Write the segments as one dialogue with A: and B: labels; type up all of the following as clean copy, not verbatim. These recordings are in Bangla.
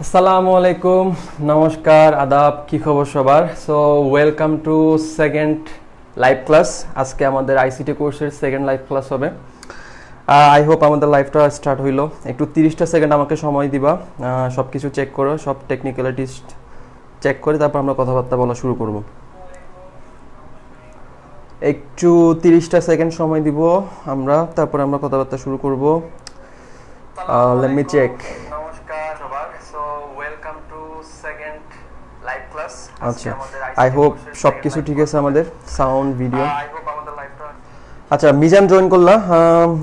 A: আসসালামু আলাইকুম, নমস্কার, আদাব, কি খবর সবার? So welcome to second live class. আজকে আমাদের আইসিটি কোর্সের সেকেন্ড লাইভ ক্লাস হবে। আই হোপ আমাদের লাইভটা স্টার্ট হইলো। একটু 30টা সেকেন্ড আমাকে সময় দিবা, সব কিছু চেক করো, সব টেকনিক্যালিটিস চেক করে তারপর আমরা কথাবার্তা বলা শুরু করব। একটু 30টা সেকেন্ড সময় দিব আমরা, তারপর আমরা কথাবার্তা শুরু করব। Let me check. আচ্ছা, আই হোপ সব কিছু ঠিক আছে, আমাদের সাউন্ড ভিডিও। আচ্ছা, মিজান জয়েন করলা,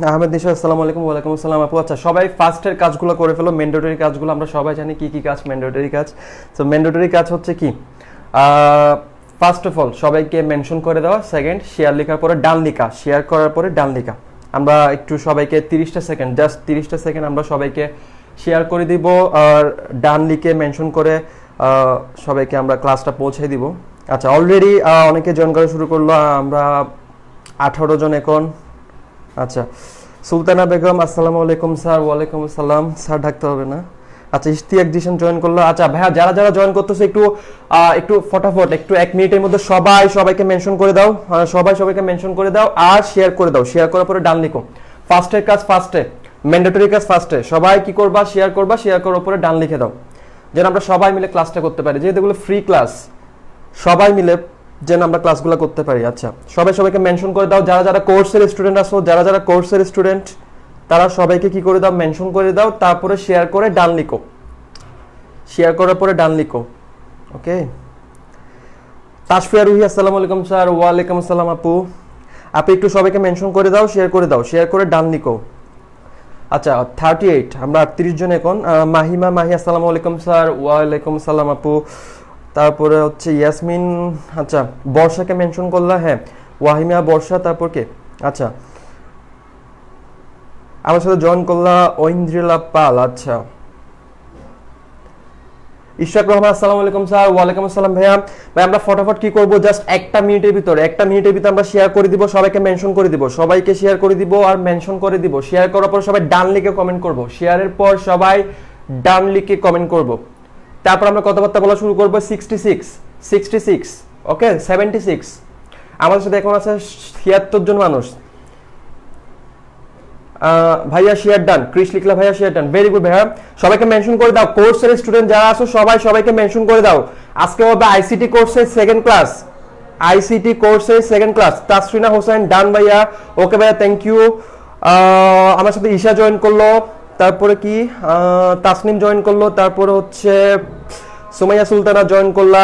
A: আহমেদ নিশা, আসসালামু আলাইকুম। ওয়ালাইকুম আসসালাম আপু। আচ্ছা, সবাই ফার্স্টের কাজগুলো করে ফেলো, ম্যান্ডেটরি কাজগুলো। আমরা সবাই জানি কি কি কাজ ম্যান্ডেটরি কাজ। সো ম্যান্ডেটরি কাজ হচ্ছে কি, ফার্স্ট অফ অল সবাইকে মেনশন করে দেওয়া, সেকেন্ড শেয়ার লেখার পরে ডান লেখা, শেয়ার করার পরে ডান লেখা। আমরা একটু সবাইকে 30টা সেকেন্ড, জাস্ট 30টা সেকেন্ড আমরা সবাইকে শেয়ার করে দিব আর ডান লিখে মেনশন করে সবাইকে আমরা ক্লাসটা পৌঁছে দিব। আচ্ছা, অলরেডি অনেকে জয়েন করা শুরু করলো, আমরা 18 জন এখন। আচ্ছা, সুলতানা বেগম, আসসালামু আলাইকুম স্যার। ওয়ালাইকুম আসসালাম স্যার, ডাকতে হবে না। আচ্ছা, ইশতিয়াক জিশান জয়েন করলো। আচ্ছা ভাইয়া, যারা যারা জয়েন করতেছে একটু ফটাফট, একটু 1 মিনিটের মধ্যে সবাইকে মেনশন করে দাও, সবাইকে মেনশন করে দাও আর শেয়ার করে দাও। শেয়ার করার পরে ডান লিখো। ফার্স্টের কাজ ফার্স্টে, ম্যান্ডেটরি কাজ ফার্স্টে। সবাই কি করবা, শেয়ার করবা, শেয়ার করার পরে ডান লিখে দাও, যেন আমরা সবাই মিলে ক্লাসটা করতে পারি। যেহেতু এগুলো ফ্রি ক্লাস, সবাই মিলে যেন আমরা ক্লাসগুলো করতে পারি। আচ্ছা, সবাইকে মেনশন করে দাও। যারা যারা কোর্সের স্টুডেন্ট আসো, যারা যারা কোর্সের স্টুডেন্ট, তারা সবাইকে কি করে দাও, মেনশন করে দাও, তারপরে শেয়ার করে ডান লিখো। শেয়ার করার পরে ডান লিখো। ওকে, তাসফিয়া রুহি, আসসালামু আলাইকুম স্যার। ওয়ালাইকুম আসসালাম আপু। আপনি একটু সবাইকে মেনশন করে দাও, শেয়ার করে দাও, শেয়ার করে ডান লিখো। আচ্ছা, 38, আমরা 38 জন এখন। মাহিমা মাহি, আসসালামু আলাইকুম স্যার। ওয়ালাইকুম আসসালাম আপু। তারপরে হচ্ছে ইয়াসমিন। আচ্ছা, বর্ষাকে মেনশন করলা, হ্যাঁ ওয়াহিমা বর্ষা। তারপর কে, আচ্ছা আমার সাথে জয়েন করলা ঐন্দ্রিলা পাল। আচ্ছা, ইশরাক রহমান, আসসালামু আলাইকুম স্যার। ওয়ালাইকুম আসসালাম ভাইয়া। ভাই আমরা ফটাফট কি করব, জাস্ট একটা মিনিটের ভিতরে আমরা শেয়ার করে দিব, সবাইকে মেনশন করে দিব, সবাইকে শেয়ার করে দিব আর মেনশন করে দিব। শেয়ার করার পর সবাই ডান লিখে কমেন্ট করব, শেয়ারের পর সবাই ডান লিখে কমেন্ট করব। তারপর আমরা কথাবার্তা বলা শুরু করব। 66, ওকে 76। আমাদের সাথে এখন আছে 76 জন মানুষ। ভাইয়া শেয়ার ডান, ক্রিস লিখলা ভাইয়া শেয়ার ডান, ভেরি গুড ভাইয়া। সবাইকে মেনশন করে দাও, কোর্সের স্টুডেন্ট যারা আছো সবাইকে মেনশন করে দাও। আজকে হবে আইসিটি কোর্সের সেকেন্ড ক্লাস, আইসিটি কোর্সের সেকেন্ড ক্লাস। তাসরিনা হোসেন ডান ভাইয়া, ওকে ভাইয়া, থ্যাংক ইউ। আমার সাথে ঈশা জয়েন করলো, তারপরে কি তাসনিম জয়েন করলো, তারপরে হচ্ছে সুমাইয়া সুলতানা জয়েন করলা,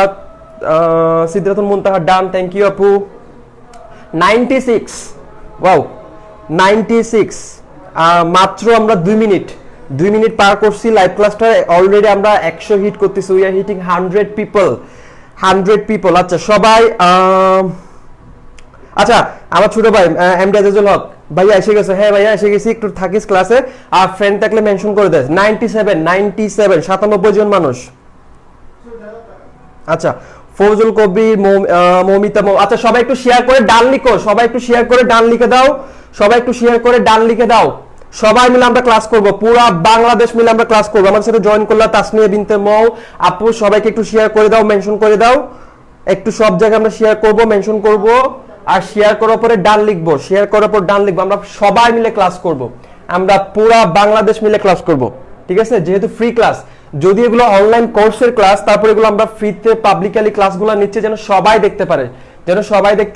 A: সিদ্ধাতুল মুনতাহা ডান, থ্যাংক ইউ আপু। 96, ওয়াও 96। মাত্র আমরা 2 মিনিট পার করছি লাইভ ক্লাসটা, অলরেডি আমরা 100 হিট করতেছি। We are hitting 100 people. আচ্ছা সবাই, আচ্ছা আমার ছোট ভাই এমডি আজিজুল হক ভাইয়া এসে গেছে। হ্যাঁ ভাইয়া এসে গেছি, একটু থাকিস ক্লাসে। আর ফ্রেন্ড থাকলে মেনশন করে দেয়। 97 জন মানুষ। আচ্ছা, ফৌজুল কবির, মৌমিতা, আচ্ছা সবাই একটু শেয়ার করে ডান লিখো, সবাই একটু শেয়ার করে ডান লিখে দাও, সবাই মিলে আমরা ক্লাস করব, পুরা বাংলাদেশ মিলে আমরা ক্লাস করব। আমার সাথে জয়েন করলা তাসনিয়া বিনতে মৌ আপু, সবাইকে একটু শেয়ার করে দাও, মেনশন করে দাও। একটু সব জায়গায় আমরা শেয়ার করব, মেনশন করব আর শেয়ার করার পরে ডান লিখবো, আমরা সবাই মিলে ক্লাস করব, আমরা পুরা বাংলাদেশ মিলে ক্লাস করব। ঠিক আছে, যেহেতু ফ্রি ক্লাস, যদি এগুলো অনলাইন কোর্সের ক্লাস, তারপর এগুলো আমরা ফ্রিতে পাবলিকালি ক্লাসগুলো নিচ্ছে, যেন সবাই দেখতে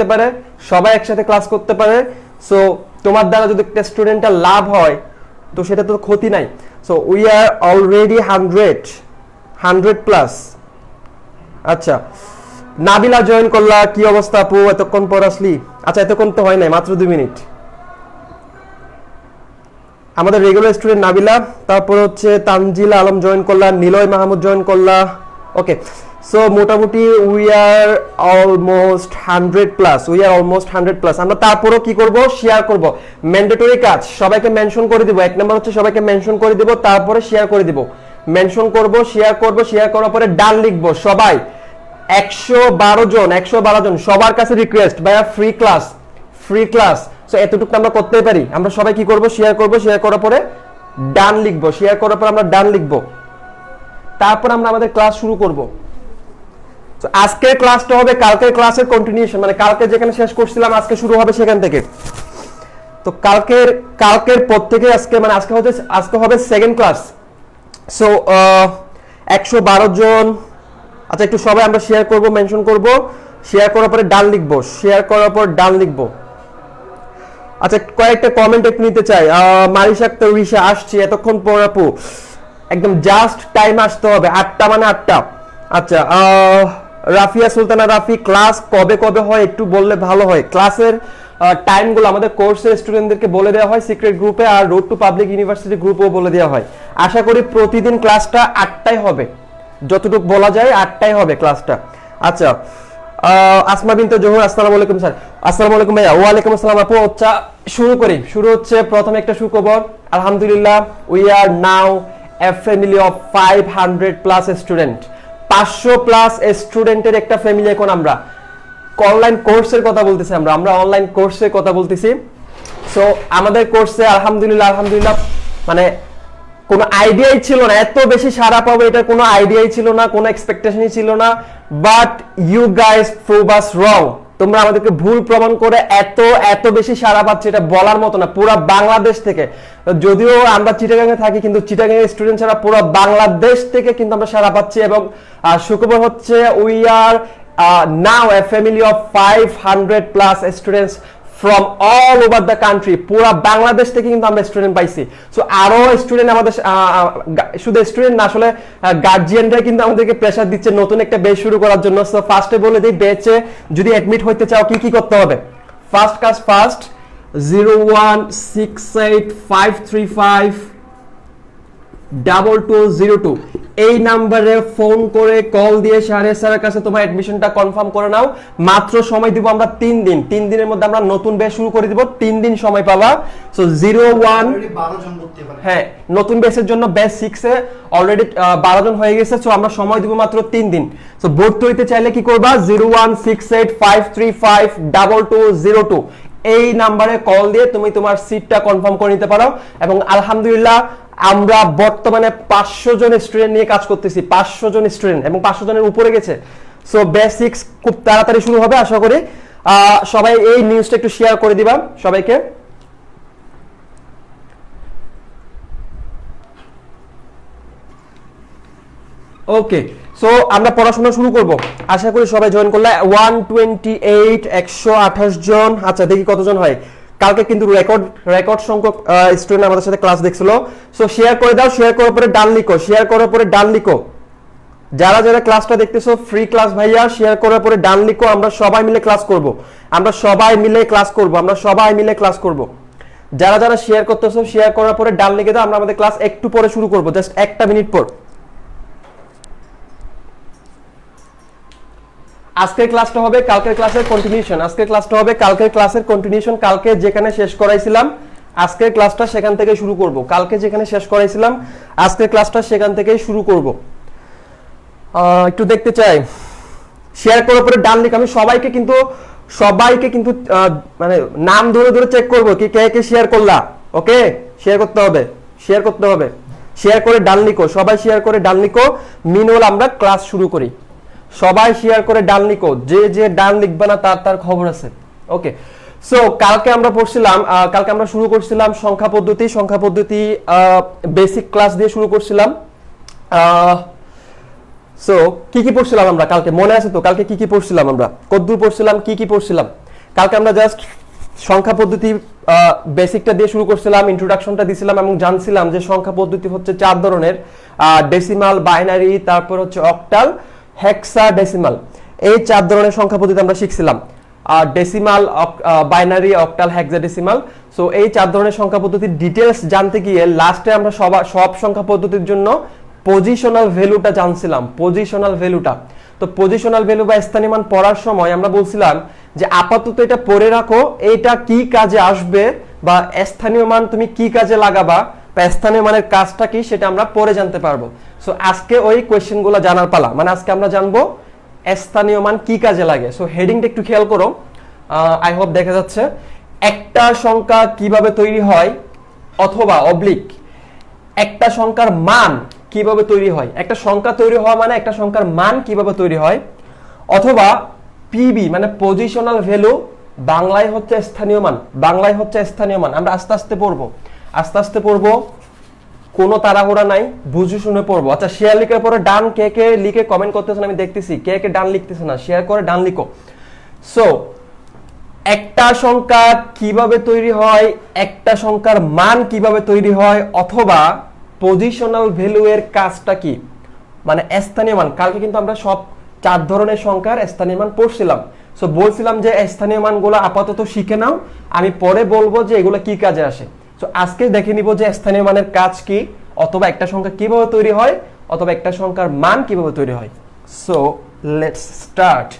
A: পারে, সবাই একসাথে ক্লাস করতে পারে। সো তোমার দ্বারা যদি একটা স্টুডেন্টের লাভ হয় তো সেটা তো ক্ষতি নাই। So we are already 100 plus. আচ্ছা, নাবিলা জয়েন করলা, কি অবস্থা আপু, এতক্ষণ পর আসলি? আচ্ছা, এতক্ষণ তো হয় নাই, মাত্র 2 মিনিট। আমাদের রেগুলার স্টুডেন্ট নাবিলা, তারপর হচ্ছে তানজিলা আলম জয়েন করলা, নিলয় মাহমুদ জয়েন করলা। ওকে, সো মোটামুটি উই আর অলমোস্ট 100 প্লাস। আমরা তারপরও কি করব, শেয়ার করব। ম্যান্ডেটরি কাজ, সবাইকে মেনশন করে দিব। 1 নাম্বার হচ্ছে সবাইকে মেনশন করে দিব, তারপরে শেয়ার করে দিব। মেনশন করব, শেয়ার করার পরে ডান লিখব। সবাই 112 জন সবার কাছে রিকোয়েস্ট, ভাইয়া ফ্রি ক্লাস। সো এতটুকু আমরা করতেই পারি। আমরা সবাই কি করব, শেয়ার করার পরে ডান লিখব, আমরা ডান লিখব। তারপর আমরা আমাদের ক্লাস শুরু করব। তো আজকের ক্লাসটা হবে কালকের ক্লাসের কন্টিনিউশন, মানে কালকে যেখানে শেষ করছিলাম আজকে শুরু হবে সেখান থেকে। তো কালকের পর থেকে আজকে মানে আজকে হবে সেকেন্ড ক্লাস। সো 112 জন, আচ্ছা একটু সবাই আমরা শেয়ার করব, মেনশন করব, শেয়ার করার পরে ডান লিখবো, শেয়ার করার পর ডান লিখবো। আচ্ছা কয়েকটা কমেন্ট একটু নিতে চাই। মারিশা আক্তার রিশা আসছি এতক্ষণ পর আপু, একদম জাস্ট টাইম আসতে হবে, 8টা মানে 8টা। আচ্ছা রাফিয়া সুলতানা রাফি, ক্লাস কবে কবে হয় একটু বললে ভালো হয়। ক্লাসের টাইমগুলো আমাদের কোর্সের স্টুডেন্টদেরকে বলে দেওয়া হয় সিক্রেট গ্রুপে, আর রোড টু পাবলিক ইউনিভার্সিটি গ্রুপেও বলে দেওয়া হয়। আশা করি প্রতিদিন ক্লাসটা 8টায় হবে, যতটুকু বলা যায় 8টায় হবে ক্লাসটা। আচ্ছা আসমা বিনতে জোহর, আসসালামু আলাইকুম স্যার। আসসালামু আলাইকুম ভাইয়া। ওয়ালাইকুম আসসালাম আপু। আচ্ছা শুরু হচ্ছে প্রথমে একটা সুখবর। আলহামদুলিল্লাহ we are now A family of 500+ student. 500+ স্টুডেন্টের একটা ফ্যামিলি এখন আমরা। অনলাইন কোর্সের কথা বলতেছি, আমরা অনলাইন কোর্সের কথা বলতেছি। সো আমাদের কোর্সে আলহামদুলিল্লাহ মানে কোনো আইডিয়াই ছিল না এত বেশি সারা পাবো, এটা কোনো আইডিয়াই ছিল না, কোনো এক্সপেকটেশনই ছিল না। বাট ইউ গাইস প্রুভ আস রং। তোমরা আমাদেরকে ভুল প্রমাণ করে এত বেশি সারা পাচ্ছে, এটা বলার মতো না। পুরো বাংলাদেশ থেকে, যদিও আমরা চিটাগাঙে থাকি কিন্তু চিটাগাঙের স্টুডেন্ট ছাড়া পুরো বাংলাদেশ থেকে কিন্তু আমরা সারা পাচ্ছি। এবং সুখবর হচ্ছে we are now A family of 500+ students from all over the country। পুরা বাংলাদেশ থেকে কিন্তু আমরা স্টুডেন্ট পাইছি। সো আরো স্টুডেন্ট আমাদের, শুধু স্টুডেন্ট না আসলে গার্জিয়ানরা কিন্তু আমাদেরকে প্রেসার দিচ্ছে নতুন একটা ব্যাচ শুরু করার জন্য। সো ফার্স্টে বলে দিই, ব্যাচে যদি অ্যাডমিট হইতে চাও কি কি করতে হবে। ফার্স্ট 01685352202 এই নাম্বারে ফোন করে কল দিয়ে শাহরিয়ার স্যারের কাছে তোমার অ্যাডমিশনটা কনফার্ম করে নাও। মাত্র সময় দিব আমরা 3 দিন। 3 দিনের মধ্যে আমরা নতুন ব্যাচ শুরু করে দিব, 3 দিন সময় পাবা। সো 01 হ্যাঁ নতুন ব্যাচের জন্য ব্যাচ 6 এ অলরেডি 12 জন হয়ে গেছে। সো আমরা সময় দিব মাত্র 3 দিন। সো ভর্তি হইতে চাইলে কি করবা, 01685352202 এই নাম্বারে কল দিয়ে তুমি তোমার সিটটা কনফার্ম করে নিতে পারো। এবং আলহামদুলিল্লাহ আমরা বর্তমানে 500 জন স্টুডেন্ট নিয়ে কাজ করতেছি, 500 জন স্টুডেন্ট, এবং 500 জনের উপরে গেছে। সো বেসিক্স খুব তাড়াতাড়ি শুরু হবে আশা করি। সবাই এই নিউজটা একটু শেয়ার করে দিবা সবাইকে। ওকে সো আমরা পড়াশোনা শুরু করব, আশা করি সবাই জয়েন করলে। 128 জন। আচ্ছা দেখি কতজন হয়। কালকে কিন্তু রেকর্ড সংখ্যক স্টুডেন্ট আমাদের সাথে ক্লাস দেখছিল। সো শেয়ার করে দাও, শেয়ার করার পরে ডান লিখো, শেয়ার করার পরে ডান লিখো। যারা যারা ক্লাসটা দেখতেছো ফ্রি ক্লাস ভাইয়া, শেয়ার করার পরে ডান লিখো। আমরা সবাই মিলে ক্লাস করব, যারা যারা শেয়ার করতেছো শেয়ার করার পরে ডান লিখে দাও। আমরা আমাদের ক্লাস একটু পরে শুরু করব, জাস্ট 1টা মিনিট পর। আজকের ক্লাসটা হবে কালকের ক্লাসের কন্টিনিউশন। কালকে যেখানে শেষ করাইছিলাম আজকের ক্লাসটা সেখান থেকে শুরু করব। আজকের ক্লাসটা সেখান থেকেই শুরু করব। একটু দেখতে চাই, শেয়ার করার পরে ডান লিখ। আমি সবাইকে কিন্তু মানে নাম ধরে ধরে চেক করব কি কে কে শেয়ার করলা। ওকে শেয়ার করতে হবে। শেয়ার করে ডান লিখো, সবাই শেয়ার করে ডান লিখো। মিনওয়াল আমরা ক্লাস শুরু করি। সবাই শেয়ার করে ডান লিখো, যে ডান লিখবে না তার খবর আছে। ওকে সো কালকে আমরা শুরু করছিলাম সংখ্যা পদ্ধতি বেসিক ক্লাস দিয়ে শুরু করছিলাম। সো কি পড়ছিলাম আমরা কালকে, মনে আছে তো? কালকে কি পড়ছিলাম আমরা, কদ্দূর পড়ছিলাম, কি পড়ছিলাম? কালকে আমরা জাস্ট সংখ্যা পদ্ধতি বেসিকটা দিয়ে শুরু করছিলাম, ইন্ট্রোডাকশনটা দিছিলাম এবং জানছিলাম যে সংখ্যা পদ্ধতি হচ্ছে 4 ধরনের, ডেসিমাল, বাইনারি, তারপর হচ্ছে অক্টাল, হেক্সাডেসিমাল। এই 4 ধরনের সংখ্যা পদ্ধতি আমরা শিখছিলাম। Decimal, binary, octal, hexadecimal. So এই 4 ধরনের সংখ্যা পদ্ধতির ডিটেলস জানতে গিয়ে লাস্টে আমরা সব সংখ্যা পদ্ধতির জন্য পজিশনাল ভ্যালুটা জানছিলাম। তো পজিশনাল ভ্যালু বা স্থানীয় মান পড়ার সময় আমরা বলছিলাম যে আপাতত এটা পড়ে রাখো, এটা কি কাজে আসবে বা স্থানীয় মান তুমি কি কাজে লাগাবা বা স্থানীয় মানের কাজটা কি সেটা আমরা পরে জানতে পারবো। সো আজকে ওই কোয়েশ্চেনগুলো জানার পালা, মানে আজকে আমরা জানবো স্থানীয় মান কি কাজে লাগে। সো হেডিংটা একটু খেয়াল করো, আই হোপ দেখা যাচ্ছে। একটা সংখ্যা কিভাবে তৈরি হয়, অথবা অবলিক একটা সংখ্যার মান কিভাবে তৈরি হয়, একটা সংখ্যা তৈরি হওয়া মানে একটা সংখ্যার মান কিভাবে তৈরি হয়, অথবা পিবি মানে পজিশনাল ভ্যালু, বাংলায় হচ্ছে স্থানীয় মান, বাংলায় হচ্ছে স্থানীয় মান। আমরা আস্তে আস্তে পড়বো, কোনো তাড়াহুড়া নাই, বুঝে শুনে পড়বো। আচ্ছা, শেয়ার লিখার পরে ডান কে কে লিখে কমেন্ট করতেছেন আমি দেখতেছি, কে কে ডান লিখতেছে না, শেয়ার করে ডান লিখো। সো একটা সংখ্যা কিভাবে তৈরি হয়, একটা সংখ্যার মান কিভাবে তৈরি হয়, অথবা পজিশনাল ভ্যালু এর কাজটা কি, মানে স্থানীয় মান। কালকে কিন্তু আমরা সব 4 ধরনের সংখ্যার স্থানীয় মান পড়ছিলাম। সো বলছিলাম যে স্থানীয় মানগুলো আপাতত শিখে নাও, আমি পরে বলবো যে এগুলো কি কাজে আসে। সো আজকে দেখে নিব যে স্থানীয় মানের কাজ কি, অথবা একটা সংখ্যা কিভাবে তৈরি হয়, অথবা একটা সংখ্যার মান কিভাবে তৈরি হয়। So let's start.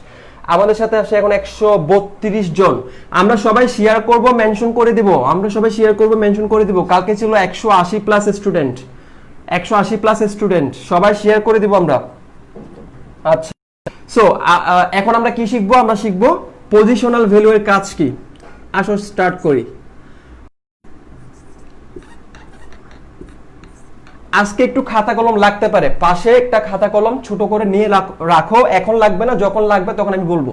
A: আমাদের সাথে আসে এখন 132 জন। আমরা সবাই শেয়ার করব, মেনশন করে দিব, আমরা সবাই শেয়ার করব, মেনশন করে দিব। কালকে ছিল 180 প্লাস স্টুডেন্ট, 180 প্লাস স্টুডেন্ট, সবাই শেয়ার করে দিব আমরা। আচ্ছা, সো এখন আমরা কি শিখবো, আমরা শিখবো পজিশনাল ভ্যালু এর কাজ কি। আসো স্টার্ট করি। আজকে একটু খাতা কলম লাগতে পারে, পাশে একটা খাতা কলম ছোট করে নিয়ে রাখো, এখন লাগবে না, যখন লাগবে তখন আমি বলবো।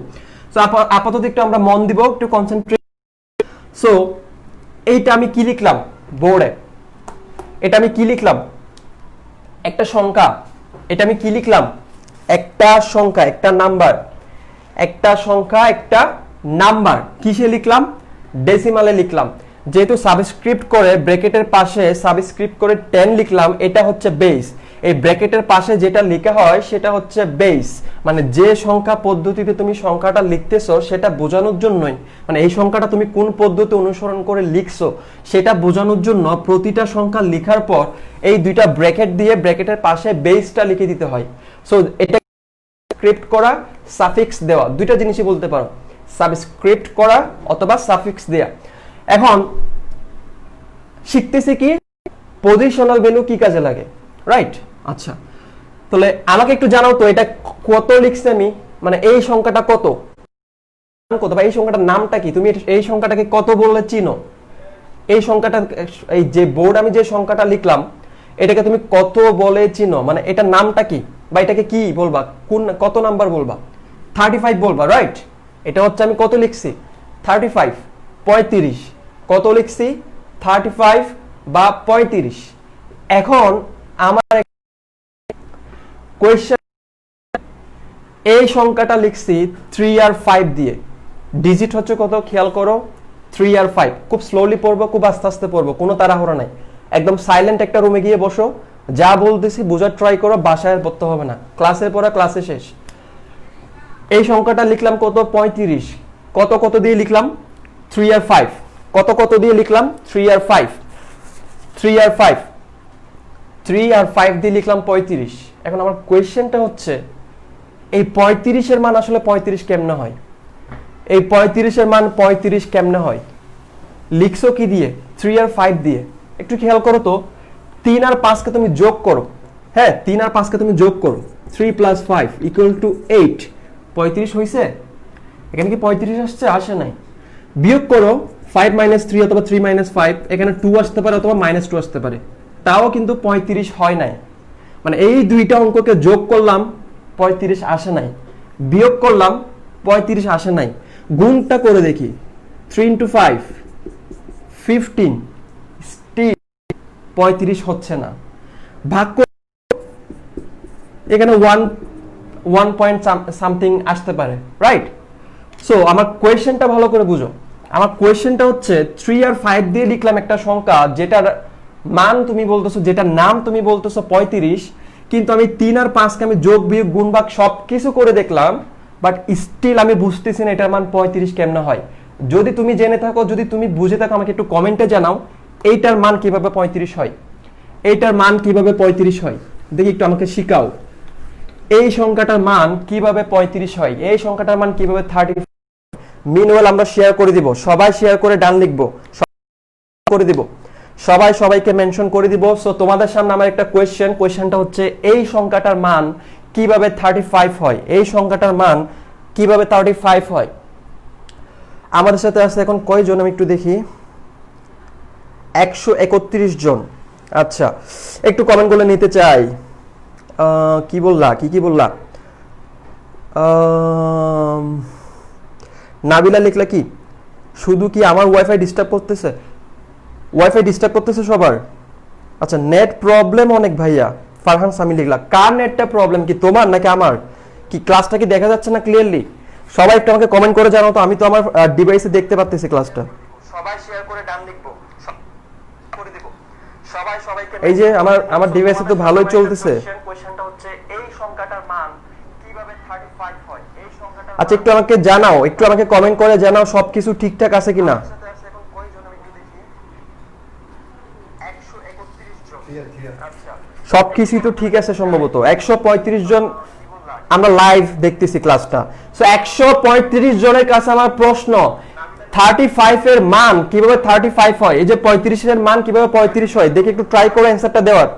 A: সো আপাতত একটু আমরা মন দিব, একটু কনসেন্ট্রেট। সো এইটা আমি কি লিখলাম বোর্ডে, এটা আমি কি লিখলাম, একটা সংখ্যা, এটা আমি কি লিখলাম, একটা সংখ্যা, একটা নাম্বার, একটা সংখ্যা, একটা নাম্বার। কিসে লিখলাম, ডেসিমালে লিখলাম। যেহেতু সাবস্ক্রিপ্ট করে ব্র্যাকেটের পাশে সাবস্ক্রিপ্ট করে 10 লিখলাম, এটা হচ্ছে বেস। এই ব্র্যাকেটের পাশে যেটা লেখা হয় সেটা হচ্ছে বেস, মানে যে সংখ্যা পদ্ধতিতে তুমি সংখ্যাটা লিখতেছো সেটা বোঝানোর জন্যই, মানে এই সংখ্যাটা তুমি কোন পদ্ধতি অনুসরণ করে লিখছো সেটা বোঝানোর জন্য প্রতিটা সংখ্যা লেখার পর এই দুইটা ব্র্যাকেট দিয়ে ব্র্যাকেটের পাশে বেসটা লিখে দিতে হয়। সো এটা সাবস্ক্রিপ্ট করা, সাফিক্স দেওয়া, দুইটা জিনিসই বলতে পারো, সাবস্ক্রিপ্ট করা অথবা সাফিক্স দেয়া। এখন শিখতেছি কি পজিশনাল ভ্যালু কি কাজে লাগে, রাইট? আচ্ছা, তাহলে আমাকে একটু জানাও তো এটা কত লিখছি আমি, মানে এই সংখ্যাটা কত, কত বা এই সংখ্যাটার নামটা কি, তুমি এই সংখ্যাটাকে কত বললে চিনো, এই সংখ্যাটা, এই যে বোর্ড আমি যে সংখ্যাটা লিখলাম এটাকে তুমি কত বলে চিনো, মানে এটার নামটা কি, বা এটাকে কি বলবা, কোন কত নাম্বার বলবা, 35 বলবা, রাইট? এটা হচ্ছে আমি কত লিখছি, 35, 35, কত লিখছি, 35 বা 35। এখন আমার কোয়েশ্চেন, এই সংখ্যাটা লিখছি 3 আর 5 দিয়ে, ডিজিট হচ্ছে কত খেয়াল করো, 3 আর 5। খুব স্লোলি পড়বো, খুব আস্তে আস্তে পড়বো, কোনো তাড়াহুড়া নাই, একদম সাইলেন্ট একটা রুমে গিয়ে বসো, যা বলতেছি বোঝার ট্রাই করো, বাসায় পড়তে হবে না, ক্লাসের পড়া ক্লাসে শেষ। এই সংখ্যাটা লিখলাম কত, 35, কত কত দিয়ে লিখলাম, 3 আর 5, কত কত দিয়ে লিখলাম, 3 আর 5, 3 আর 5, 3 আর 5 দিয়ে লিখলাম 35। এখন আমার কোয়েশ্চেনটা হচ্ছে এই 35 এর মান আসলে 35 কেমনে হয়, এই 35 এর মান 35 কেমনে হয়, লিখছো কি দিয়ে, 3 আর 5 দিয়ে। একটু খেয়াল করো তো, 3 আর 5 কে তুমি যোগ করো, হ্যাঁ 3 আর 5 কে তুমি যোগ করো, 3 + 5 = 8, 35 হইছে? এখানে কি 35 আসছে, আসে নাই। বিয়োগ করো 5 - 3 অথবা 3 - 5, এখানে 2 আসতে পারে অথবা -2 আসতে পারে, তাও কিন্তু 35 হয় নাই। মানে এই দুইটা অঙ্ককে যোগ করলাম 35 আসে নাই, বিয়োগ করলাম 35 আসে নাই, গুণটা করে দেখি, 3 × 5 15, স্টিল 35 হচ্ছে না। ভাগ করে এখানে 1 পয়েন্ট সামথিং আসতে পারে, রাইট? সো আমার কোয়েশ্চেনটা ভালো করে বুঝো, আমার কোয়েশ্চেনটা হচ্ছে 3 আর 5 দিয়ে লিখলাম একটা সংখ্যা যেটার মান তুমি বলতেছো, যেটার নাম তুমি বলতেছো 35, কিন্তু আমি 3 আর 5 কে আমি যোগ বিয়োগ গুণ ভাগ সবকিছু করে দেখলাম, বাট স্টিল আমি বুঝতেছি না এটার মান 35 কেমনে হয়। যদি তুমি জেনে থাকো, যদি তুমি বুঝে থাকো, আমাকে একটু কমেন্টে জানাও এইটার মান কিভাবে 35 হয়, এইটার মান কিভাবে 35 হয়, দেখি একটু আমাকে শিখাও। এই সংখ্যাটার মান কিভাবে 35 হয়, এই সংখ্যাটার মান কিভাবে 30। মিনওয়েল আমরা শেয়ার করে দিব, সবাই শেয়ার করে ডান লিখবো, করে দিব, সবাই সবাইকে মেনশন করে দিব। সো তোমাদের সামনে আমার একটা কোয়েশ্চেনটা হচ্ছে এই সংখ্যাটার মান কিভাবে 35 হয়, এই সংখ্যাটার মান কিভাবে 35 হয়। আমাদের সাথে আছে এখন কয়জন আমি একটু দেখি, 131 জন। আচ্ছা, একটু কমেন্ট করে নিতে চাই। কি বললা কি বললা? নাবিলা লিখলা কি শুধু কি আমার ওয়াইফাই ডিস্টার্ব করতেছে? ওয়াইফাই ডিস্টার্ব করতেছে সবার? আচ্ছা নেট প্রবলেম অনেক ভাইয়া। ফারহান সামি লিখলা কার নেটটা প্রবলেম, কি তোমার নাকি আমার? কি ক্লাসটা কি দেখা যাচ্ছে না ক্লিয়ারলি? সবাই একটু আমাকে কমেন্ট করে জানাও তো, আমি তো আমার ডিভাইসে দেখতে পাচ্তেছি ক্লাসটা। সবাই শেয়ার করে ডান লিখবো, করে দেব সবাই সবাইকে। এই যে আমার ডিভাইসে তো ভালোই চলতেছে। কোশ্চেনটা হচ্ছে এই সংখ্যাটার মান কিভাবে 35 হয়? এই সংখ্যাটার আচ্ছা একটু আমাকে জানাও, একটু আমাকে কমেন্ট করে জানাও সবকিছু ঠিকঠাক আছে কিনা। এখন কয়জন আমি একটু দেখি, 131 জন। আচ্ছা সবকিছু তো ঠিক আছে সম্ভবত। 135 জন আমরা লাইভ দেখতেছি ক্লাসটা। সো 135 জনের কাছে আমার প্রশ্ন, 35 এর মান কিভাবে 35 হয়? এই যে 35 এর মান কিভাবে 35 হয় দেখে একটু ট্রাই করে অ্যানসারটা দেওয়ার।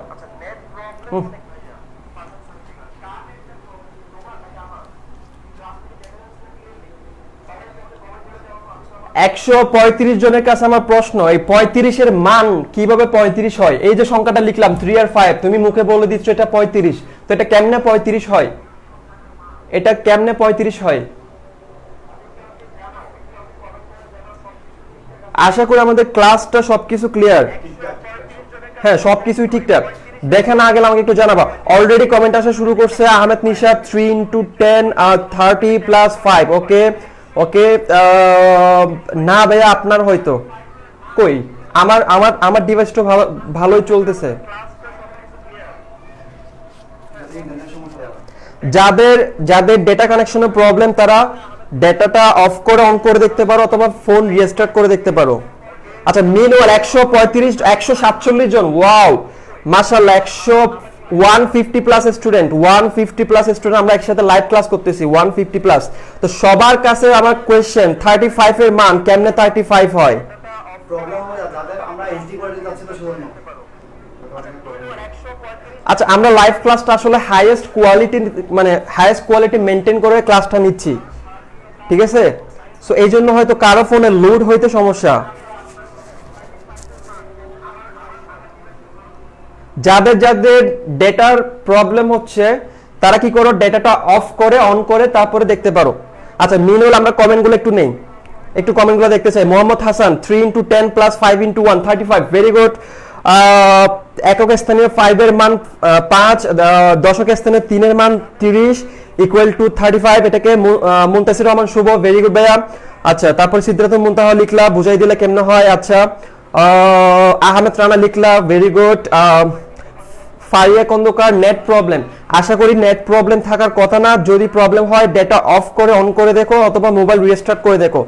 A: 135 জনের কাছে আমার প্রশ্ন, এই 35 এর মান কিভাবে 35 হয়? এই যে সংখ্যাটা লিখলাম 3 আর 5, তুমি মুখে বলে দিচ্ছ এটা 35, তো এটা কেমনে 35 হয়? এটা কেমনে 35 হয়? আশা করি আমাদের ক্লাসটা সবকিছু ক্লিয়ার। হ্যাঁ সবকিছুই ঠিকঠাক। দেখে না গেলে আমাকে একটু জানাবা। অলরেডি কমেন্ট আসা শুরু করছে। আহমেদ নিশাদ 3 × 10 30 + 5। ওকে ওকে না ভাইয়া আপনার হয়তো কই, আমার আমার আমার ডিভাইসটা ভালোই চলতেছে। যাদের যাদের ডেটা কানেকশনের প্রবলেম তারা ডেটাটা অফ করে অন করে দেখতে পারো অথবা ফোন রিস্টার্ট করে দেখতে পারো। আচ্ছা মিনওয়াল 147 জন, ওয়াও মাশাআল্লাহ। 150 প্লাস স্টুডেন্ট, 150 প্লাস স্টুডেন্ট আমরা একসাথে লাইভ ক্লাস করতেছি, 150 প্লাস। তো সবার কাছে আমার কোশ্চেন, 35 এর মান কেমনে 35 হয়?
B: প্রবলেম হয় যাদের আমরা এইচডি কোয়ালিটি যাচ্ছে তো শুনুন।
A: আচ্ছা আমরা লাইভ ক্লাসটা আসলে হাইয়েস্ট কোয়ালিটি মানে হাইয়েস্ট কোয়ালিটি মেইনটেইন করে ক্লাসটা নিচ্ছি, ঠিক আছে? সো এই জন্য হয়তো কারো ফোনে লোড হইতে সমস্যা। যাদের যাদের ডেটার প্রবলেম হচ্ছে তারা কি করো, ডেটাটা অফ করে অন করে তারপরে দেখতে পারো। আচ্ছা মিনুল আমরা কমেন্টগুলো একটু নেই, একটু কমেন্টগুলো দেখতে চাই। Mohammad Hasan 3 × 10 + 5 × 1 35, very good. একক স্থানীয় 5 এর মান 5, দশক স্থানীয় 3 এর মান 30 = 35। এটাকে মুনতাসির রহমান শুভ, ভেরি গুড ভাইয়া। আচ্ছা তারপর সিদ্ধার্থ মুনতাহা লিখলা, বুঝাই দিলে কেমনে হয়। আচ্ছা আহমেদ রানা লিখলা, very good. Faria Khandakar net problem, আশা করি নেট প্রবলেম থাকার কথা না। যদি প্রবলেম হয় ডেটা অফ করে অন করে দেখো অথবা মোবাইল রিস্টার্ট করে দেখো।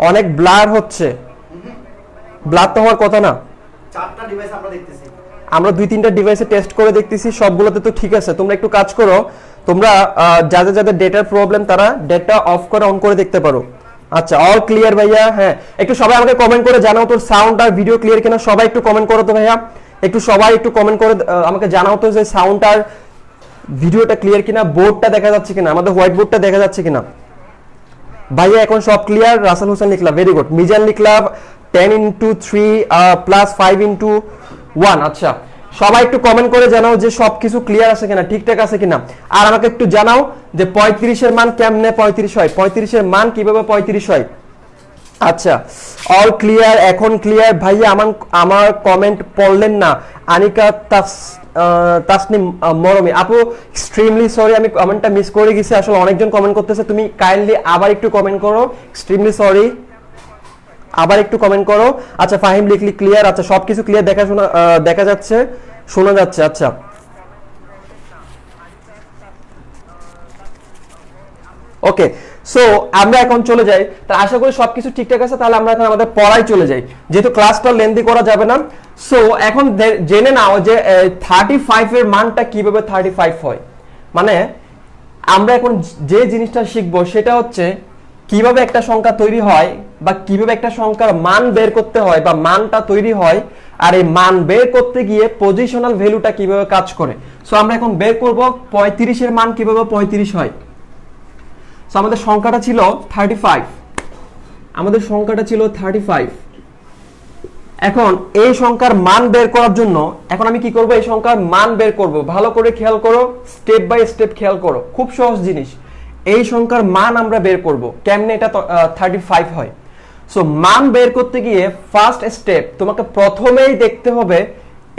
A: অনেক ব্লার হচ্ছে, ব্লার তো হওয়ার কথা না।
B: 4টা ডিভাইস আমরা দেখতেছি,
A: আমরা 2-3টা ডিভাইসে টেস্ট করে দেখতেছি, সবগুলোতে তো ঠিক আছে। তোমরা একটু কাজ করো, তোমরা যাদের যাদের ডেটার প্রবলেম তারা ডেটা অফ করে অন করে দেখতে পারো। আচ্ছা অল ক্লিয়ার ভাইয়া? হ্যাঁ একটু সবাই আমাকে কমেন্ট করে জানাও তোর সাউন্ড আর ভিডিও ক্লিয়ার কিনা। সবাই একটু কমেন্ট করো তো ভাইয়া, একটু সবাই একটু কমেন্ট করে আমাকে জানাও তো যে সাউন্ড আর ভিডিওটা ক্লিয়ার কিনা, বোর্ডটা দেখা যাচ্ছে কিনা, আমাদের হোয়াইট বোর্ডটা দেখা যাচ্ছে কিনা। ভাইয়া এখন সব ক্লিয়ার। রাসেল হোসেন লিখলা, ভেরি গুড। মিজান লিখলা 10 × 3 + 5 × 1। আচ্ছা সবাই একটু কমেন্ট করে জানাও যে সবকিছু ক্লিয়ার আছে কিনা, ঠিকঠাক আছে কিনা। আর আমাকে একটু জানাও যে 35 এর মান কেমনে 35 হয়, 35 এর মান কিভাবে 35 হয়। আচ্ছা অল ক্লিয়ার, এখন ক্লিয়ার। ভাইয়া আমার কমেন্ট পড়লেন না। আনিকা তাসনিম মরমি আপু, এক্সট্রিমলি সরি, আমি কমেন্টটা মিস করে গেছি। আসলে অনেকজন কমেন্ট করতেছে, তুমি কাইন্ডলি আবার একটু কমেন্ট করো। এক্সট্রিমলি সরি, আবার একটু কমেন্ট করো। আচ্ছা ফাহিম লিখলি ক্লিয়ার। আচ্ছা সবকিছু ক্লিয়ার দেখা যাচ্ছে, শোনা যাচ্ছে। আচ্ছা ওকে, সো আমরা এখন চলে যাই। তা আশা করি সবকিছু ঠিকঠাক আছে, তাহলে আমরা এখন আমাদের পড়ায় চলে যাই, যেহেতু ক্লাসটা লেন্দি করা যাবে না। সো এখন জেনে নাও যে 35 এর মানটা কিভাবে 35 হয়। মানে আমরা এখন যে জিনিসটা শিখবো সেটা হচ্ছে কিভাবে একটা সংখ্যা তৈরি হয় বা কিভাবে একটা সংখ্যার মান বের করতে হয় বা মানটা তৈরি হয়, আর এই মান বের করতে গিয়ে পজিশনাল ভ্যালুটা কিভাবে কাজ করে। সো আমরা এখন বের করব 35 এর মান কিভাবে 35 হয়। সো আমাদের সংখ্যাটা ছিল 35, আমাদের সংখ্যাটা ছিল 35। এখন এই সংখ্যার মান বের করার জন্য এখন আমি কি করব, এই সংখ্যার মান বের করব। ভালো করে খেয়াল করো, স্টেপ বাই স্টেপ খেয়াল করো, খুব সহজ জিনিস। এই সংখ্যার মান আমরা বের করব কেমনে, এটা 35 হয়। সো মান বের করতে গিয়ে ফার্স্ট স্টেপ তোমাকে প্রথমেই দেখতে হবে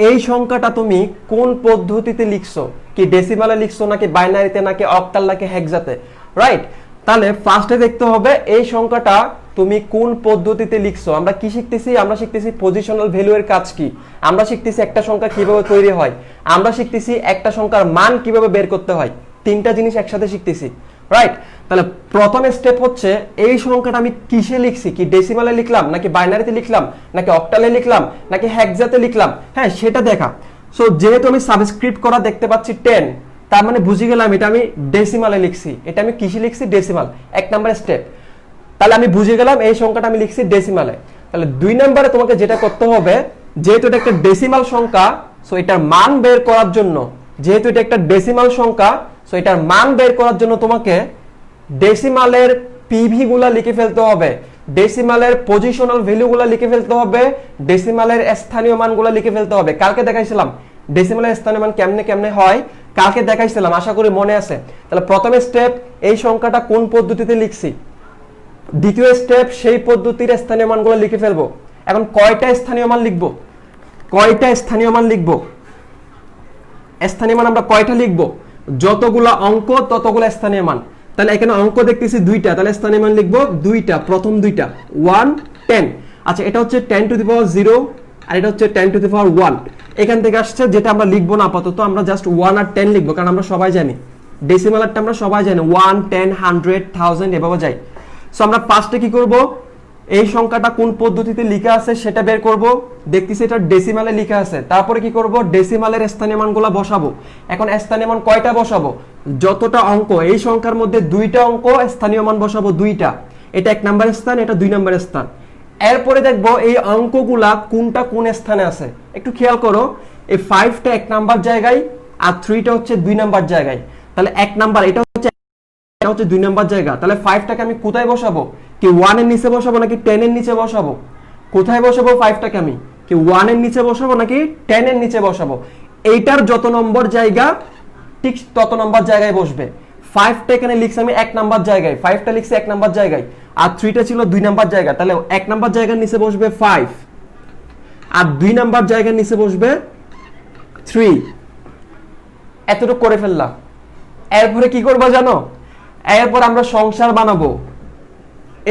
A: এই সংখ্যাটা তুমি কোন পদ্ধতিতে লিখছো, কি ডেসিমালে লিখছো নাকি বাইনারিতে নাকি অক্টাল নাকি হেক্সাতে, রাইট? তাহলে ফার্স্টে দেখতে হবে এই সংখ্যাটা তুমি কোন পদ্ধতিতে লিখছো। আমরা কি শিখতেছি? আমরা শিখতেছি পজিশনাল ভ্যালু এর কাজ কি, আমরা শিখতেছি একটা সংখ্যা কিভাবে তৈরি হয়, আমরা শিখতেছি একটা সংখ্যার মান কিভাবে বের করতে হয়। তিনটা জিনিস একসাথে শিখতেছি, রাইট? তাহলে প্রথম স্টেপ হচ্ছে এই সংখ্যাটা আমি কিসে লিখছি, কি ডেসিমালে লিখলাম নাকি বাইনারিতে লিখলাম নাকি অক্টালে লিখলাম নাকি হেক্সাতে লিখলাম, হ্যাঁ সেটা দেখা। সো যেহেতু আমি সাবস্ক্রিপ্ট করা দেখতে পাচ্ছি 10, তার মানে বুঝে গেলাম এটা আমি ডেসিমালে লিখছি, এটা আমি কিসে লিখছি, ডেসিমাল, এক নাম্বার স্টেপ। তাহলে আমি বুঝে গেলাম এই সংখ্যাটা আমি লিখছি ডেসিমালে। তাহলে 2 নম্বরে তোমাকে যেটা করতে হবে, যেহেতু এটা একটা ডেসিমাল সংখ্যা, সো এটার মান বের করার জন্য, যেহেতু এটা একটা ডেসিমাল সংখ্যা, সো এটার মান বের করার জন্য তোমাকে ডেসিমালের পিভি গুলা লিখে ফেলতে হবে, ডেসিমালের পজিশনাল ভ্যালু গুলা লিখে ফেলতে হবে, ডেসিমালের স্থানীয় মানগুলো লিখে ফেলতে হবে। কালকে দেখাইছিলাম ডেসিমালের স্থানীয় মান কেমনে কেমনে হয়, কালকে দেখাইছিলাম, আশা করি মনে আছে। তাহলে প্রথম স্টেপ এই সংখ্যাটা কোন পদ্ধতিতে লিখছি, দ্বিতীয় স্টেপ সেই পদ্ধতির স্থানীয় মানগুলো লিখে ফেলবো। এখন কয়টা স্থানীয় মান লিখবো, কয়টা স্থানীয় মান লিখবো, স্থানীয় মান আমরা কয়টা লিখবো, যতগুলা অঙ্ক ততগুলা স্থানীয় মান। তাহলে এখানে অঙ্ক দেখতেছি 2টা, তাহলে স্থানীয় মান লিখবো 2টা, প্রথম 2টা 1 10। আচ্ছা এটা হচ্ছে 10 টু দি পাওয়ার 0 আর এটা হচ্ছে 10 টু দি পাওয়ার 1। এখান থেকে আসছে, যেটা আমরা লিখবো না আপাতত, আমরা জাস্ট 1 আর 10 লিখবো, কারণ আমরা সবাই জানি ডেসিমালটা আমরা সবাই জানি 1 10 100 1000 এভাবে যায়। সো আমরা ফার্স্টে কি করব, এই সংখ্যাটা কোন পদ্ধতিতে লেখা আছে সেটা বের করব। দেখতেছি এটা ডেসিমালে লেখা আছে, তারপরে কি করব, ডেসিমালের স্থানীয় মানগুলো বসাবো। এখন স্থানীয় মান কয়টা বসাবো, যতটা অঙ্ক, এই সংখ্যার মধ্যে 2টা অঙ্ক, স্থানীয় মান বসাবো 2টা। এটা 1 নাম্বার স্থান, এটা 2 নাম্বার স্থান। এরপরে দেখবো এই অঙ্কগুলা কোনটা কোন স্থানে আছে। একটু খেয়াল করো, এই 5টা 1 নাম্বার জায়গায় আর 3টা হচ্ছে 2 নাম্বার জায়গায়। তাহলে 1 নাম্বার এটা হচ্ছে 2 নাম্বার জায়গা। তাহলে 5টাকে আমি কোথায় বসাবো, কি 1 এর নিচে বসাবো নাকি 10 এর নিচে বসাবো? কোথায় বসাবো 5টাকে আমি, কি 1 এর নিচে বসাবো নাকি 10 এর নিচে বসাবো? এইটার যত নম্বর জায়গা ঠিক তত নম্বর জায়গায় বসবে। 5টা এখানে লিখছি আমি 1 নাম্বার জায়গায়, 5টা লিখছি 1 নাম্বার জায়গায়, আর 3টা ছিল 2 নাম্বার জায়গা। তাহলে 1 নাম্বার জায়গার নিচে বসবে 5 আর 2 নাম্বার জায়গার নিচে বসবে 3। এতটুকু করে ফেললাম। এরপরে কি করবো জানো, এরপর আমরা সংসার বানাবো।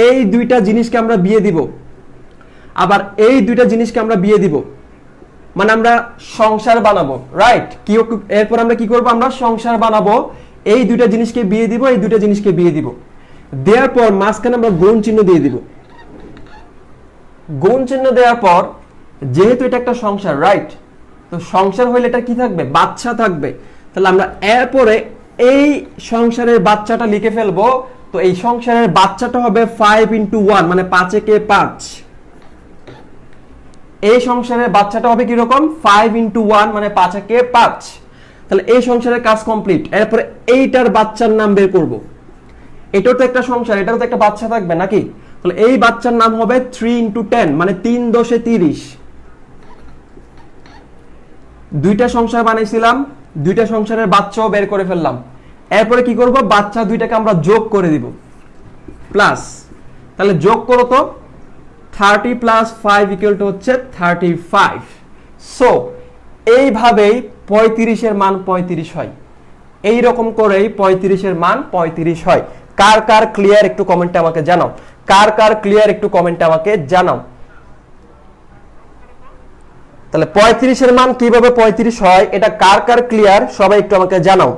A: এই 2টা জিনিসকে আমরা বিয়ে দিব, আবার এই 2টা জিনিসকে আমরা বিয়ে দিব, মানে আমরা সংসার বানাবো, রাইট? কি এরপর আমরা কি করব, আমরা সংসার বানাবো, এই 2টা জিনিসকে বিয়ে দিব, এই 2টা জিনিসকে বিয়ে দিব, দেওয়ার পর মাঝখানে আমরা গুণ চিহ্ন দিয়ে দিব। গুণ চিহ্ন দেওয়ার পর, যেহেতু এটা একটা সংসার, রাইট? তো সংসার হইলে এটা কি থাকবে, বাচ্চা থাকবে। তাহলে আমরা এরপরে এই সংসারের বাচ্চাটা লিখে ফেলবো। তো এই সংসারের বাচ্চাটা হবে 5 × 1, মানে 5 কে 5। এই সংসারের বাচ্চাটা হবে কি রকম, 5 × 1 মানে 5 কে 5। তাহলে এই সংসারের কাজ কমপ্লিট। এরপরে এইটার বাচ্চার নাম বের করব। এটাও তো একটা সংসার, এটারও তো একটা বাচ্চা থাকবে নাকি? তাহলে এই বাচ্চার নাম হবে 3 × 10, মানে 3 × 10 = 30। 2টা সংসার বানাইছিলাম, 2টা সংসারের বাচ্চাও বের করে ফেললাম। এরপরে কি করব, বাচ্চা 2টাকে আমরা যোগ করে দিব, প্লাস। তাহলে যোগ করো তো, 30 + 5 = হচ্ছে 35। সো এইভাবেই 35 এর মান 35 হয়। এই রকম করেই 35 এর মান 35 হয়। কার কার ক্লিয়ার একটু কমেন্টে আমাকে জানাও, কার কার ক্লিয়ার একটু কমেন্টে আমাকে জানাও। তাহলে 35 এর মান কিভাবে 35 হয়, এটা কার কার ক্লিয়ার সবাই একটু আমাকে জানাও।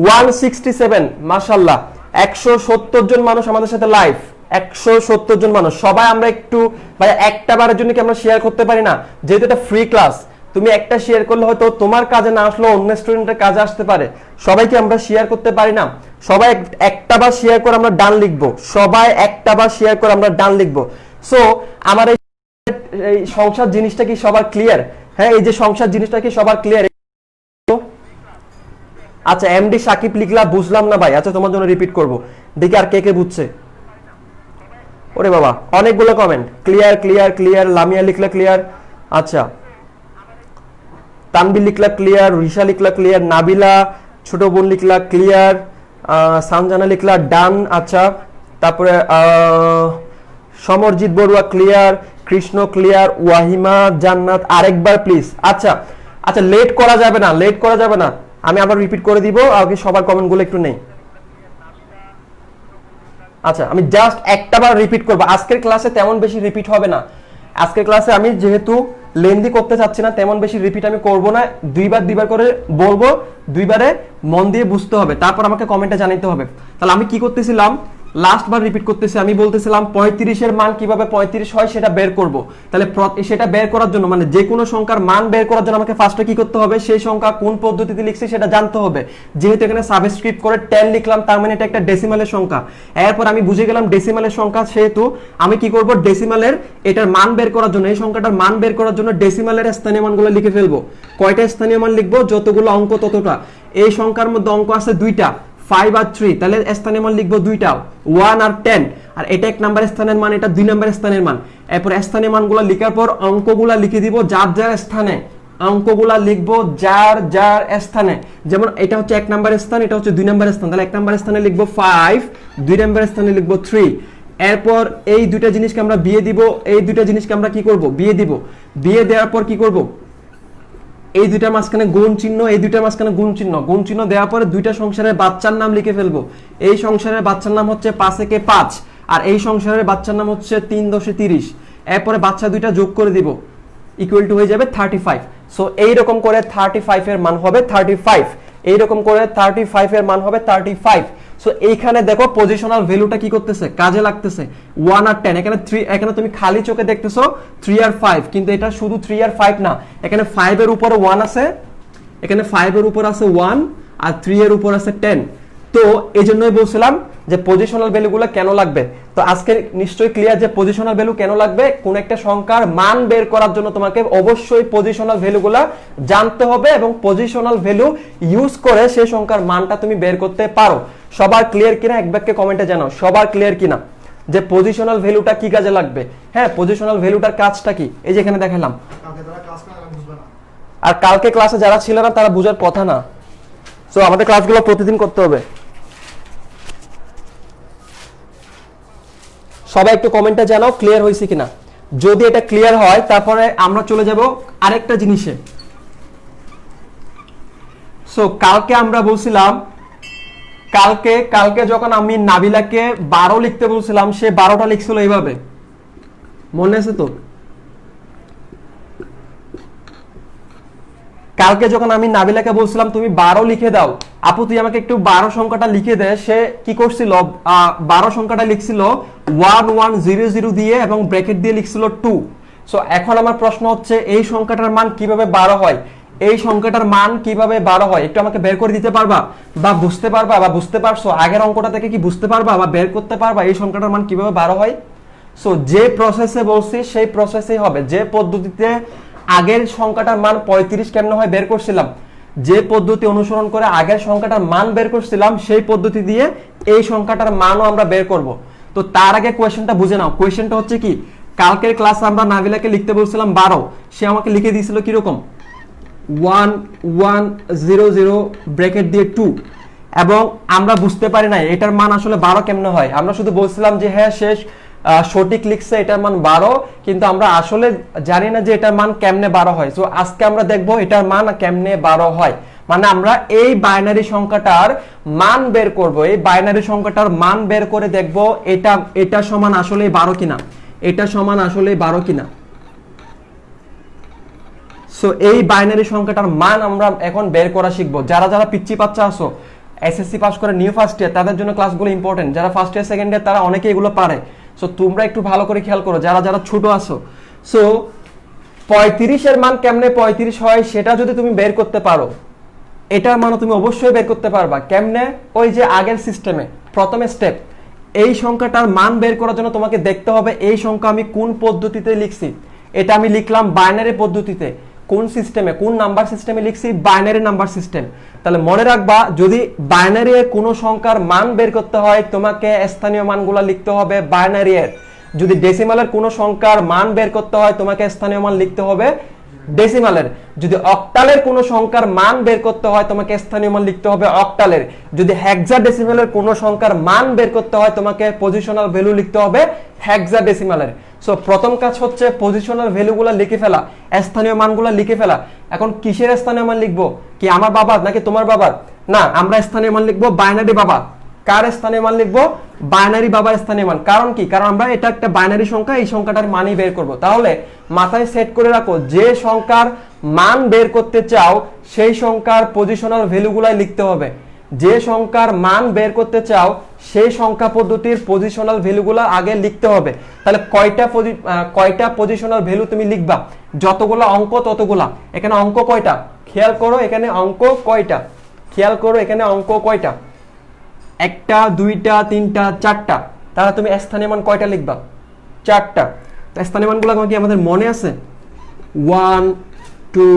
A: 167, মাশাআল্লাহ, 170 জন মানুষ আমাদের সাথে লাইভ, 170 জন মানুষ। সবাই আমরা একটু ভাই একটা বারের জন্য কি আমরা শেয়ার করতে পারি না? যেহেতু এটা ফ্রি ক্লাস, তুমি একটা শেয়ার করলে হয়তো তোমার কাজে না আসলেও অন্য স্টুডেন্টের কাজে আসতে পারে। সবাইকে আমরা শেয়ার করতে পারি না? সবাই একটা বার শেয়ার করে আমরা ডান লিখবো, সবাই একটা বার শেয়ার করে আমরা ডান লিখবো। সো আমার এই সংসার জিনিসটা কি সবার ক্লিয়ার? হ্যাঁ, এই যে সংসার জিনিসটা কি সবার ক্লিয়ার? আচ্ছা, এমডি সাকিব লিখলা, বুঝলাম না ভাই। আচ্ছা, তোমার জন্য রিপিট করব, দেখি আর কে কে বুঝছে। ওরে বাবা অনেকগুলো comment, clear clear clear, Lamia লিখলা ক্লিয়ার, আচ্ছা তানবির লিখলা ক্লিয়ার, রিশা লিখলা ক্লিয়ার, নাবিলা ছোট বোন লিখলা ক্লিয়ার, সানজানা লিখলা ডান, আচ্ছা তারপরে সমরজিৎ বড়ুয়া ক্লিয়ার, কৃষ্ণ ক্লিয়ার, ওয়াহিমা জান্নাত আরেকবার প্লিজ। আচ্ছা আচ্ছা লেট করা যাবে না, লেট করা যাবে না, আমি আবার রিপিট করে দিব, আগে সবার কমেন্টগুলো একটু নেই। আচ্ছা আমি জাস্ট একটা বার রিপিট করব, আজকের ক্লাসে তেমন বেশি রিপিট হবে না, আজকের ক্লাসে আমি যেহেতু লেন্দি করতে চাচ্ছি না তেমন বেশি রিপিট আমি করব না, দুইবার করে বলবো, দুইবারে মন দিয়ে বুঝতে হবে, তারপর আমাকে কমেন্টে জানাতে হবে। তাহলে আমি কি করতেছিলাম, লাস্ট বার রিপিট করতেছি, আমি বলতেছিলাম 35 এর মান কিভাবে 35 হয় সেটা বের করব। তাহলে সেটা বের করার জন্য মানে যে কোনো সংখ্যার মান বের করার জন্য আমাকে ফার্স্টে কি করতে হবে, সেই সংখ্যা কোন পদ্ধতিতে লিখছি সেটা জানতে হবে। যেহেতু এখানে সাবস্ক্রিপ্ট করে 10 লিখলাম তার মানে এটা একটা ডেসিমালের সংখ্যা, এরপর আমি বুঝে গেলাম ডেসিমালের সংখ্যা, সেহেতু আমি কি করব, ডেসিমালের এটার মান বের করার জন্য, এই সংখ্যাটার মান বের করার জন্য ডেসিমালের স্থানীয় মানগুলো লিখে ফেলবো। কয়টা স্থানীয় মান লিখবো, যতগুলো অঙ্ক ততটা। এই সংখ্যার মধ্যে অঙ্ক আছে দুইটা, 5 আর 3, তাহলে স্থানীয় মান লিখবো দুইটা, 1 আর 10, আর এটা 1 নাম্বার স্থানের মান, এটা 2 নাম্বার স্থানের মান। এরপর স্থানীয় মানগুলো লেখার পর অঙ্কগুলা লিখে দিব যার যার স্থানে, অঙ্কগুলা লিখবো যার যার স্থানে। যেমন এটা হচ্ছে 1 নাম্বার স্থান, এটা হচ্ছে 2 নাম্বার স্থান, তাহলে 1 নাম্বার স্থানে লিখবো 5, 2 নাম্বার স্থানে লিখবো 3। এরপর এই দুইটা জিনিসকে আমরা বিয়ে দিব, এই দুইটা জিনিসকে আমরা কি করব, বিয়ে দিব। বিয়ে দেওয়ার পর কি করব, এই দুইটার মাঝখানে গুণ চিহ্ন, এই দুইটার মাঝখানে গুণ চিহ্ন, গুণ চিহ্ন দেওয়ার পরে দুইটা সংসারের বাচ্চার নাম লিখে ফেলবো। এই সংসারের বাচ্চার নাম হচ্ছে 5 একে 5, আর এই সংসারের বাচ্চার নাম হচ্ছে 3 10 30। এরপরে বাচ্চা দুইটা যোগ করে দিব, ইকুয়াল টু হয়ে যাবে 35। সো এইরকম করে 35 এর মান হবে 35, এইরকম করে 35 এর মান হবে 35। সো এইখানে দেখো পজিশনাল ভ্যালুটা কি করতেছে, কাজে লাগতেছে, 1 আর 10। এখানে 3, এখানে তুমি খালি চোখে দেখতেছো 3 আর 5, কিন্তু এটা শুধু 3 আর 5 না, এখানে 5 এর উপরে 1 আছে, এখানে 5 এর উপর আছে 1, আর 3 এর উপর আছে 10। তো এই জন্যই বলছিলাম যে পজিশনাল ভ্যালুগুলো কেন লাগবে। তো আজকে নিশ্চয়ই ক্লিয়ার যে পজিশনাল ভ্যালু কেন লাগবে। কোন একটা সংখ্যার মান বের করার জন্য তোমাকে অবশ্যই পজিশনাল ভ্যালুগুলো জানতে হবে, এবং পজিশনাল ভ্যালু ইউজ করে সেই সংখ্যার মানটা তুমি বের করতে পারো। সবার ক্লিয়ার কিনা এক বাক্যে কমেন্টে জানাও, সবার ক্লিয়ার কিনা যে পজিশনাল ভ্যালুটা কি কাজে লাগবে। হ্যাঁ, পজিশনাল ভ্যালুটার কাজটা কি, এই যে এখানে দেখালাম। আর কালকে ক্লাসে যারা ছিল না তারা বোঝার কথা না, সো আমাদের ক্লাসগুলো প্রতিদিন করতে হবে। সবাই একটু কমেন্টে জানাও ক্লিয়ার হয়েছে কিনা। যদি এটা ক্লিয়ার হয় তারপরে আমরা চলে যাব আরেকটা জিনিসে। সো কালকে আমরা বলছিলাম, কালকে যখন আমি নাবিলাকে 12 লিখতে বলছিলাম, সে 12টা লিখছিল এইভাবে, মনে আছে তো? কালকে যখন আমি নাবিলাকে বলছিলাম তুমি 12 লিখে দাও, আপু তুই আমাকে একটু 12 সংখ্যাটা লিখে দে, সে কি করছিল, 12 সংখ্যাটা লিখছিল 1100 দিয়ে এবং ব্র্যাকেট দিয়ে লিখছিল 2। সো এখন আমার প্রশ্ন হচ্ছে এই সংখ্যাটার মান কিভাবে 12 হয়, এই সংখ্যাটার মান কিভাবে 12 হয়, একটু আমাকে বের করে দিতে পারবা বা বুঝতে পারবা বা বুঝতে পারছো আগের অঙ্কটা থেকে কি বুঝতে পারবা বা বের করতে পারবা এই সংখ্যাটার মান কিভাবে 12 হয়? সো যে প্রসেসে বলছি সেই প্রসেসেই হবে, যে পদ্ধতিতে আগের সংখ্যাটার মান 35 কেমনে হয় বের করছিলাম, যে পদ্ধতি অনুসরণ করে আগের সংখ্যাটার মান বের করছিলাম সেই পদ্ধতি দিয়ে এই সংখ্যাটার মানও আমরা বের করব। তো তার আগে কোয়েশ্চেনটা বুঝে নাও। কোয়েশ্চেনটা হচ্ছে কি, কালকের ক্লাসে আমরা নাবিলাকে লিখতে বলছিলাম 12, সে আমাকে লিখে দিয়েছিল কিরকম 1100 ব্র্যাকেট দিয়ে 2, এবং আমরা বুঝতে পারি না এটার মান আসলে 12 কেমনে হয়। আমরা শুধু বলছিলাম যে হ্যাঁ শেষ সঠিক লিখছে, এটার মান 12, কিন্তু আমরা আসলে জানি না যে এটার মান কেমনে 12 হয়। সো আজকে আমরা দেখবো এটার মান কেমনে 12 হয়, মানে আমরা এই বাইনারি সংখ্যাটার মান বের করব, এই বাইনারি সংখ্যাটার মান বের করে দেখব এটা সমান আসলে 12 কিনা, এটা সমান আসলে 12 কিনা। সো এই বাইনারি সংখ্যাটার মান আমরা এখন বের করা শিখবো। যারা যারা পিচ্চি বাচ্চা আছো, এসএসসি পাস করে নিউ ফার্স্ট ইয়ার, তাদের জন্য ক্লাসগুলো ইম্পর্টেন্ট। যারা ফার্স্ট ইয়ার সেকেন্ড ইয়ার তারা অনেকে এগুলো পারে। সো তোমরা একটু ভালো করে খেয়াল করো যারা যারা ছোট আছো। সো 35 এর মান কেমনে 35 হয় সেটা যদি তুমি বের করতে পারো, এটার মানও তুমি অবশ্যই বের করতে পারবা। কেমনে? ওই যে আগের সিস্টেমে প্রথম স্টেপ, এই সংখ্যাটার মান বের করার জন্য তোমাকে দেখতে হবে এই সংখ্যা আমি কোন পদ্ধতিতে লিখছি। এটা আমি লিখলাম বাইনারি পদ্ধতিতে। কোন সিস্টেমে, কোন নাম্বার সিস্টেমে লিখছি? Binary number system. তাহলে মনে রাখবা, যদি বাইনারি এর কোনো সংখ্যার মান বের করতে হয় তোমাকে স্থানীয় মানগুলো লিখতে হবে বাইনারি এর। যদি ডেসিমালের কোনো সংখ্যার মান বের করতে হয় তোমাকে স্থানীয় মান লিখতে হবে ডেসিমালের। যদি অক্টালের কোনো সংখ্যার মান বের করতে হয় তোমাকে স্থানীয় মান লিখতে হবে অক্টালের। যদি হেক্সাডেসিমালের কোনো সংখ্যার মান বের করতে হয় তোমাকে পজিশনাল ভ্যালু লিখতে হবে হেক্সাডেসিমালের। সো প্রথম কাজ হচ্ছে পজিশনাল ভ্যালুগুলো লিখে ফেলা, স্থানীয় মানগুলো লিখে ফেলা। এখন কিসের স্থানীয় মান লিখবো? কি আমার বাবার নাকি তোমার বাবার? না, আমরা স্থানীয় মান লিখবো বাইনারি বাবা। কার স্থানীয় মান লিখবো? বাইনারি বাবার স্থানীয় মান। কারণ কি? কারণ আমরা এটা একটা বাইনারি সংখ্যা, এই সংখ্যাটার মানই বের করব। তাহলে মাথায় সেট করে রাখো, যে সংখ্যার মান বের করতে চাও সেই সংখ্যার পজিশনাল ভ্যালুগুলাই লিখতে হবে। যে সংখ্যার মান বের করতে চাও সেই সংখ্যা পদ্ধতির পজিশনাল ভ্যালুগুলো আগে লিখতে হবে। তাহলে কয়টা পজিশনাল ভ্যালু তুমি লিখবা? যতগুলা অঙ্ক ততগুলা। এখানে অঙ্ক কয়টা? খেয়াল করো এখানে অঙ্ক কয়টা, খেয়াল করো এখানে অঙ্ক কয়টা? একটা, দুইটা, তিনটা, চারটা। তাহলে তুমি স্থানীয় মান কয়টা লিখবা? চারটা। স্থানীয় মানগুলো কি আমাদের মনে আছে? 1 2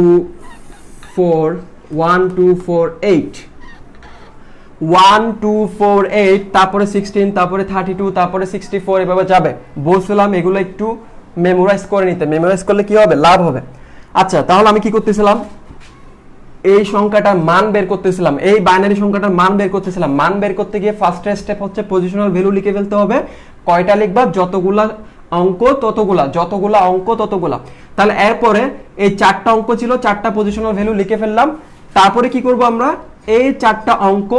A: 4 1 2 4 8 1 2 4 8, তারপরে 16, তারপরে 32, তারপরে 64, এভাবে যাবে। বলছিলাম এগুলো একটু মেমোরাইজ করে নিতে, মেমোরাইজ করলে কি হবে? লাভ হবে। আচ্ছা, তাহলে আমি কি করতেছিলাম? এই সংখ্যাটার মান বের করতেছিলাম, এই বাইনারি সংখ্যাটার মান বের করতেছিলাম। মান বের করতে গিয়ে ফার্স্ট স্টেপ হচ্ছে পজিশনাল ভ্যালু লিখে ফেলতে হবে। কয়টা লিখবা? যতগুলা অঙ্ক ততগুলা, যতগুলা অঙ্ক ততগুলা। তাহলে এরপরে এই চারটা অঙ্ক ছিল, চারটা পজিশনাল ভ্যালু লিখে ফেললাম। তারপরে কি করব আমরা? এই চারটা অঙ্ক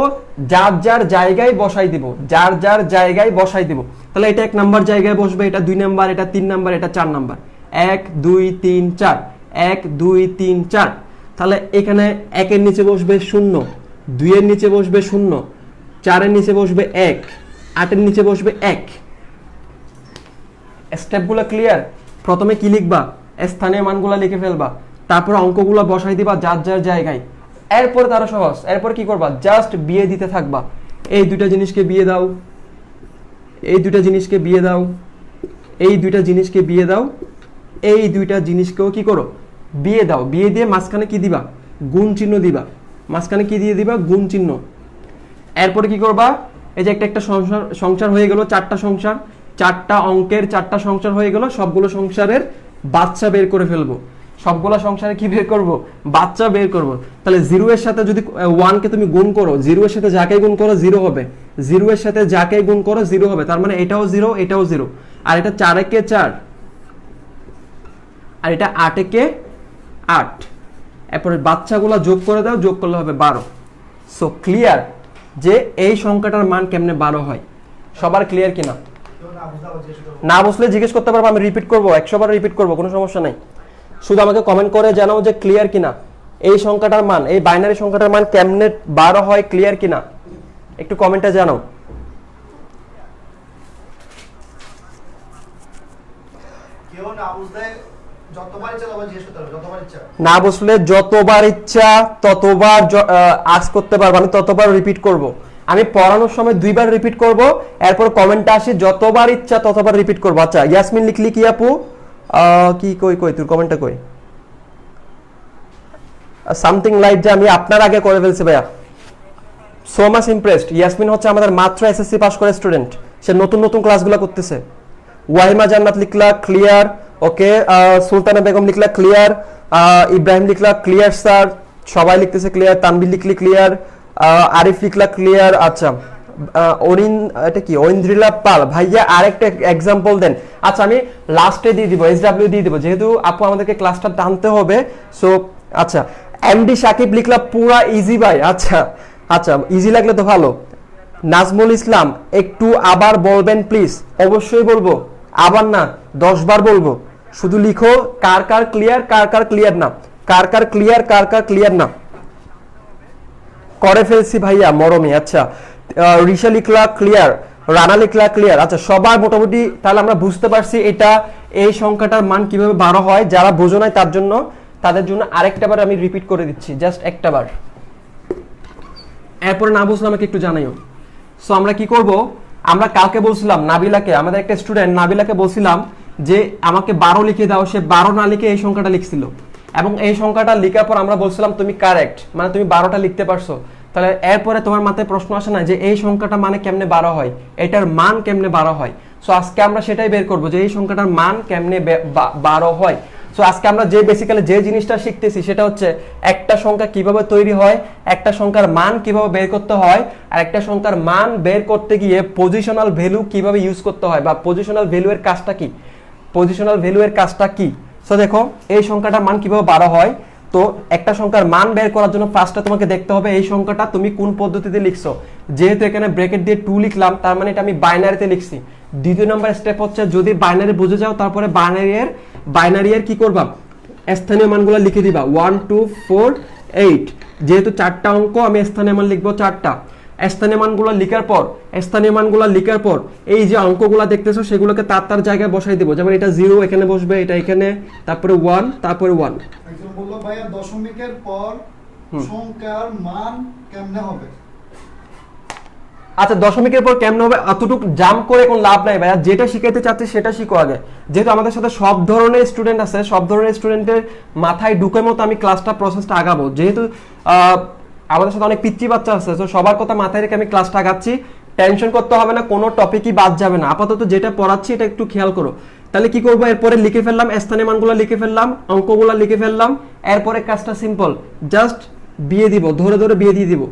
A: যার যার জায়গায় বসাই দিব, যার যার জায়গায় বসাই দিব। তাহলে এটা 1 নাম্বার জায়গায় বসবে, এটা 2 নাম্বার, এটা 3 নাম্বার, এটা 4 নাম্বার। 1 2 3 4, 1 2 3 4। তাহলে এখানে 1 এর নিচে বসবে 0, 2 এর নিচে বসবে 0, 4 এর নিচে বসবে 1, 8 এর নিচে বসবে 1। স্টেপগুলো ক্লিয়ার? প্রথমে কি লিখবা? স্থানীয় মানগুলো লিখে ফেলবা, তারপর অঙ্কগুলো বসাই দিবা যার যার জায়গায়। এরপর তারা সহজ, এরপর কি করবা? জাস্ট বিয়ে দিতে থাকবা। এই দুইটা জিনিসকে বিয়ে দাও, এই দুইটা জিনিসকে বিয়ে দাও, এই দুইটা জিনিসকে বিয়ে দাও, এই দুইটা জিনিসকেও কি করো? বিয়ে দাও। বিয়ে দিয়ে মাঝখানে কি দিবা? গুণ চিহ্ন দিবা। মাঝখানে কি দিয়ে দিবা? গুণ চিহ্ন। এরপরে কি করবা? এই যে একটা সংসার হয়ে গেল, চারটা সংসার, চারটা অঙ্কের চারটা সংসার হয়ে গেল। সবগুলো সংসারের বাচ্চা বের করে ফেলবো। সবগুলো সংসারে কি বের করব? বাচ্চা বের করব। তাহলে 0 এর সাথে যদি 1 কে তুমি গুণ করো, 0 এর সাথে যাকে গুণ করো 0 হবে, 0 এর সাথে যাকে গুণ করো 0 হবে। তার মানে এটাও 0, এটাও 0। আর এটা 4 একে 4, আর এটা 8 একে 8। এরপরে বাচ্চাগুলো যোগ করে দাও, যোগ করলে হবে 12। সো ক্লিয়ার যে এই সংখ্যাটার মান কেমনে 12 হয়? সবার ক্লিয়ার কিনা? না বুঝলে জিজ্ঞেস করতে পারবো, আমি রিপিট করবো, 100 বার রিপিট করবো, কোনো সমস্যা নাই। শুধু আমাকে কমেন্ট করে জানাও যে ক্লিয়ার কিনা, এই সংখ্যাটার মান, এই বাইনারি সংখ্যাটার মান কেমনে 12 হয়, ক্লিয়ার কিনা একটু কমেন্টে জানাও।
B: কেউ না বুঝলে যতবার ইচ্ছা ততবার জিজ্ঞেস করতে পারবে, যতবার ইচ্ছা। না
A: বুঝলে যতবার ইচ্ছা ততবার আস্ক করতে পারবো, আমি ততবার রিপিট করব। আমি পড়ানোর সময় 2 বার রিপিট করব, এরপর কমেন্টে আসি যতবার ইচ্ছা ততবার রিপিট করব। আচ্ছা ইয়াসমিন লিখলি কি আপু? কি কই তোর কমেন্টটা কই? সামথিং লাইক যে আমি আপনার আগে করে ফেলছি ভাইয়া। So much impressed. ইয়াসমিন হচ্ছে আমাদের মাত্র এসএসসি পাস করা স্টুডেন্ট, সে নতুন নতুন ক্লাসগুলো করতেছে। ওয়াহিমা জান্নাত লিখলা ক্লিয়ার, ওকে। সুলতানা বেগম লিখলা ক্লিয়ার, ইব্রাহিম লিখলা ক্লিয়ার স্যার, সবাই লিখতেছে ক্লিয়ার। তানবির লিখলি ক্লিয়ার, আরিফ লিখলা ক্লিয়ার। আচ্ছা এটা কি ঐন্দ্রিলা পাল ভাইয়া আরেকটা এক্সাম্পল দেন। আচ্ছা আমি লাস্টে দিয়ে দিব, SW দিয়ে দিব, যেহেতু আপু আমাদেরকে ক্লাসটা টানতে হবে। সো আচ্ছা এমডি সাকিব লিখলা পুরা ইজি ভাই। আচ্ছা আচ্ছা ইজি লাগলে তো ভালো। নাজমুল ইসলাম একটু আবার বলবেন প্লিজ? অবশ্যই বলবো, আবার না 10 বার বলবো। শুধু লিখো কার কার ক্লিয়ার, কার কার ক্লিয়ার না, কার কার ক্লিয়ার, কার কার ক্লিয়ার না। করে ফেলছি ভাইয়া মরমি। আচ্ছা রিশা লিখলা ক্লিয়ার, রানা লিখলা ক্লিয়ার। আচ্ছা সবার মোটামুটি তাহলে আমরা বুঝতে পারছি এটা এই সংখ্যাটার মান কিভাবে 12 হয়। যারা বোঝো নাই তাদের জন্য আরেকটা বার আমি রিপিট করে দিচ্ছি, জাস্ট একটা বার। এরপরে না বুঝলে আমাকে একটু জানাইও। সো আমরা কি করব? আমরা কালকে বলছিলাম নাবিলাকে, আমাদের একটা স্টুডেন্ট নাবিলাকে বলছিলাম যে আমাকে 12 লিখে দাও। সে 12 না লিখে এই সংখ্যাটা লিখছিল, এবং এই সংখ্যাটা লেখার পর আমরা বলছিলাম তুমি কারেক্ট, মানে তুমি 12টা লিখতে পারছো। তাহলে এরপরে তোমার মাথায় প্রশ্ন আসে না যে এই সংখ্যাটা মানে কেমনে 12 হয়, এটার মান কেমনে 12 হয়? সো আজকে আমরা সেটাই বের করব যে এই সংখ্যাটার মান কেমনে 12 হয়। সো আজকে আমরা যে বেসিক্যালি যে জিনিসটা শিখতেছি সেটা হচ্ছে একটা সংখ্যা কিভাবে তৈরি হয়, একটা সংখ্যার মান কিভাবে বের করতে হয়, আর একটা সংখ্যার মান বের করতে গিয়ে পজিশনাল ভ্যালু কিভাবে ইউজ করতে হয় বা পজিশনাল ভ্যালু এর কাজটা কি, পজিশনাল ভ্যালু এর কাজটা কি। সো দেখো এই সংখ্যাটার মান কিভাবে 12 হয়। তো একটা সংখ্যার মান বের করার জন্য ফার্স্টে তোমাকে দেখতে হবে এই সংখ্যাটা তুমি কোন পদ্ধতিতে লিখছো। যেহেতু এখানে ব্র্যাকেট দিয়ে 2 লিখলাম তার মানে এটা আমি বাইনারিতে লিখছি। দ্বিতীয় নম্বর স্টেপ হচ্ছে যদি বাইনারি বুঝে যাও তারপরে বাইনারি এর কি করবা, স্থানীয় মানগুলো লিখে দিবা 1 2 4 8। যেহেতু 4টা অঙ্ক আমি স্থানীয় মান লিখবো 4টা। স্থানীয় মানগুলো লিখার পর এই যে অঙ্কগুলো দেখতেছো সেগুলোকে তার জায়গায় বসাই দেবো। যেমন এটা 0 এখানে বসবে, এটা এখানে, তারপরে 1, তারপরে 1।
B: একজন বললো ভাইয়া দশমিকের পর সংখ্যার মান কেমনে হবে?
A: আচ্ছা দশমিকের পর কেমন হবে এতটুকু জাম্প করে কোনো লাভ নাই ভাইয়া, যেটা শিখাইতে চাচ্ছি সেটা শিখো আগে। যেহেতু আমাদের সাথে সব ধরনের স্টুডেন্ট আছে, সব ধরনের স্টুডেন্টের মাথায় ঢুকে মতো আমি ক্লাসটা প্রসেসটা আগাবো। যেহেতু আমাদের সাথে অনেক পিচ্চি বাচ্চা আছে, তো সবার কথা মাথায় রেখে আমি ক্লাসটা আগাচ্ছি। টেনশন করতে হবে না, কোনো টপিকই বাদ যাবে না। আপাতত যেটা পড়াচ্ছি এটা একটু খেয়াল করো। তাহলে কি করবো, এরপরে লিখে ফেললাম স্থানীয় মানগুলো, লিখে ফেললাম অঙ্কগুলো, লিখে ফেললাম। এরপরে কাজটা সিম্পল, জাস্ট বিয়ে দিব, ধরে ধরে বিয়ে দিয়ে দিব।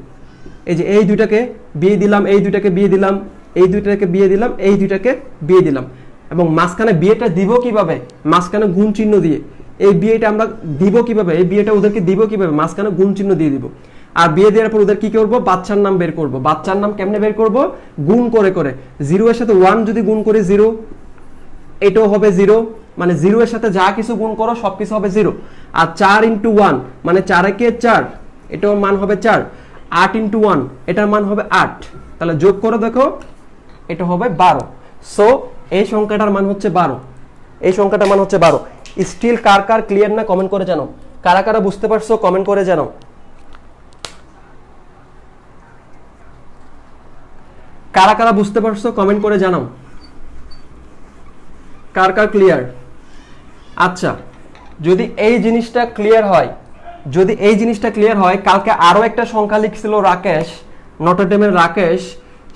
A: এই যে এই দুইটাকে বিয়ে দিলাম, এই দুইটাকে বিয়ে দিলাম, এই দুইটাকে বিয়ে দিলাম, এই দুইটাকে বিয়ে দিলাম। এবং মাঝখানে বিয়েটা দিব কিভাবে, মাঝখানে গুণ চিহ্ন দিয়ে। এই বিয়েটা আমরা দিব কিভাবে, এই বিয়েটা ওদেরকে দিব কিভাবে, মাঝখানে গুণ চিহ্ন দিয়ে দিব। আর বিয়ে দেওয়ার পর ওদের কি করবো, বাচ্চার নাম বের করব। বাচ্চার নাম কেমনে বের করব, গুণ করে করে। 0 এর সাথে 1 যদি গুণ করি 0, এটাও হবে 0। মানে 0 এর সাথে যা কিছু গুণ করো সবকিছু হবে 0। আর 4 × 1 মানে 4 একে 4, এটার মান হবে 4। 8 × 1 এটার মান হবে 8। তাহলে যোগ করে দেখো এটা হবে 12। সো এই সংখ্যাটার মান হচ্ছে 12। এই সংখ্যাটার মান হচ্ছে 12। স্টিল কার কার ক্লিয়ার না কমেন্ট করে জানাও। কারা কারা বুঝতে পারছো কমেন্ট করে জানাও। কারা কারা বুঝতে পারছো কমেন্ট করে জানাও। কার কার ক্লিয়ার? আচ্ছা যদি এই জিনিসটা ক্লিয়ার হয়, যদি এই জিনিসটা ক্লিয়ার হয়, কালকে আরো একটা সংখ্যা লিখছিল রাকেশ, নটরডেমের রাকেশ,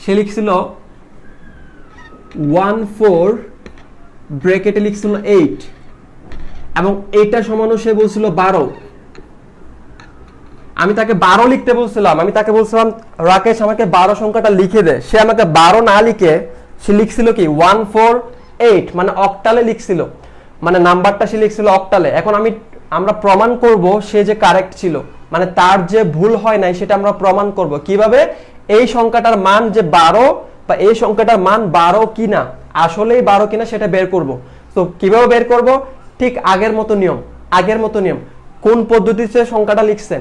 A: সে লিখছিল 14 ব্র্যাকেটে লিখছিল 8 এবং এইটা সমানও সে বলছিল 12। আমি তাকে 12 লিখতে বলছিলাম, আমি তাকে বলছিলাম রাকেশ আমাকে 12 সংখ্যাটা লিখে দে। সে আমাকে 12 না লিখে সে লিখছিল কি 148, মানে অক্টালে লিখছিল, মানে নাম্বারটা সে লিখছিল অক্টালে। এখন আমরা প্রমাণ করব সে যে কারেক্ট ছিল, মানে তার যে ভুল হয় নাই সেটা আমরা প্রমাণ করব কিভাবে। এই সংখ্যাটার মান যে 12 বা এই সংখ্যাটার মান 12 কিনা, আসলেই 12 কিনা সেটা বের করব। তো কিভাবে বের করব, ঠিক আগের মতো নিয়ম। কোন পদ্ধতিতে সংখ্যাটা লিখছে,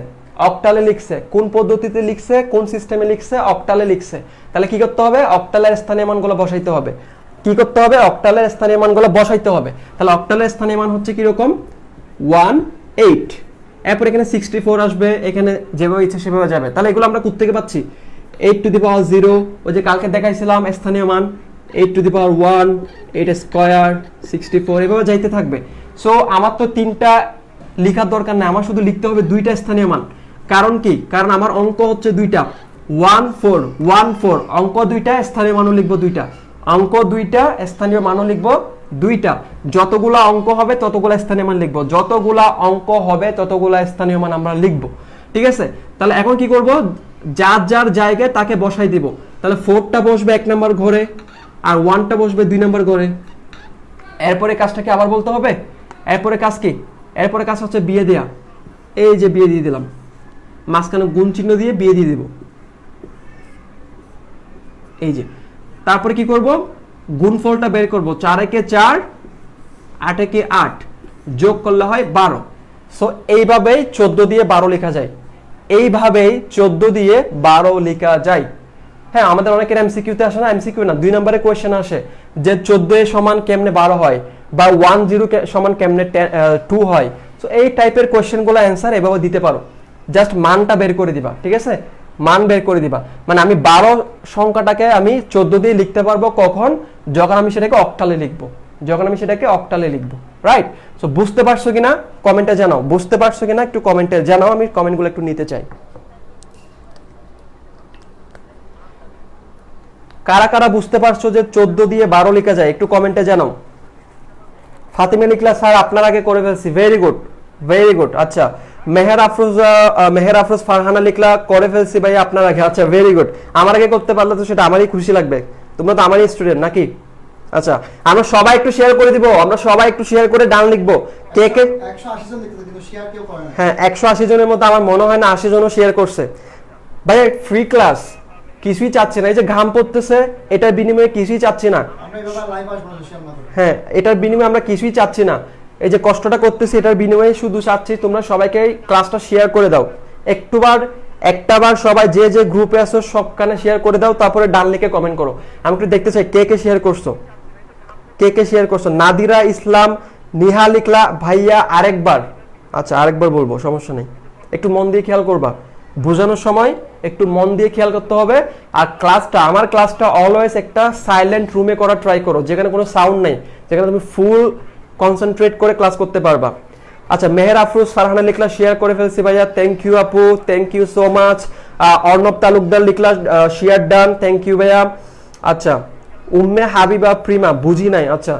A: অক্টালে লিখছে। কোন পদ্ধতিতে লিখছে, কোন সিস্টেমে লিখছে, অক্টালে লিখছে। তাহলে কি করতে হবে, অক্টালের স্থানীয় মানগুলো বসাইতে হবে। কি করতে হবে, অক্টালের স্থানীয় মানগুলো বসাইতে হবে। তাহলে অক্টালের স্থানীয় মান হচ্ছে কি রকম 18। এরপর এখানে 64 আসবে, এখানে যেভাবে ইচ্ছা সেভাবে যাবে। তাহলে এগুলো আমরা কোথা থেকে পাচ্ছি, 8⁻0, ওই যে কালকে দেখাইছিলাম স্থানীয় মান 8⁻1, 8² 64, এভাবে যাইতে থাকবে। সো আমার তো 3টা লিখার দরকার নেই, আমার শুধু লিখতে হবে 2টা স্থানীয় মান। কারণ কি, কারণ আমার অঙ্ক হচ্ছে 2টা, 14 অঙ্ক 2টা, স্থানীয় মানও লিখবো 2টা। অঙ্ক 2টা, স্থানীয় মানও লিখবো 2টা। যতগুলা অঙ্ক হবে ততগুলা স্থানীয় মান লিখবো, যতগুলা অঙ্ক হবে ততগুলা স্থানীয় মান আমরা লিখবো। ঠিক আছে, তাহলে এখন কি করব, যার যার জায়গায় তাকে বসাই দিব। তাহলে 4টা বসবে 1 নম্বর ঘরে, আর 1টা বসবে 2 নম্বর ঘরে। এরপরে কাজটা কি আবার বলতে হবে, এরপরে কাজ কি, এরপরে কাজ হচ্ছে বিয়ে দেয়া। এই যে বিয়ে দিয়ে দিলাম, মাঝখানে গুণ চিহ্ন দিয়ে বিয়ে দিয়ে দিব। এই যে তারপরে কি করব, গুণফলটা বের করব। 4 একে 4, 8 একে 8, যোগ করলে হয় 12। সো এইভাবেই 14 দিয়ে 12 লেখা যায়। এইভাবেই 14 দিয়ে 12 লেখা যায়। হ্যাঁ, আমাদের অনেকের এমসিকিউতে আসে না, এমসিকিউ না, 2 নম্বরে কোয়েশ্চেন আসে যে 14 এর সমান কেমনে 12 হয়, বা 10 সমান কেমনে 2 হয়। সো এই টাইপের কোয়েশ্চেনগুলো অ্যান্সার এভাবে দিতে পারো। জাস্ট মানটা বের করে দিবা, ঠিক আছে, মান বের করে দিবা। মানে আমি 12 সংখ্যাটাকে আমি 14 দিয়ে লিখতে পারবো কখন, যখন আমি সেটাকে অক্টালে লিখবো, রাইট। সো বুঝতে পারছো কিনা কমেন্টে জানাও, বুঝতে পারছো কিনা একটু কমেন্টে জানাও, আমি কমেন্টগুলো একটু নিতে চাই। কারা কারা বুঝতে পারছো যে 14 দিয়ে 12 লেখা যায় একটু কমেন্টে জানাও। ফাতিমা লিখলা স্যার আপনার আগে করে ফেলছি, ভেরি গুড ভেরি গুড। আচ্ছা মেহের আফরোজ ফারহানা লিখলা করে ফেলছি ভাই আপনার আগে, আচ্ছা ভেরি গুড। আমার আগে করতে পারলে তো সেটা আমারই খুশি লাগবে, তোমরা তো আমারই স্টুডেন্ট নাকি। আচ্ছা আমরা সবাই একটু শেয়ার করে দিব, আমরা সবাই একটু শেয়ার করে ডান লিখবো। কে কে
B: 180 জন লিখতে কিন্তু শেয়ার কেউ করে না।
A: হ্যাঁ 180 জনের মধ্যে আমার মনে হয় না 80 জনও শেয়ার করছে। ভাই ফ্রি ক্লাস, কিছুই চাচ্ছি না, এই যে ঘাম পড়তেছে এটার বিনিময়ে কিছুই চাচ্ছি না।
B: আমরা এভাবে লাইভ আসবো না শেয়ার না করে।
A: হ্যাঁ এটার বিনিময়ে আমরা কিছুই চাচ্ছি না, এই যে কষ্টটা করতেছি এটার বিনিময়ে শুধু চাচ্ছি তোমরা সবাইকে ক্লাসটা শেয়ার করে দাও। একটাবার সবাই যে যে গ্রুপে আছো সবখানে শেয়ার করে দাও, তারপরে ডান লিখে কমেন্ট করো। আমি একটু দেখতে চাই কে কে শেয়ার করছো, কে কে শেয়ার করছো। নাদিরা ইসলাম নিহা লিখলা ভাইয়া আরেকবার, আচ্ছা আরেকবার বলবো সমস্যা নেই, একটু মন দিয়ে খেয়াল করবা, বোঝানোর সময় একটু মন দিয়ে খেয়াল করতে হবে। আর আমার ক্লাসটা অলওয়েজ একটা সাইলেন্ট রুমে করা ট্রাই করো, যেখানে কোনো সাউন্ড নেই, যেখানে তুমি ফুল কনসেন্ট্রেট করে ক্লাস করতে পারবা। আচ্ছা মেহের আফরোজ ফারহানা লিখলা শেয়ার করে ফেলছি ভাইয়া, থ্যাংক ইউ আপু, thank you so much. Arnab Talukdar লিখলা শেয়ার ডান, থ্যাংক ইউ ভাইয়া। আচ্ছা উম্মে হাবিবা প্রিমা বুঝি নাই, আচ্ছা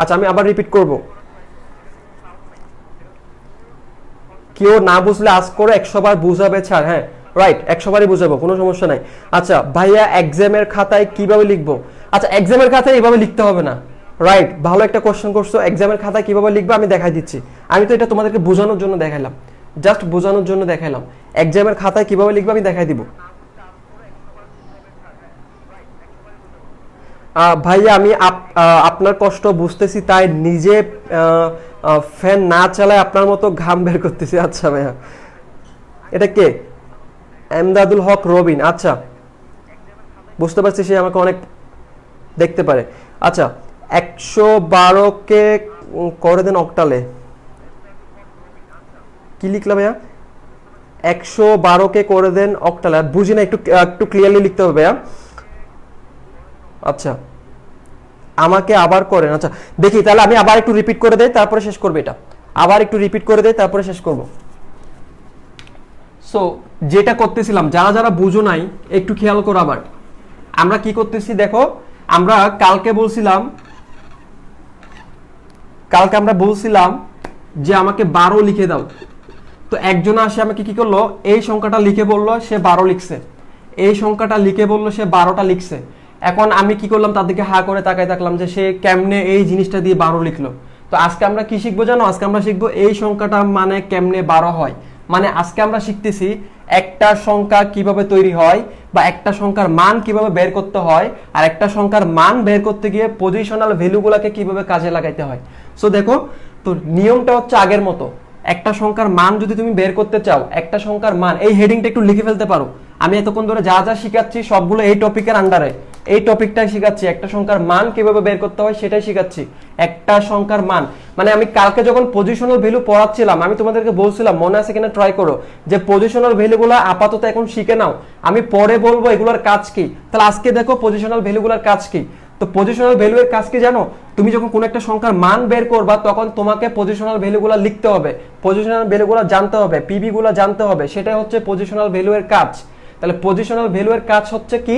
A: আচ্ছা আমি আবার রিপিট করব, কেউ না বুঝলে আজ করে 100 বার বুঝাবে ছাড়। হ্যাঁ রাইট 100 বারই বুঝাবো, কোনো সমস্যা নাই। আচ্ছা ভাইয়া এক্সামের খাতায় কিভাবে লিখবো, আচ্ছা এক্সামের খাতায় এইভাবে লিখতে হবে না, রাইট ভালো একটা কোশ্চেন করছো। এক্সামের খাতায় কিভাবে লিখবে আমি দেখাই দিচ্ছি, আমি তো এটা তোমাদেরকে বোঝানোর জন্য দেখাইলাম, জাস্ট বোঝানোর জন্য দেখাইলাম। এক্সামের খাতায় কিভাবে লিখবে আমি দেখাই দিব। ভাইয়া আমি আপনার কষ্ট বুঝতেছি, তাই নিজে ফ্যান না চালায় আপনার মতো ঘাম বের করতেছি। আচ্ছা ভাইয়া এটা কে, এমদাদুল হক রবিন, আচ্ছা বুঝতে পারছি সে আমাকে অনেক দেখতে পারে। আচ্ছা 112কে করে দেন অক্টালে, কি লিখলাম ভাইয়া, 112কে করে দেন অক্টালে, বুঝি না, একটু ক্লিয়ারলি লিখতে হবে ভাইয়া। আচ্ছা আমাকে আবার করেন, আচ্ছা দেখি তাহলে আমি আবার একটু রিপিট করে দেই তারপরে শেষ করব, এটা আবার একটু রিপিট করে দেই তারপরে শেষ করব। সো যেটা করতেছিলাম যারা যারা বুঝো নাই একটু খেয়াল করো, আবার আমরা কি করতেছি দেখো, আমরা কালকে আমরা বলছিলাম যে আমাকে 12 লিখে দাও, তো একজন আসে আমাকে কি করলো, এই সংখ্যাটা লিখে বললো সে 12 লিখছে, এই সংখ্যাটা লিখে বললো সে 12টা লিখছে। এখন আমি কি করলাম, তাদেরকে হা করে তাকায় থাকলাম যে সে কেমনে এই জিনিসটা দিয়ে 12 লিখলো। তো আজকে আমরা কি শিখবো জানো, আজকে আমরা শিখবো এই সংখ্যাটা মানে কেমনে 12 হয়। মানে আজকে আমরা শিখতেছি একটা সংখ্যা কিভাবে তৈরি হয়, বা একটা সংখ্যার মান কিভাবে বের করতে হয়, আর একটা সংখ্যার মান বের করতে গিয়ে পজিশনাল ভ্যালুগুলোকে কিভাবে কাজে লাগাইতে হয়। সো দেখো তো নিয়মটা হচ্ছে আগের মতো, একটা সংখ্যার মান যদি তুমি বের করতে চাও, একটা সংখ্যার মান, এই হেডিংটা একটু লিখে ফেলতে পারো। আমি এতক্ষণ ধরে যা যা শিখাচ্ছি সবগুলো এই টপিকের আন্ডারে, এই টপিকটাই শিখাচ্ছি, একটা সংখ্যার মান কিভাবে বের করতে হয় সেটাই শিখাচ্ছি। একটা সংখ্যার মান মানে আমি কালকে যখন পজিশনাল ভ্যালু পড়াচ্ছিলাম আমি তোমাদেরকে বলছিলাম, মনে আছে কিনা ট্রাই করো, যে পজিশনাল ভ্যালুগুলো আপাতত এখন শিখে নাও, আমি পরে বলবো এগুলোর কাজ কি। তাহলে আজকে দেখো পজিশনাল ভ্যালুগুলোর কাজ কি। তো পজিশনাল ভ্যালু এর কাজ কি জানো, তুমি যখন কোনো একটা সংখ্যার মান বের করবা তখন তোমাকে পজিশনাল ভ্যালুগুলো লিখতে হবে, পজিশনাল ভ্যালুগুলো জানতে হবে, পিবি গুলো জানতে হবে, সেটাই হচ্ছে পজিশনাল ভ্যালু এর কাজ। তাহলে পজিশনাল ভ্যালু এর কাজ হচ্ছে কি,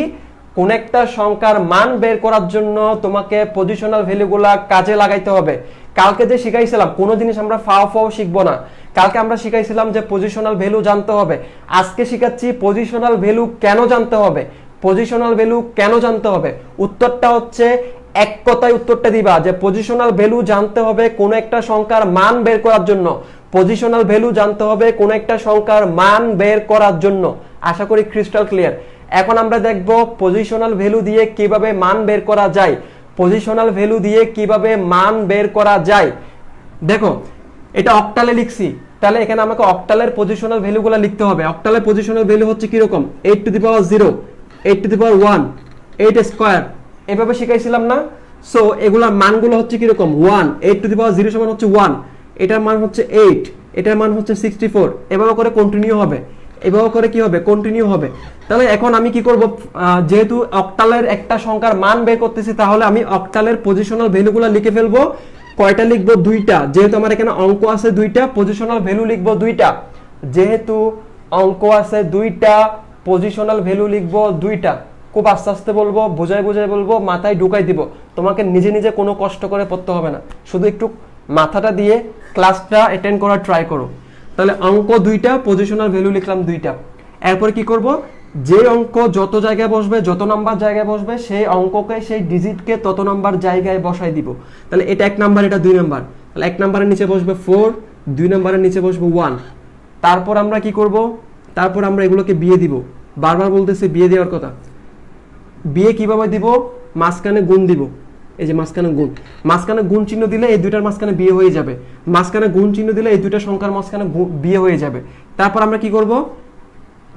A: কোন একটা সংখ্যার মান বের করার জন্য তোমাকে পজিশনাল ভ্যালুগুলা কাজে লাগাইতে হবে। কালকে যে শিখাইছিলাম কোনো জিনিস আমরা ফাও ফাও শিখবো না, কালকে আমরা শিখাইছিলাম যে পজিশনাল ভ্যালু জানতে হবে, আজকে শিখাচ্ছি পজিশনাল ভ্যালু কেন জানতে হবে। পজিশনাল ভ্যালু কেন জানতে হবে, উত্তরটা হচ্ছে এক কথায় উত্তরটা দিবা যে পজিশনাল ভ্যালু জানতে হবে কোন একটা সংখ্যার মান বের করার জন্য, পজিশনাল ভ্যালু জানতে হবে কোন একটা সংখ্যার মান বের করার জন্য। আশা করি ক্রিস্টাল ক্লিয়ার। এখন আমরা দেখব পজিশনাল ভ্যালু দিয়ে কিভাবে মান বের করা যায়, পজিশনাল ভ্যালু দিয়ে কিভাবে মান বের করা যায়। দেখো এটা অক্টালে লিখছি, তাহলে এখানে আমাকে অক্টালের পজিশনাল ভ্যালুগুলো লিখতে হবে। অক্টালের পজিশনাল ভ্যালু হচ্ছে কি রকম, 8 to the power 0, 8 to the power 1, 8 square, এভাবে শিখাইছিলাম না। সো এগুলার মানগুলো হচ্ছে কি রকম, 1, 8 টু দি পাওয়ার 0 সমান হচ্ছে 1, এটার মান হচ্ছে 8, এটার মান হচ্ছে 64, এভাবে করে কন্টিনিউ হবে, এভাবে করে কি হবে, কন্টিনিউ হবে। তাহলে এখন আমি কি করব, যেহেতু অক্টালের একটা সংখ্যার মান বের করতেছি তাহলে আমি অক্টালের পজিশনাল ভ্যালুগুলো লিখে ফেলবো। কয়টা লিখবো, 2টা, যেহেতু আমার এখানে অঙ্ক আছে 2টা, পজিশনাল ভ্যালু লিখবো 2টা, যেহেতু অঙ্ক আছে 2টা, পজিশনাল ভ্যালু লিখবো 2টা। খুব আস্তে আস্তে বলবো, বোঝায় বোঝায় বলবো, মাথায় ঢুকাই দিব। তোমাকে নিজে নিজে কোনো কষ্ট করে পড়তে হবে না, শুধু একটু মাথাটা দিয়ে ক্লাসটা অ্যাটেন্ড করার ট্রাই করো। তাহলে অঙ্ক 2টা, পজিশনাল ভ্যালু লিখলাম 2টা। এরপর কি করব, যে অঙ্ক যত জায়গায় বসবে, যত নাম্বার জায়গায় বসবে, সেই অঙ্ককে, সেই ডিজিটকে তত নাম্বার জায়গায় বসাই দিব। তাহলে এটা 1 নাম্বার, এটা 2 নাম্বার। তাহলে 1 নাম্বারের নিচে বসবে 4, 2 নাম্বারের নিচে বসবে 1। তারপর আমরা কি করব, তারপর আমরা এগুলোকে বিয়ে দিব। বারবার বলতেছি বিয়ে দেওয়ার কথা। বিয়ে কিভাবে দিব, মাঝখানে গুণ দিব। এই যে মাঝখানে গুণ, মাঝখানে গুণ চিহ্ন দিলে এই দুইটার মাঝখানে বিয়ে হয়ে যাবে। মাঝখানে গুণ চিহ্ন দিলে এই দুইটা সংখ্যার মাঝখানে বিয়ে হয়ে যাবে। তারপর আমরা কি করব,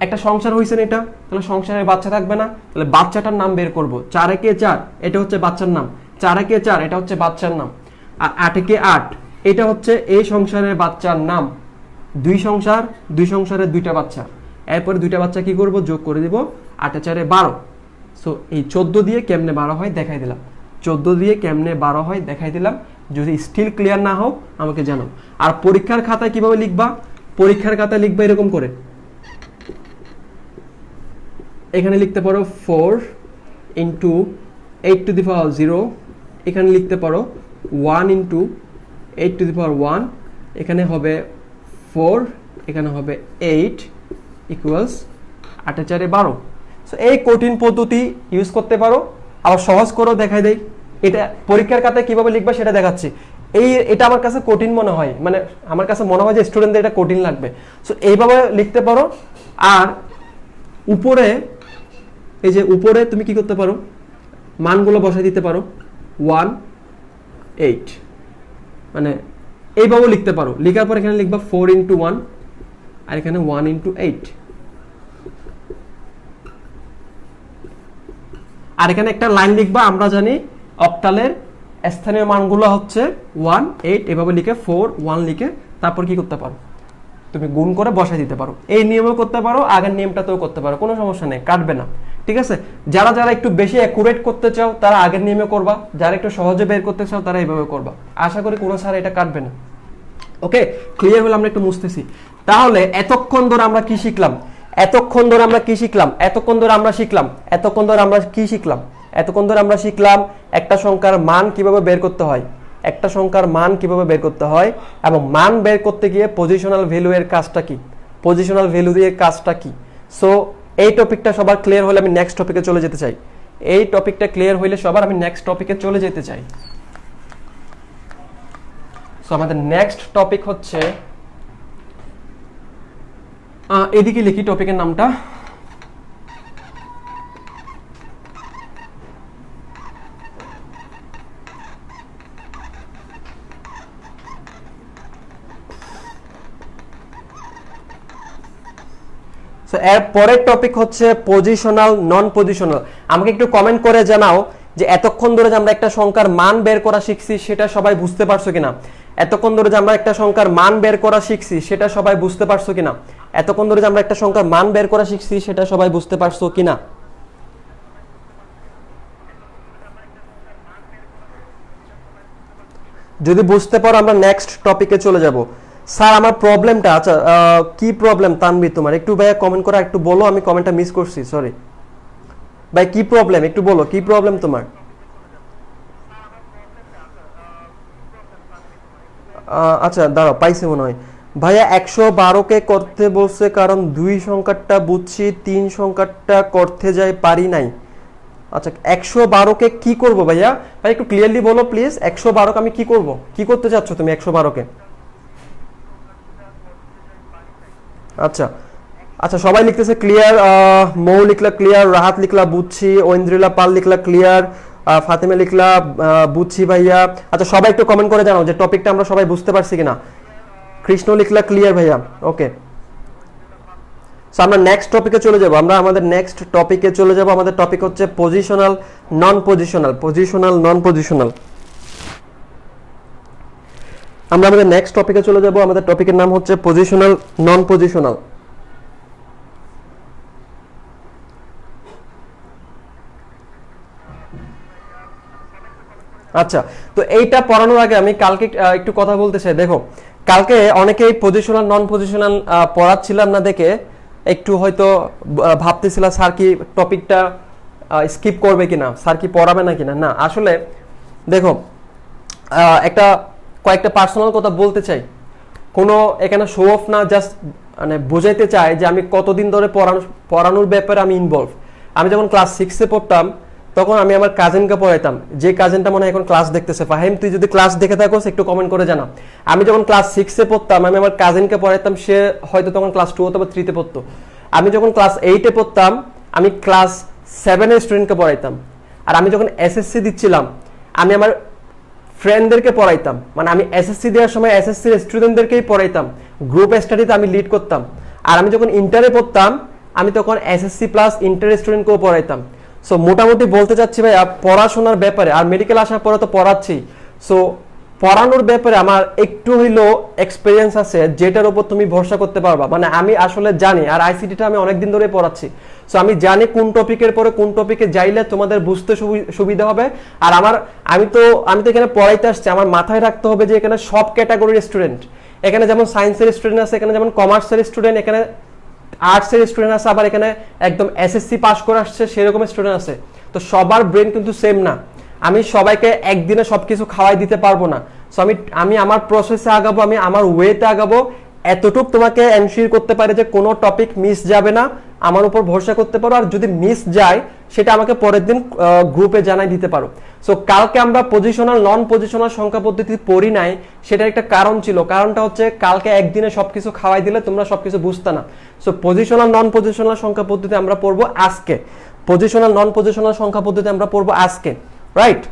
A: একটা সংসার হয়েছে না এটা, তাহলে সংসারে বাচ্চা থাকবে না, তাহলে বাচ্চাটার নাম বের করব। 4 একে 4, এটা হচ্ছে বাচ্চার নাম। 4 একে 4, এটা হচ্ছে বাচ্চার নাম। আর 8 একে 8, এটা হচ্ছে এই সংসারের বাচ্চার নাম। 2 সংসার, 2 সংসারের 2টা বাচ্চা। এরপরে 2টা বাচ্চা কি করব, যোগ করে দিব। 8 এ 4 এ 12। সো এই 14 দিয়ে কেমনে 12 হয় দেখাই দিলাম। 14 দিয়ে কেমনে 12 হয় দেখাই দিলাম। যদি স্টিল ক্লিয়ার না হোক আমাকে জানাও। আর পরীক্ষার খাতায় কিভাবে লিখবা, পরীক্ষার খাতায় লিখবা এরকম করে। এখানে লিখতে পারো 4 ইন্টু 8 টু দি পাওয়ার 0। এখানে লিখতে পারো 1 ইন্টু 8 টু দি পাওয়ার 1। এখানে হবে 4, এখানে হবে 8 ইকুয়ালস 8 এ 4 এ 12। সো এই কঠিন পদ্ধতি ইউজ করতে পারো, আবার সহজ করেও দেখাই দেই। এটা পরীক্ষার খাতায় কিভাবে লিখবা সেটা দেখাচ্ছি। এটা আমার কাছে কঠিন মনে হয়, মানে আমার কাছে মনে হয় যে স্টুডেন্টদের এটা কঠিন লাগবে। সো এইভাবে লিখতে পারো। আর উপরে, এই যে উপরে তুমি কি করতে পারো, মানগুলো বসাই দিতে পারো। 1 8, মানে এইভাবেও লিখতে পারো। লেখার পর এখানে লিখবা 4 ইন্টু 1, আর এখানে 1 ইন্টু 8। আর এখানে একটা লাইন লিখবা। আমরা জানি অক্টালের স্থানীয় মানগুলো হচ্ছে 1 8, এভাবে লিখে 4 1 লিখে তারপর কি করতে পারো, তুমি গুণ করে বসাই দিতে পারো। এই নিয়মেও করতে পারো, আগের নিয়মটাতেও করতে পারো, কোনো সমস্যা নেই, কাটবে না। ঠিক আছে, যারা যারা একটু বেশি অ্যাকুরেট করতে চাও তারা আগের নিয়মে করবা, যারা একটু সহজে বের করতে চাও তারা এইভাবে করবা। আশা করি কোনো স্যার এটা কাটবে না। ওকে, ক্লিয়ার হলে আমরা একটু মুছতেছি। তাহলে এতক্ষণ ধরে আমরা কি শিখলাম, এতক্ষণ ধরে আমরা কি শিখলাম, এতক্ষণ ধরে আমরা শিখলাম, এতক্ষণ ধরে আমরা কি শিখলাম, এতক্ষণ ধরে আমরা শিখলাম একটা সংখ্যার মান কিভাবে বের করতে হয়, একটা সংখ্যার মান কিভাবে বের করতে হয়, এবং মান বের করতে গিয়ে পজিশনাল ভ্যালু এর কাজটা কি, পজিশনাল ভ্যালু দিয়ে কাজটা কি। সো এই টপিকটা সবার ক্লিয়ার হলে আমি নেক্সট টপিকে চলে যেতে চাই। এই টপিকটা ক্লিয়ার হইলে সবার আমি নেক্সট টপিকে চলে যেতে চাই। সো আমাদের নেক্সট টপিক হচ্ছে, এদিকে লিখি টপিকের নামটা। এর পরের টপিক হচ্ছে পজিশনাল নন পজিশনাল। আমাকে একটু কমেন্ট করে জানাও যে এতক্ষণ ধরে যে আমরা একটা সংখ্যার মান বের করা শিখছি সেটা সবাই বুঝতে পারছো কিনা। এতক্ষণ ধরে যে আমরা একটা সংখ্যার মান বের করা শিখছি সেটা সবাই বুঝতে পারছো কিনা। এতক্ষণ ধরে যে আমরা একটা সংখ্যার মান বের করা শিখছি সেটা সবাই বুঝতে পারছো কিনা। যদি বুঝতে পারো আমরা নেক্সট টপিকে চলে যাব। স্যার আমার প্রবলেমটা, আচ্ছা কি প্রবলেম তানভীর তোমার, একটু ভাইয়া কমেন্ট করে একটু বলো, আমি কমেন্টটা মিস করছি, সরি ভাই। কি প্রবলেম একটু বলো, কি প্রবলেম তোমার? আচ্ছা দাঁড়াও, পাইছি মনে হয়। ভাইয়া 112কে করতে বলছে কারণ 2 সংখ্যাটা বুঝছি, 3 সংখ্যাটা করতে যাই পারি নাই। আচ্ছা 112কে কি করব ভাইয়া? ভাই একটু ক্লিয়ারলি বলো প্লিজ, 112কে আমি কি করব, কি করতে চাচ্ছ তুমি 112কে? আচ্ছা আচ্ছা, সবাই লিখতেছে ক্লিয়ার। মৌ লিখলা ক্লিয়ার, রাহাত লিখলা বুঝছি, ঐন্দ্রিলা পাল লিখলা ক্লিয়ার, ফাতেমা লিখলা বুঝছি ভাইয়া। আচ্ছা সবাই একটু কমেন্ট করে জানাও যে টপিকটা আমরা সবাই বুঝতে পারছি কিনা। কৃষ্ণ লিখলা ক্লিয়ার ভাইয়া, ওকে। সো আমরা নেক্সট টপিকে চলে যাব, আমরা আমাদের নেক্সট টপিকে চলে যাব। আমাদের টপিক হচ্ছে পজিশনাল নন পজিশনাল, পজিশনাল নন পজিশনাল। আমরা আমাদের নেক্সট টপিকে চলে যাব। আমাদের টপিকের নাম হচ্ছে পজিশনাল নন পজিশনাল। আচ্ছা, তো এইটা পড়ানোর আগে আমি কালকে একটু কথা বলতে চাই। দেখো কালকে অনেকেই পজিশনাল নন পজিশনাল পড়াচ্ছিলাম না দেখে একটু হয়তো ভাবতেছিলাম স্যার কি টপিকটা স্কিপ করবে কিনা, স্যার কি পড়াবে না কিনা। না, আসলে দেখো একটা কয়েকটা পার্সোনাল কথা বলতে চাই, কোনো এখানে শো অফ না, জাস্ট মানে বোঝাইতে চাই যে আমি কতদিন ধরে পড়ানোর ব্যাপারে আমি ইনভলভ। আমি যখন ক্লাস 6-এ পড়তাম তখন আমি আমার কাজিনকে পড়াইতাম, যে কাজিনটা মনে হয় এখন ক্লাস দেখতেছে। ফাহিম, তুই যদি ক্লাস দেখে থাকোস একটু কমেন্ট করে জানা। আমি যখন ক্লাস 6-এ পড়তাম আমি আমার কাজিনকে পড়াইতাম, সে হয়তো তখন ক্লাস 2 অথবা 3-তে পড়তো। আমি যখন ক্লাস 8-এ পড়তাম আমি ক্লাস 7-এর স্টুডেন্টকে পড়াইতাম। আর আমি যখন এসএসসি দিচ্ছিলাম আমি আমার ফ্রেন্ডদেরকে পড়াইতাম, মানে আমি এসএসসি দেওয়ার সময় এসএসসির স্টুডেন্টদেরকেই পড়াইতাম, গ্রুপ স্টাডিতে আমি লিড করতাম। আর আমি যখন ইন্টারে পড়তাম আমি তখন এসএসসি প্লাস ইন্টার স্টুডেন্টকেও পড়াইতাম। সো মোটামুটি বলতে চাচ্ছি ভাইয়া পড়াশোনার ব্যাপারে, আর মেডিকেল আসার পরে তো পড়াচ্ছি, সো পড়ানোর ব্যাপারে আমার একটু হইলেও এক্সপিরিয়েন্স আছে, যেটার উপর তুমি ভরসা করতে পারবা। মানে আমি আসলে জানি, আর আইসিটিটা আমি অনেকদিন ধরে পড়াচ্ছি, সো আমি জানি কোন টপিকের পরে কোন টপিকে যাইলে তোমাদের বুঝতে সুবিধা হবে। আর আমি তো এখানে পড়াইতে আসছি, আমার মাথায় রাখতে হবে যে এখানে সব ক্যাটাগরির স্টুডেন্ট, এখানে যেমন সায়েন্সের স্টুডেন্ট আছে, এখানে যেমন কমার্সের স্টুডেন্ট, এখানে আর্টসের স্টুডেন্ট আছে, আবার এখানে একদম এসএসসি পাস করে আসছে সেরকম স্টুডেন্ট আছে। তো সবার ব্রেন কিন্তু সেম না, আমি সবাইকে একদিনে সবকিছু খাওয়াই দিতে পারবো না। সো আমি আমার প্রসেসে আগাবো, আমি আমার ওয়েতে আগাবো। এতটুক তোমাকে এনশিওর করতে পারে যে কোনো টপিক মিস যাবে না, আমার উপর ভরসা করতে পারো। আর যদি মিস যায় সেটা আমাকে পরের দিন গ্রুপে জানাই দিতে পারো। সো কালকে আমরা পজিশনাল নন পজিশনাল সংখ্যা পদ্ধতি পড়ি নাই, সেটার একটা কারণ ছিল। কারণটা হচ্ছে কালকে একদিনে সবকিছু খাওয়াই দিলে তোমরা সবকিছু বুঝতে না। সো পজিশনাল নন পজিশনাল সংখ্যা পদ্ধতি আমরা পড়বো আজকে, পজিশনাল নন পজিশনাল সংখ্যা পদ্ধতি আমরা পড়বো আজকে, রাইট?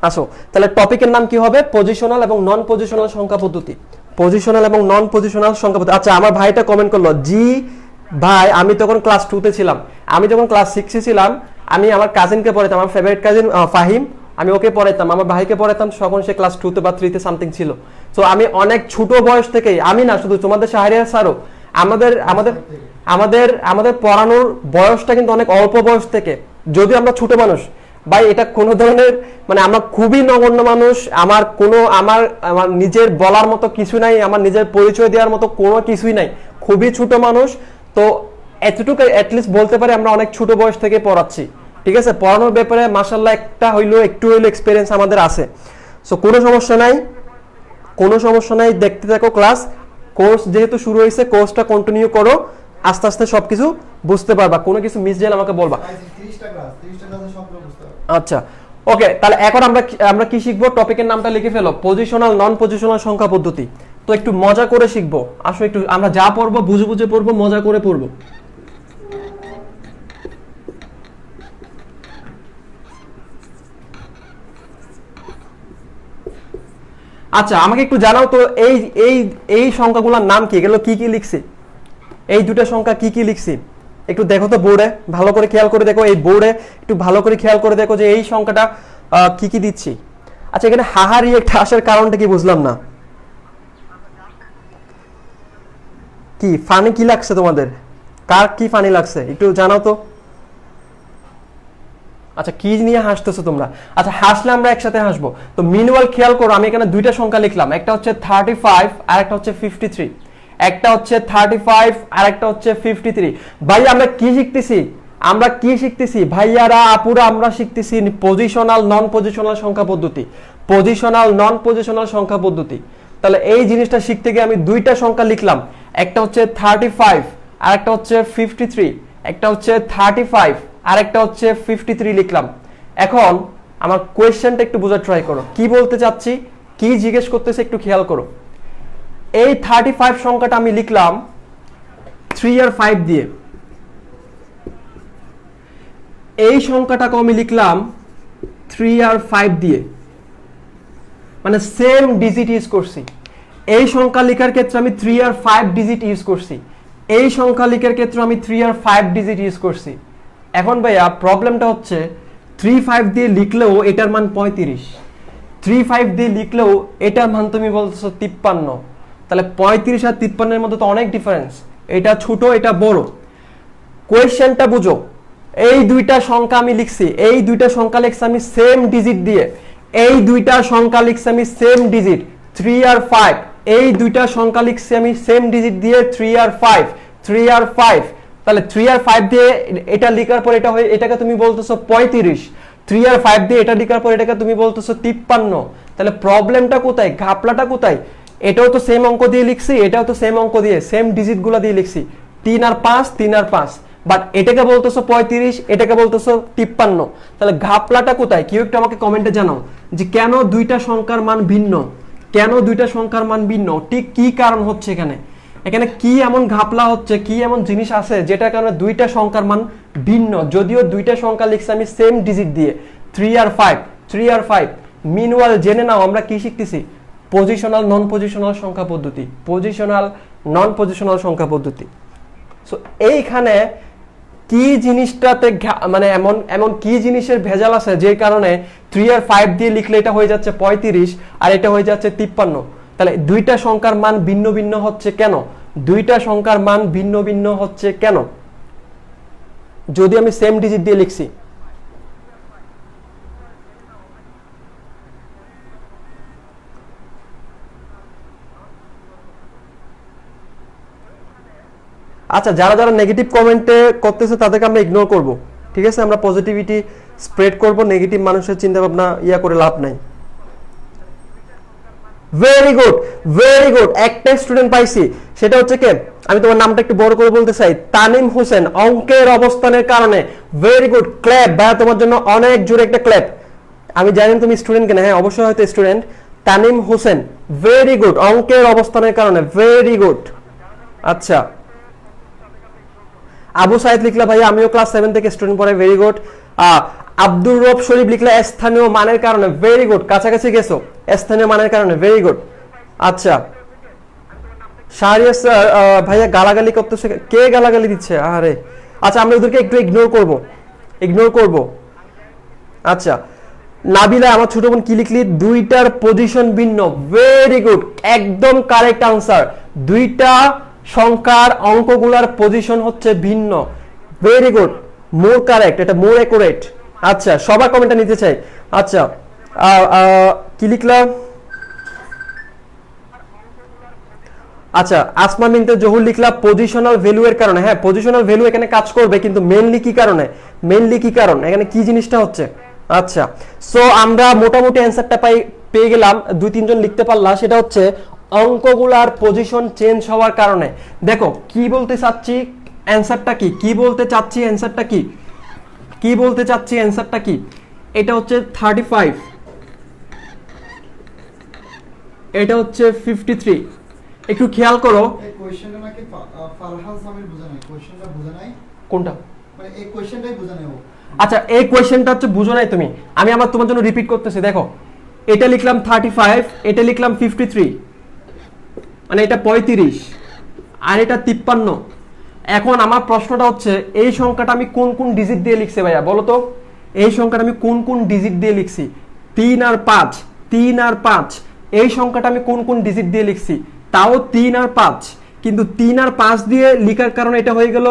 A: আসো তাহলে টপিকের নাম কি হবে? পজিশনাল এবং নন পজিশনাল সংখ্যা পদ্ধতি। পজিশনাল এবং নন পজিশনাল সংখ্যা পদ্ধতি। আচ্ছা, আমার ভাইটা কমেন্ট করলো, জি ভাই আমি তখন ক্লাস 2-তে ছিলাম। আমি যখন ক্লাস 6-এ ছিলাম আমি আমার কাজিনকে পড়াইতাম, আমার ফেভারিট কাজিন ফাহিম, আমি ওকে পড়াইতাম, আমার ভাইকে পড়াইতাম, তখন সে ক্লাস 2-তে বা 3-তে সামথিং ছিল। সো আমি অনেক ছোট বয়স থেকেই, আমি না শুধু তোমাদের শাহরিয়ার স্যারও, আমাদের আমাদের আমাদের আমাদের পড়ানোর বয়সটা কিন্তু অনেক অল্প বয়স থেকে, যদিও আমরা ছোট মানুষ ভাই, এটা কোনো ধরনের মানে আমরা খুবই নগণ্য মানুষ, আমার নিজের বলার মতো কিছু নাই, আমার নিজের পরিচয় দেওয়ার মতো কোনো কিছুই নাই, খুবই ছোট মানুষ। তো এতটুকু অ্যাটলিস্ট বলতে পারি আমরা অনেক ছোট বয়স থেকে পড়াচ্ছি, ঠিক আছে? পড়ানোর ব্যাপারে মাশাআল্লাহ একটু হইলেও এক্সপিরিয়েন্স আমাদের আছে। সো কোনো সমস্যা নাই, দেখতে থাকো ক্লাস। কোর্স যেহেতু শুরু হয়েছে, কোর্সটা কন্টিনিউ করো, আস্তে আস্তে সবকিছু বুঝতে পারবা। কোনো কিছু মিস গেলে আমাকে বলবা। আচ্ছা ওকে, তাহলে এখন আমরা কি শিখবো? টপিকের নামটা লিখে ফেলো, পজিশনাল নন পজিশনাল সংখ্যা পদ্ধতি। তো একটু মজা করে শিখবো, আসো একটু আমরা যা পড়বো বুঝে বুঝে পড়বো, মজা করে পড়বো। আচ্ছা আমাকে একটু জানাও তো, এই এই এই সংখ্যাগুলোর নাম কি, এগুলো কি কি লিখছি? এই দুটো সংখ্যা কি কি লিখছি একটু দেখো তো বোর্ডে, ভালো করে খেয়াল করে দেখো, এই বোর্ডে একটু ভালো করে খেয়াল করে দেখো যে এই সংখ্যাটা কি কি দিচ্ছি। আচ্ছা এখানে হাহারি একটা আসার কারণটা কি বুঝলাম না, কি ফানি কি লাগছে তোমাদের? কার কি ফানি লাগছে একটু জানাও তো। আচ্ছা কি নিয়ে হাসতেছো তোমরা? আচ্ছা হাসলে আমরা একসাথে হাসবো। তো মিনুয়াল খেয়াল করো, আমি এখানে দুইটা সংখ্যা লিখলাম, একটা হচ্ছে 35 আর একটা হচ্ছে 53। একটা হচ্ছে 35 আর একটা হচ্ছে 53। ভাই আমরা কি শিখতেছি ভাইয়ারা আপুরা? আমরা শিখতেছি পজিশনাল নন পজিশনাল সংখ্যা পদ্ধতি, পজিশনাল নন পজিশনাল সংখ্যা পদ্ধতি। তাহলে এই জিনিসটা শিখতে গিয়ে আমি দুইটা সংখ্যা লিখলাম, একটা হচ্ছে 35 আর একটা হচ্ছে 53, একটা হচ্ছে 35 আর একটা হচ্ছে 53 লিখলাম। এখন আমার কোয়েশ্চেনটা একটু বোঝার ট্রাই করো, কি বলতে চাচ্ছি, কি জিজ্ঞেস করতেছে একটু খেয়াল করো। এই 35 সংখ্যাটা আমি লিখলাম 3 আর 5 দিয়ে, এই সংখ্যাটাকে আমি লিখলাম 3 আর 5 দিয়ে, মানে সেম ডিজিট ইউজ করছি। এই সংখ্যা লেখার ক্ষেত্রে আমি 3 আর 5 ডিজিট ইউজ করছি, এই সংখ্যা লেখার ক্ষেত্রে আমি 3 আর 5 ডিজিট ইউজ করছি। এখন ভাইয়া প্রবলেমটা হচ্ছে 3-5 দিয়ে লিখলেও এটার মান 35, 3-5 দিয়ে লিখলেও এটার মান তুমি বলছো 53। তাহলে 35 আর 53 এর মধ্যে তো অনেক ডিফারেন্স, এটা ছোট এটা বড়। কোয়েশ্চেনটা বুঝো, এই দুইটা সংখ্যা আমি লিখছি, এই দুইটা সংখ্যা লিখছি আমি সেম ডিজিট দিয়ে, এই দুইটা সংখ্যা লিখছি আমি সেম ডিজিট 3 আর 5, এই দুইটা সংখ্যা লিখছি আমি সেম ডিজিট দিয়ে 3 আর 5, 3 আর 5। তাহলে 3 আর 5 দিয়ে এটা লিখার পর এটা হয়, এটাকে তুমি বলতেছো 35। 3 আর 5 দিয়ে এটা লিখার পর এটাকে তুমি বলতেছো 53। তাহলে প্রবলেমটা কোথায়, ঘাপলাটা কোথায়? এটাও তো সেম অঙ্ক দিয়ে লিখছি, এটাও তো সেম অঙ্ক দিয়ে, সেম ডিজিটগুলো দিয়ে লিখছি, 3 আর 5, 3 আর 5, বাট এটাকে বলতেছো 35, এটাকে বলতেছো 53। তাহলে ঘাপলাটা কোথায়? কেউ একটু আমাকে কমেন্টে জানাও যে কেন দুইটা সংখ্যার মান ভিন্ন, কেন দুইটা সংখ্যার মান ভিন্ন, ঠিক কি কারণ হচ্ছে এখানে, এখানে কি এমন ঘাপলা হচ্ছে, কি এমন জিনিস আছে যেটা কারণে দুইটা সংখ্যার মান ভিন্ন, যদিও দুইটা সংখ্যা লিখছি আমি সেম ডিজিট দিয়ে, 3 আর 5, 3 আর 5। মিনওয়াইল জেনে নাও আমরা কি শিখতেছি, পজিশনাল নন পজিশনাল সংখ্যা পদ্ধতি, পজিশনাল নন পজিশনাল সংখ্যা পদ্ধতি। সো এইখানে কি জিনিসটাতে মানে এমন এমন কি জিনিসের ভেজাল আছে যে কারণে 3 আর 5 দিয়ে লিখলে এটা হয়ে যাচ্ছে 35 আর এটা হয়ে যাচ্ছে 53। তাহলে দুইটা সংখ্যার মান ভিন্ন ভিন্ন হচ্ছে কেন, দুইটা সংখ্যার মান ভিন্ন ভিন্ন হচ্ছে কেন যদি আমি সেম ডিজিট দিয়ে লিখছি? আচ্ছা, যারা যারা নেগেটিভ কমেন্টে করতেছে তাদেরকে আমরা ইগনোর করব, ঠিক আছে? আমরা পজিটিভিটি স্প্রেড করব, নেগেটিভ মানুষের চিন্তা ভাবনা ইয়া করে লাভ নাই। ভেরি গুড, ভেরি গুড, একটা স্টুডেন্ট পাইছি, সেটা হচ্ছে কে, আমি তোমার নামটা একটু বড় করে বলতে চাই, তানিম হোসেন, অঙ্কের অবস্থানের কারণে। ভেরি গুড, ক্ল্যাপ ভাইয়া তোমার জন্য, অনেক জোরে একটা ক্ল্যাপ। আমি জানি তুমি স্টুডেন্ট কিনা, হ্যাঁ অবশ্যই হয়তো student. Tanim Hossain, very good, অঙ্কের অবস্থানের কারণে, ভেরি গুড। আচ্ছা, আবু সাইদ লিখলা ভাইয়া আমিও ক্লাস 7 থেকে স্টুডেন্ট পড়ে, ভেরি গুড। আব্দুর রব শরীফ লিখলা স্থানীয় মানের কারণে, ভেরি গুড, কাছাকাছি গেছো, স্থানীয় মানের কারণে, ভেরি গুড। আচ্ছা, শাহরিয়ার স্যার ভাইয়া গালাগালি করতেছে, কে গালাগালি দিচ্ছে? আরে আচ্ছা, আমরা ওদেরকে একটু ইগনোর করব, ইগনোর করব। আচ্ছা, নাবিলা আমার ছোট বোন কি লিখলি, দুইটার পজিশন ভিন্ন, ভেরি গুড, একদম কারেক্ট আনসার। দুইটা সংখ্যার অঙ্কগুলার পজিশন হচ্ছে ভিন্ন, ভেরি গুড, মোর কারেক্ট, এটা মোর অ্যাকুরেট। আচ্ছা, সবার কমেন্টটা নিতে চাই। আচ্ছা, কি লিখলাম? আচ্ছা, আসমা মিনতে জহুর লিখলা পজিশনাল ভ্যালু এর কারণে। হ্যাঁ, পজিশনাল ভ্যালু এখানে কাজ করবে, কিন্তু মেইনলি কি কারণে, মেইনলি কি কারণ, এখানে কি জিনিসটা হচ্ছে? আচ্ছা, সো আমরা মোটামুটি অ্যানসারটা পেয়ে গেলাম, 2-3 জন লিখতে পারলা, সেটা হচ্ছে অঙ্কগুলার পজিশন চেঞ্জ হওয়ার কারণে। দেখো কি বলতে চাচ্ছি, অ্যানসারটা কি, কি বলতে চাচ্ছি, অ্যানসারটা কি, কি বলতে চাচ্ছি, অ্যানসারটা কি? এটা হচ্ছে 35, এটা হচ্ছে 53। একটু খেয়াল করো,
B: এই কোশ্চেনটা নাকি ফারহান সামির বোঝা নাই, কোশ্চেনটা বোঝা নাই
A: কোনটা?
B: মানে এই কোশ্চেনটাই বোঝা নাই ও।
A: আচ্ছা, এই কোয়েশ্চেনটা হচ্ছে বুঝো নাই তুমি, আমি আমার তোমার জন্য রিপিট করতেছি। দেখো, এটা লিখলাম 35, এটা লিখলাম 53, মানে এটা 35 আর এটা 53। এখন আমার প্রশ্নটা হচ্ছে এই সংখ্যাটা আমি কোন কোন ডিজিট দিয়ে লিখছি ভাইয়া বলো তো? এই সংখ্যাটা আমি কোন কোন ডিজিট দিয়ে লিখছি? 3 আর 5, 3 আর 5, এই সংখ্যাটা আমি কোন কোন ডিজিট দিয়ে লিখছি? তাও 3 আর 5, কিন্তু 3 আর 5 দিয়ে লিখার কারণে এটা হয়ে গেল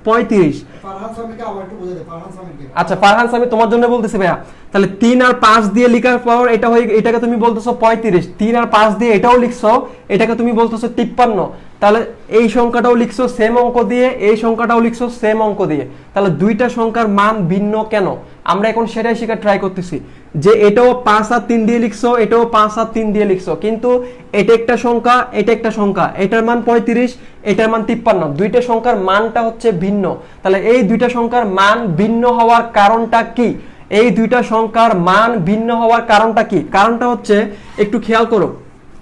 A: 35।
B: ফারহান সামিরকে আবার একটু বুঝাই দে, ফারহান সামিরকে।
A: আচ্ছা, ফারহান সামি তোমার জন্য বলতেছি ভাইয়া, তাহলে 3 আর 5 দিয়ে লিখার পর এটা হয়ে, এটাকে তুমি বলতেছো 35, 3 আর 5 দিয়ে এটাও লিখছো, এটাকে তুমি বলতেছো 53। তাহলে এই সংখ্যাটাও লিখছো সেম অঙ্ক দিয়ে, এই সংখ্যাটাও লিখছো সেম অঙ্ক দিয়ে, তাহলে দুইটা সংখ্যার মান ভিন্ন কেন? আমরা এখন সেটাই শেখার ট্রাই করতেছি যে এটাও 5 আর 3 দিয়ে লিখছো, এটাও 5 আর 3 দিয়ে লিখছো, কিন্তু এটা একটা সংখ্যা, এটা একটা সংখ্যা, এটার মান 35, এটার মান 53, দুইটা সংখ্যার মানটা হচ্ছে ভিন্ন। তাহলে এই দুইটা সংখ্যার মান ভিন্ন হওয়ার কারণটা কি? এই দুইটা সংখ্যার মান ভিন্ন হওয়ার কারণটা কি? কারণটা হচ্ছে, একটু খেয়াল করো,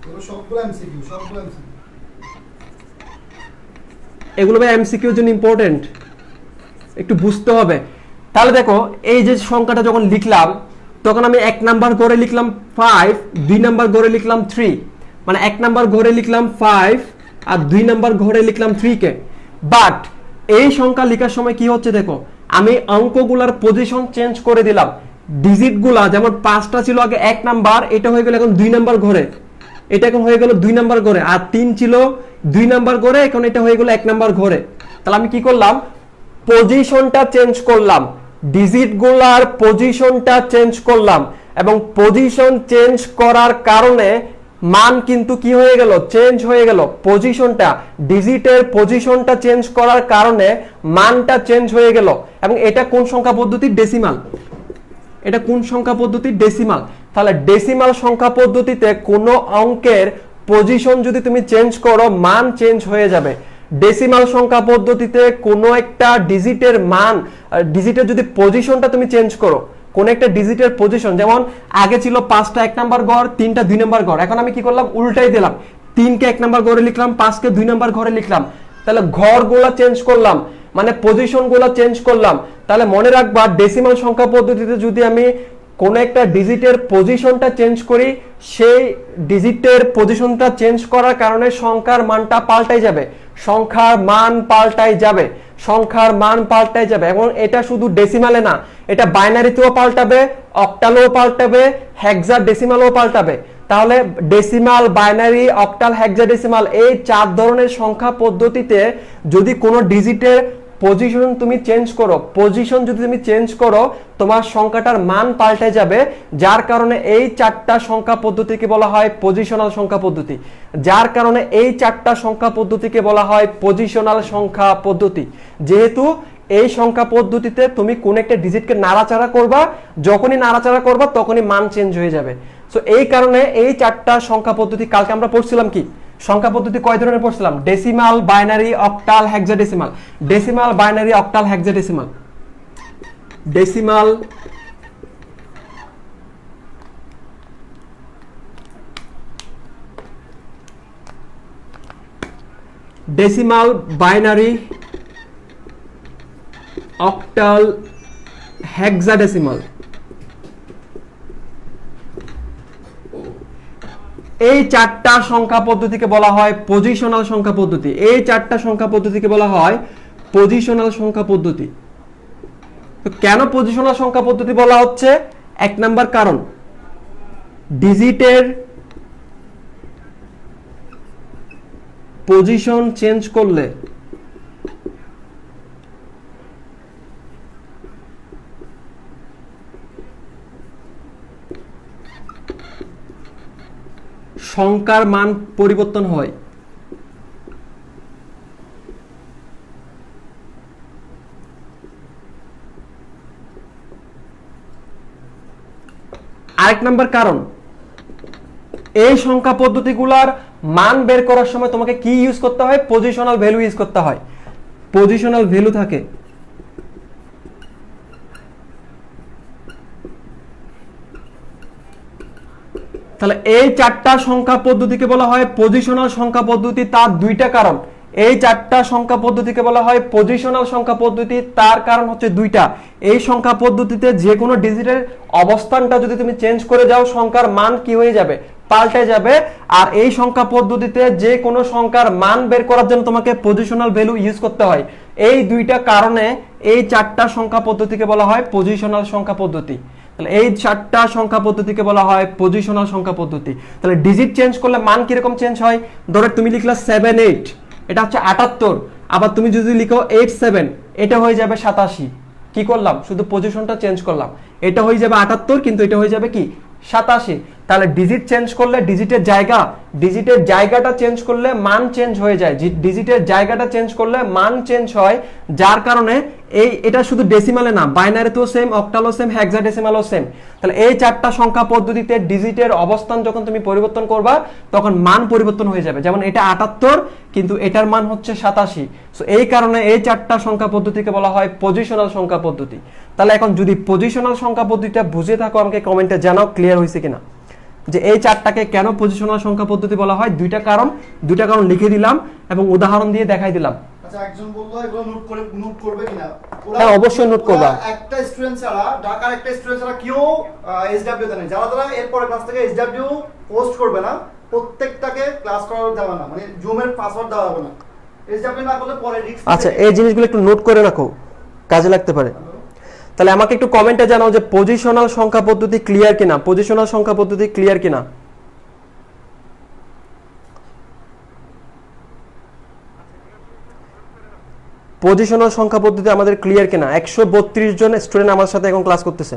B: এগুলো সবগুলো এমসিকিউ, সবগুলো এমসিকিউ।
A: এগুলো ভাই এমসিকিউর জন্য ইম্পর্টেন্ট, একটু বুঝতে হবে। তাহলে দেখো, এই যে সংখ্যাটা যখন লিখলাম তখন আমি 1 নাম্বার ঘরে লিখলাম 5, 2 নাম্বার ঘরে লিখলাম 3, মানে 1 নাম্বার ঘরে লিখলাম 5 আর 2 নাম্বার ঘরে লিখলাম 3 কে। বাট এই সংখ্যা লেখার সময় কি হচ্ছে দেখো, আমি অঙ্কগুলার পজিশন চেঞ্জ করে দিলাম, ডিজিটগুলা যেমন 5টা ছিল আগে 1 নাম্বার, এটা হয়ে গেল এখন 2 নাম্বার ঘরে, এটা এখন হয়ে গেল 2 নাম্বার ঘরে, আর 3 ছিল 2 নাম্বার ঘরে, এখন এটা হয়ে গেল 1 নাম্বার ঘরে। তাহলে আমি কি করলাম, পজিশনটা চেঞ্জ করলাম, ডিজিটগুলার পজিশনটা চেঞ্জ করলাম, এবং পজিশন চেঞ্জ করার কারণে মান কিন্তু কি হয়ে গেল, চেঞ্জ হয়ে গেল। পজিশনটা, ডিজিটের পজিশনটা চেঞ্জ করার কারণে মানটা চেঞ্জ হয়ে গেল। এবং এটা কোন সংখ্যা পদ্ধতি? ডেসিমাল। এটা কোন সংখ্যা পদ্ধতি? ডেসিমাল। তাহলে ডেসিমাল সংখ্যা পদ্ধতিতে কোনো অঙ্কের পজিশন যদি তুমি চেঞ্জ করো, মান চেঞ্জ হয়ে যাবে। ডেসিমাল সংখ্যা পদ্ধতিতে কোনো একটা ডিজিটের মান, ডিজিটের যদি পজিশনটা তুমি চেঞ্জ করো, কোন একটা ডিজিটের পজিশন, যেমন আগে ছিল 5টা 1 নাম্বার ঘর, 3টা 2 নাম্বার ঘর, এখন আমি কি করলাম, উল্টাই দিলাম, 3কে 1 নাম্বার ঘরে লিখলাম, 5কে 2 নাম্বার ঘরে লিখলাম। তাহলে ঘরগুলো চেঞ্জ করলাম, মানে পজিশনগুলো চেঞ্জ করলাম। তাহলে মনে রাখবা, ডেসিমাল সংখ্যা পদ্ধতিতে যদি আমি কোন একটা ডিজিটের পজিশনটা চেঞ্জ করি, সেই ডিজিটের পজিশনটা চেঞ্জ করার কারণে সংখ্যার মানটা পাল্টাই যাবে, সংখ্যার মান পাল্টাই যাবে, সংখ্যার মান পাল্টাই যাবে। এবং এটা শুধু ডেসিমালে না, এটা বাইনারিতেও পাল্টাবে, অক্টালেও পাল্টাবে, হেক্সাডেসিমালেও পাল্টাবে। তাহলে ডেসিমাল, বাইনারি, অক্টাল, হেক্সাডেসিমাল এই 4 ধরনের সংখ্যা পদ্ধতিতে যদি কোনো ডিজিটের পজিশন তুমি চেঞ্জ করো, পজিশন যদি তুমি চেঞ্জ করো, তোমার সংখ্যাটার মান পাল্টে যাবে। যার কারণে এই 4টা সংখ্যা পদ্ধতিকে বলা হয় পজিশনাল সংখ্যা পদ্ধতি। যার কারণে এই 4টা সংখ্যা পদ্ধতিকে বলা হয় পজিশনাল সংখ্যা পদ্ধতি। যেহেতু এই সংখ্যা পদ্ধতিতে তুমি কোন একটা ডিজিটকে নাড়াচাড়া করবা, যখনই নাড়াচাড়া করবা তখনই মান চেঞ্জ হয়ে যাবে। সো এই কারণে এই 4টা সংখ্যা পদ্ধতি কালকে আমরা পড়ছিলাম কি, সংখ্যা পদ্ধতি কয় ধরনের পড়ছিলাম? Decimal, binary, octal, hexadecimal. Decimal, binary, octal, hexadecimal. Decimal, decimal, binary, octal, hexadecimal. এই 4টা সংখ্যা পদ্ধতিকে বলা হয় পজিশনাল সংখ্যা পদ্ধতি। এই 4টা সংখ্যা পদ্ধতিকে বলা হয় পজিশনাল সংখ্যা পদ্ধতি। তো কেন পজিশনাল সংখ্যা পদ্ধতি বলা হচ্ছে? 1 নাম্বার কারণ, ডিজিটের পজিশন চেঞ্জ করলে সংখ্যার মান পরিবর্তন হয়। আরেক নাম্বার কারণ, এই সংখ্যা পদ্ধতিগুলোর মান বের করার সময় তোমাকে কি ইউজ করতে হয়? পজিশনাল ভ্যালু ইউজ করতে হয়। পজিশনাল ভ্যালু থাকে। তাহলে এই 4টা সংখ্যা পদ্ধতিকে বলা হয় পজিশনাল সংখ্যা পদ্ধতি। তার 2টা কারণ। এই 4টা সংখ্যা পদ্ধতিকে বলা হয় পজিশনাল সংখ্যা পদ্ধতি, তার কারণ হচ্ছে 2টা। এই সংখ্যা পদ্ধতিতে যে কোনো ডিজিটের অবস্থানটা যদি তুমি চেঞ্জ করে যাও, সংখ্যার মান কি হয়ে যাবে? পাল্টে যাবে। আর এই সংখ্যা পদ্ধতিতে যে কোনো সংখ্যার মান বের করার জন্য তোমাকে পজিশনাল ভ্যালু ইউজ করতে হয়। এই 2টা কারণে এই 4টা সংখ্যা পদ্ধতিকে বলা হয় পজিশনাল সংখ্যা পদ্ধতি। তাহলে এই 4টা সংখ্যা পদ্ধতিকে বলা হয় পজিশনাল সংখ্যা পদ্ধতি। তাহলে ডিজিট চেঞ্জ করলে মান কিরকম চেঞ্জ হয়? ধরো তুমি লিখলা 78, এটা হচ্ছে 78। আবার তুমি যদি লিখো 87, এটা হয়ে যাবে 87। কি করলাম? শুধু পজিশনটা চেঞ্জ করলাম। এটা হয়ে যাবে 78, কিন্তু এটা হয়ে যাবে কি 87। তাহলে ডিজিট চেঞ্জ করলে ডিজিটের জায়গাটা চেঞ্জ করলে মান চেঞ্জ হয়ে যায়। ডিজিটের জায়গাটা চেঞ্জ করলে মান চেঞ্জ হয়। যার কারণে এটা শুধু ডেসিমালে না, বাইনারিতেও সেম, অক্টালও সেম, হেক্সাডেসিমালও সেম। তাহলে এই 4টা সংখ্যা পদ্ধতিতে ডিজিটের অবস্থান যখন তুমি পরিবর্তন করবা, তখন মান পরিবর্তন হয়ে যাবে। যেমন এটা 78, কিন্তু এটার মান হচ্ছে 87। সো এই কারণে এই 4টা সংখ্যা পদ্ধতিকে বলা হয় পজিশনাল সংখ্যা পদ্ধতি। তাহলে এখন যদি পজিশনাল সংখ্যা পদ্ধতিটা বুঝে থাকো, আমাকে কমেন্টে জানাও ক্লিয়ার হয়েছে কিনা, যে এই 4টাকে কেন পজিশনাল সংখ্যা পদ্ধতি বলা হয়। 2টা কারণ লিখে দিলাম এবং উদাহরণ দিয়ে দেখাই দিলাম।
B: আচ্ছা, একজন বললো এগুলো নোট করবে কিনা?
A: হ্যাঁ, অবশ্যই নোট করবা।
B: একটা স্টুডেন্ট ছাড়া, ঢাকার একটা স্টুডেন্ট ছাড়া কেউ এসডব্লিউ তে নেই। যারা এরপরে ক্লাস থেকে এসডব্লিউ পোস্ট করবে না, প্রত্যেকটাকে ক্লাস করা যাবে না, মানে জুমের পাসওয়ার্ড দেওয়া হবে না। এসডব্লিউ না করলে পরে রিস্ক।
A: আচ্ছা, এই জিনিসগুলো একটু নোট করে রাখো, কাজে লাগতে পারে। তাহলে আমাকে একটু কমেন্টে জানাও যে পজিশনাল সংখ্যা পদ্ধতি ক্লিয়ার কিনা, পজিশনাল সংখ্যা পদ্ধতি ক্লিয়ার কিনা। পজিশনাল সংখ্যা পদ্ধতি আমাদের ক্লিয়ার কিনা? 132 জন স্টুডেন্ট আমার সাথে এখন ক্লাস করতেছে।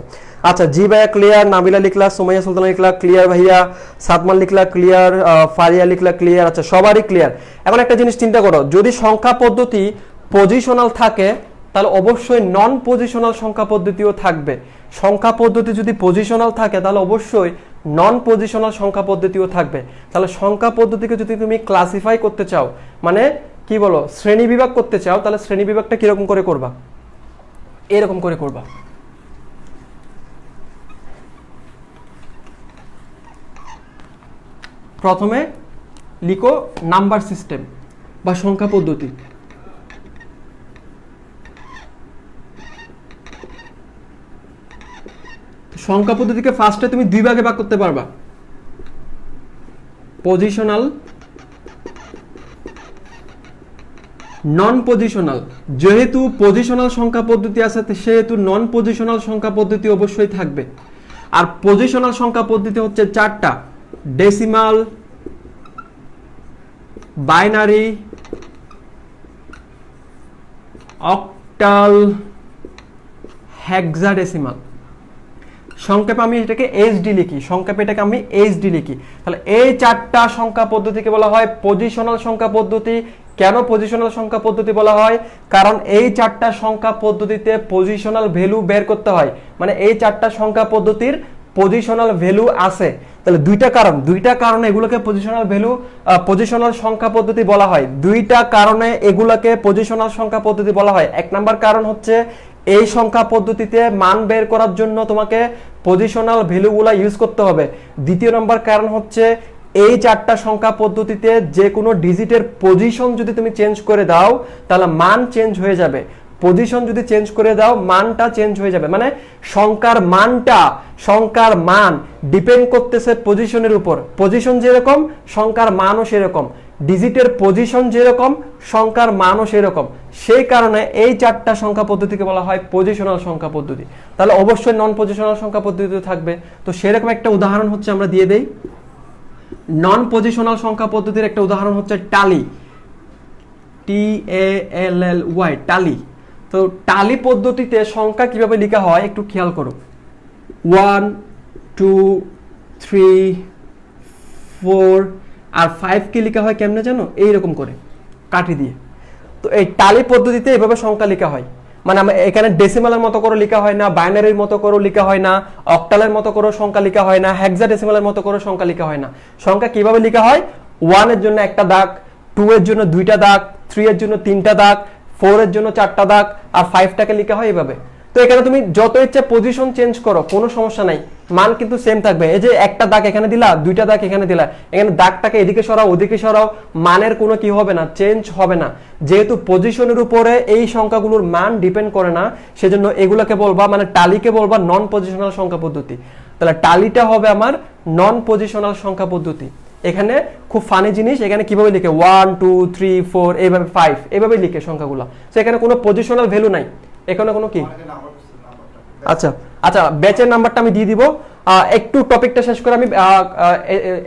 A: আচ্ছা, জি ভাইয়া ক্লিয়ার, নাবিলা লিখলা, সুমাইয়া সুলতানা লিখলা ক্লিয়ার, ভাইয়া সাদমান লিখলা ক্লিয়ার, ফারিয়া লিখলা ক্লিয়ার। আচ্ছা, সবারই ক্লিয়ার। এখন একটা জিনিস চিন্তা করো, যদি সংখ্যা পদ্ধতি পজিশনাল থাকে তাহলে অবশ্যই নন পজিশনাল সংখ্যা পদ্ধতিও থাকবে। সংখ্যা পদ্ধতি যদি পজিশনাল থাকে তাহলে অবশ্যই নন পজিশনাল সংখ্যা পদ্ধতিও থাকবে। তাহলে সংখ্যা পদ্ধতিকে যদি তুমি ক্লাসিফাই করতে চাও, মানে কি বলো, শ্রেণী বিভাগ করতে চাও, তাহলে শ্রেণী বিভাগটা কিরকম করে করবা? এরকম করে করবা। প্রথমে লিখো নাম্বার সিস্টেম বা সংখ্যা পদ্ধতি। সংখ্যা পদ্ধতিকে ফার্স্টে তুমি দুই ভাগে ভাগ করতে পারবা, পজিশনাল, নন পজিশনাল। যেহেতু পজিশনাল সংখ্যা পদ্ধতি আছে সেহেতু নন পজিশনাল সংখ্যা পদ্ধতি অবশ্যই থাকবে। আর পজিশনাল সংখ্যা পদ্ধতি হচ্ছে চারটা: ডেসিমাল, বাইনারি, অক্টাল, হেক্সাডেসিমাল। সংক্ষেপে আমি এটাকে এইচডি লিখি, সংক্ষেপে এটাকে আমি এইচডি লিখি। তাহলে এই চারটা সংখ্যা পদ্ধতিকে বলা হয় পজিশনাল সংখ্যা পদ্ধতি। কেন পজিশনাল সংখ্যা পদ্ধতি বলা হয়? কারণ এই চারটা সংখ্যা পদ্ধতিতে পজিশনাল ভ্যালু বের করতে হয়, মানে এই চারটা সংখ্যা পদ্ধতির পজিশনাল ভ্যালু আছে। তাহলে দুইটা কারণে এগুলোকে পজিশনাল ভ্যালু, পজিশনাল সংখ্যা পদ্ধতি বলা হয়। দুইটা কারণে এগুলোকে পজিশনাল সংখ্যা পদ্ধতি বলা হয়। এক নাম্বার কারণ হচ্ছে এই সংখ্যা পদ্ধতিতে মান বের করার জন্য তোমাকে পজিশনাল ভ্যালুগুলো ইউজ করতে হবে। দ্বিতীয় নাম্বার কারণ হচ্ছে এই চারটা সংখ্যা পদ্ধতিতে যে কোনো ডিজিটের পজিশন যদি তুমি চেঞ্জ করে দাও তাহলে মান চেঞ্জ হয়ে যাবে। পজিশন যদি চেঞ্জ করে দাও মানটা চেঞ্জ হয়ে যাবে, মানে সংখ্যার মান ডিপেন্ড করতেছে পজিশনের উপর। পজিশন যেরকম সংখ্যার মানও সেরকম, ডিজিটের পজিশন যেরকম সংখ্যার মানও সেরকম। সেই কারণে এই চারটা সংখ্যা পদ্ধতিকে বলা হয় পজিশনাল সংখ্যা পদ্ধতি। তাহলে অবশ্যই নন পজিশনাল সংখ্যা পদ্ধতি থাকবে। তো সেরকম একটা উদাহরণ হচ্ছে আমরা দিয়ে দেই। নন পজিশনাল সংখ্যা পদ্ধতির একটা উদাহরণ হচ্ছে টালি, TALLY, টালি। তো টালি পদ্ধতিতে সংখ্যা কিভাবে লেখা হয় একটু খেয়াল করো। 1 2 3 4 আর 5 কে লেখা হয় কেমনে জানো? এইরকম করে কাঠি দিয়ে। তো এই টালি পদ্ধতিতে এভাবে সংখ্যা লেখা হয়, মানে এখানে ডেসিমালের মতো করে লেখা হয় না, বাইনারির মতো করে লেখা হয় না, অক্টালের মতো করে সংখ্যা লেখা হয় না, হেক্সাডেসিমালের মতো করে সংখ্যা লেখা হয় না। সংখ্যা কিভাবে লেখা হয়? 1 এর জন্য একটা দাগ, 2 এর জন্য দুইটা দাগ, 3 এর জন্য তিনটা দাগ, 4 এর জন্য চারটা দাগ, আর 5টাকে লেখা হয় এভাবে। তো এখানে তুমি যত ইচ্ছা পজিশন চেঞ্জ করো, কোনো সমস্যা নাই, মান কিন্তু সেম থাকবে। এই যে একটা দাগ এখানে দিলা, দুইটা দাগ এখানে দিলা, এখানে দাগটাকে এদিকে সরাও ওদিকে সরাও, মানের কোনো কি হবে না, চেঞ্জ হবে না। যেহেতু পজিশনের উপরে এই সংখ্যাগুলোর মান ডিপেন্ড করে না, সেজন্য এগুলোকে বলবা, মানে টালিকে বলবা নন পজিশনাল সংখ্যা পদ্ধতি। তাহলে টালিটা হবে আমার নন পজিশনাল সংখ্যা পদ্ধতি। এখানে খুব ফানি জিনিস, এখানে কিভাবে লিখে 1 2 3 4 এইভাবে 5 এইভাবে লিখে সংখ্যাগুলো। তো এখানে কোনো পজিশনাল ভ্যালু নাই, এখানে কোনো কি। আচ্ছা আচ্ছা, ব্যাচের নাম্বারটা আমি দিয়ে দিব। একটু টপিকটা শেষ করে আমি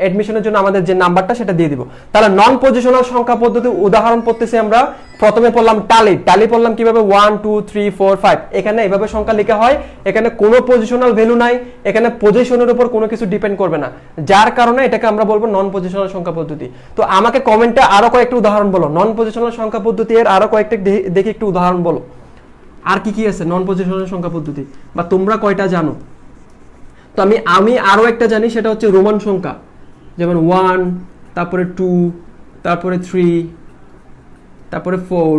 A: অ্যাডমিশনের জন্য আমাদের যে নাম্বারটা সেটা দিয়ে দিব। তাহলে নন পজিশনাল সংখ্যা পদ্ধতি উদাহরণ পড়তেছি আমরা। প্রথমে পড়লাম টালি পড়লাম কিভাবে 1 2 3 4 5। এখানে এভাবে সংখ্যা লেখা হয়, এখানে কোনো পজিশনাল ভ্যালু নাই, এখানে পজিশনের উপর কোনো কিছু ডিপেন্ড করবে না, যার কারণে এটাকে আমরা বলবো নন পজিশনাল সংখ্যা পদ্ধতি। তো আমাকে কমেন্টে আরো কয়েকটা উদাহরণ বলো, নন পজিশনাল সংখ্যা পদ্ধতি এর আরো কয়েকটা দেখি একটু উদাহরণ বলো। আর কি কি আছে নন পজিশনাল সংখ্যা পদ্ধতি, বা তোমরা কয়টা জানো? তো আমি আরো একটা জানি, সেটা হচ্ছে রোমান সংখ্যা, যেমন 1, তারপরে 2, তারপরে 3, তারপরে 4,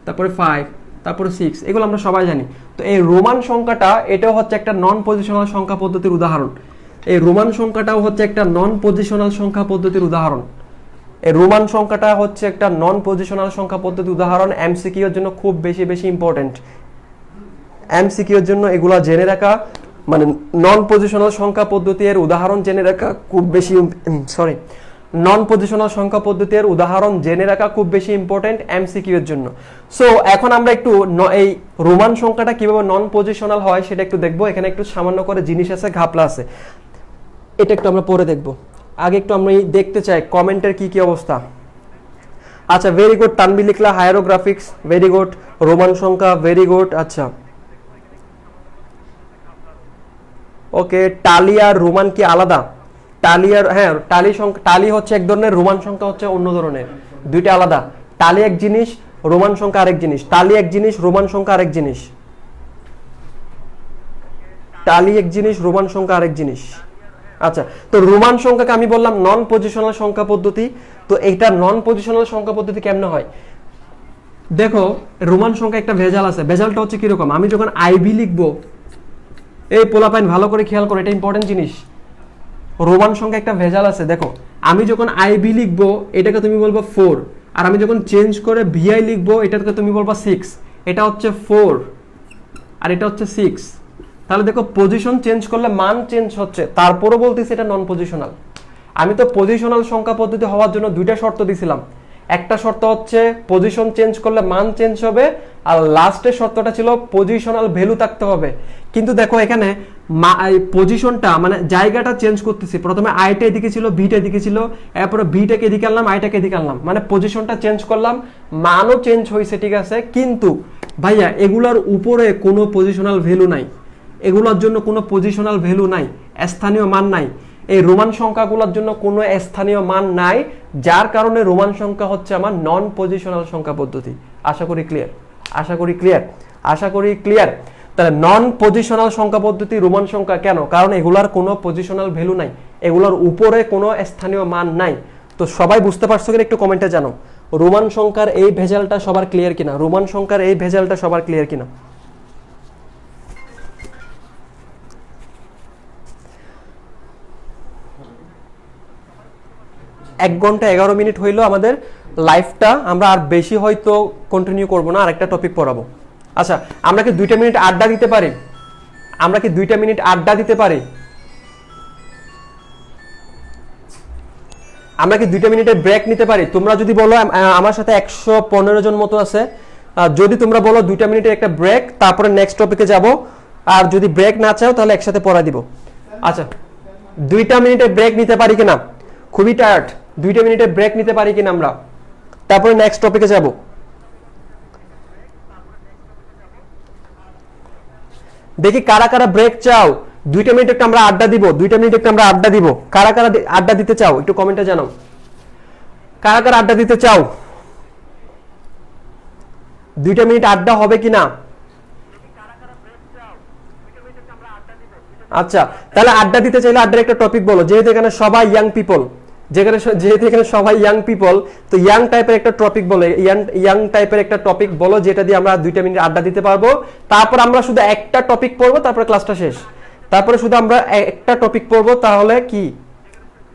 A: তারপরে 5, তারপরে 6, এগুলো আমরা সবাই জানি। তো এই রোমান সংখ্যাটা এটাও হচ্ছে একটা নন পজিশনাল সংখ্যা পদ্ধতির উদাহরণ। এই রোমান সংখ্যাটাও হচ্ছে একটা নন পজিশনাল সংখ্যা পদ্ধতির উদাহরণ। এই রোমান সংখ্যাটা হচ্ছে একটা নন পজিশনাল সংখ্যা পদ্ধতির উদাহরণ। এমসিকিউ এর জন্য খুব বেশি ইম্পর্টেন্ট। এমসিকিউ এর জন্য এগুলা জেনে রাখা, মানে নন পজিশনাল সংখ্যা পদ্ধতির উদাহরণ জেনে রাখা খুব বেশি নন পজিশনাল সংখ্যা পদ্ধতির উদাহরণ জেনে রাখা খুব বেশি ইম্পর্টেন্ট এমসিকিউ এর জন্য। সো এখন আমরা একটু এই রোমান সংখ্যাটা কিভাবে নন পজিশনাল হয় সেটা একটু দেখবো। এখানে একটু সামান্য করে জিনিস আছে, ঘাপলা আছে, এটা একটু আমরা পরে দেখবো। আগে একটু আমরা দেখতে চাই কমেন্টের কি অবস্থা। আচ্ছা ভেরি গুড, তানবি লিখলা হায়ারোগ্রাফিক্স, ভেরি গুড। রোমান সংখ্যা, ভেরি গুড। আচ্ছা ওকে, টালি আর রোমান কি আলাদা? টালি আর হ্যাঁ, টালি সংখ্যা, টালি হচ্ছে এক ধরনের, রোমান সংখ্যা হচ্ছে অন্য ধরনের, দুইটা আলাদা। টালি এক জিনিস, রোমান সংখ্যা আরেক জিনিস। টালি এক জিনিস, রোমান সংখ্যা আরেক জিনিস। টালি এক জিনিস, রোমান সংখ্যা আরেক জিনিস। আচ্ছা, তো রোমান সংখ্যাকে আমি বললাম নন পজিশনাল সংখ্যা পদ্ধতি। তো এইটা নন পজিশনাল সংখ্যা পদ্ধতি কেমনে হয়? দেখো রোমান সংখ্যা একটা ভেজাল আছে। ভেজালটা হচ্ছে কিরকম, আমি যখন আইবি লিখবো, এই পোলাপাইন ভালো করে খেয়াল করো, এটা ইম্পর্টেন্ট জিনিস। রোমান সংখ্যা একটা ভেজাল আছে। দেখো আমি যখন আইবি লিখবো এটাকে তুমি বলবো 4, আর আমি যখন চেঞ্জ করে ভিআই লিখবো এটাকে তুমি বলবা 6। এটা হচ্ছে 4 আর এটা হচ্ছে 6। তাহলে দেখো পজিশন চেঞ্জ করলে মান চেঞ্জ হচ্ছে, তারপরও বলতেছি এটা নন পজিশনাল। আমি তো পজিশনাল সংখ্যা পদ্ধতি হওয়ার জন্য দুইটা শর্ত দিছিলাম। একটা শর্ত হচ্ছে পজিশন চেঞ্জ করলে মান চেঞ্জ হবে, আর লাস্টের শর্তটা ছিল পজিশনাল ভ্যালু থাকতে হবে। কিন্তু দেখো এখানে পজিশনটা মানে জায়গাটা চেঞ্জ করতেছি। প্রথমে আইটা এদিকে ছিল, বিটা এদিকে ছিল, এরপরে বিটাকে এদিকে আনলাম, আইটাকে এদিকে আনলাম, মানে পজিশনটা চেঞ্জ করলাম, মানও চেঞ্জ হয়েছে, ঠিক আছে। কিন্তু ভাইয়া এগুলার উপরে কোনো পজিশনাল ভ্যালু নাই, এগুলোর জন্য কোনো পজিশনাল ভ্যালু নাই, স্থানীয় মান নাই। এই রোমান সংখ্যাগুলোর জন্য কোনো স্থানীয় মান নাই, যার কারণে রোমান সংখ্যা হচ্ছে আমার নন পজিশনাল সংখ্যা পদ্ধতি। আশা করি ক্লিয়ার, আশা করি ক্লিয়ার, আশা করি ক্লিয়ার। তাহলে নন পজিশনাল সংখ্যা পদ্ধতি রোমান সংখ্যা কেন? কারণ এগুলার কোনো পজিশনাল ভ্যালু নাই, এগুলোর উপরে কোনো স্থানীয় মান নাই। তো সবাই বুঝতে পারছো কিনা একটু কমেন্টে জানো। রোমান সংখ্যার এই ভেজালটা সবার ক্লিয়ার কিনা? রোমান সংখ্যার এই ভেজালটা সবার ক্লিয়ার কিনা? 1 ঘন্টা 11 মিনিট হইলো আমাদের লাইফটা, আমরা আর বেশি হয়তো কন্টিনিউ করব না, আরেকটা টপিক পড়াবো। আচ্ছা আমরা কি 2টা মিনিট আড্ডা দিতে পারি? আমরা কি 2টা মিনিট আড্ডা দিতে পারি? আমরা কি 2টা মিনিটের ব্রেক নিতে পারি? তোমরা যদি বলো, আমার সাথে 115 জন মতো আছে, যদি তোমরা বলো 2টা মিনিটের একটা ব্রেক, তারপরে নেক্সট টপিকে যাব, আর যদি ব্রেক না চাও তাহলে একসাথে পড়া দিব। আচ্ছা 2টা মিনিটের ব্রেক নিতে পারি কিনা? খুবই টায়ার্ড, 2টা মিনিটের ব্রেক নিতে পারি কিনা আমরা, তারপরে নেক্সট টপিকে যাব। দেখি কারা কারা ব্রেক চাও। 2টা মিনিট একটা আমরা আড্ডা দিব, 2টা মিনিট একটা আমরা আড্ডা দিব। কারা কারা আড্ডা দিতে চাও একটু কমেন্টে জানাও, কারা কারা আড্ডা দিতে চাও। 2টা মিনিট আড্ডা হবে কিনা? আচ্ছা তাহলে আড্ডা দিতে চাইলে আড্ডার একটা টপিক বলো, যেহেতু এখানে সবাই ইয়াং পিপল, যেহেতু এখানে সবাই ইয়াং পিপল, তো ইয়াং টাইপের একটা টপিক বলো, ইয়াং টাইপের একটা টপিক বলো যেটা দিয়ে আমরা 2টা মিনিট আড্ডা দিতে পারবো। তারপর আমরা শুধু একটা টপিক পড়বো, তারপরে ক্লাসটা শেষ। তারপরে শুধু আমরা একটা টপিক পড়বো, তাহলে কি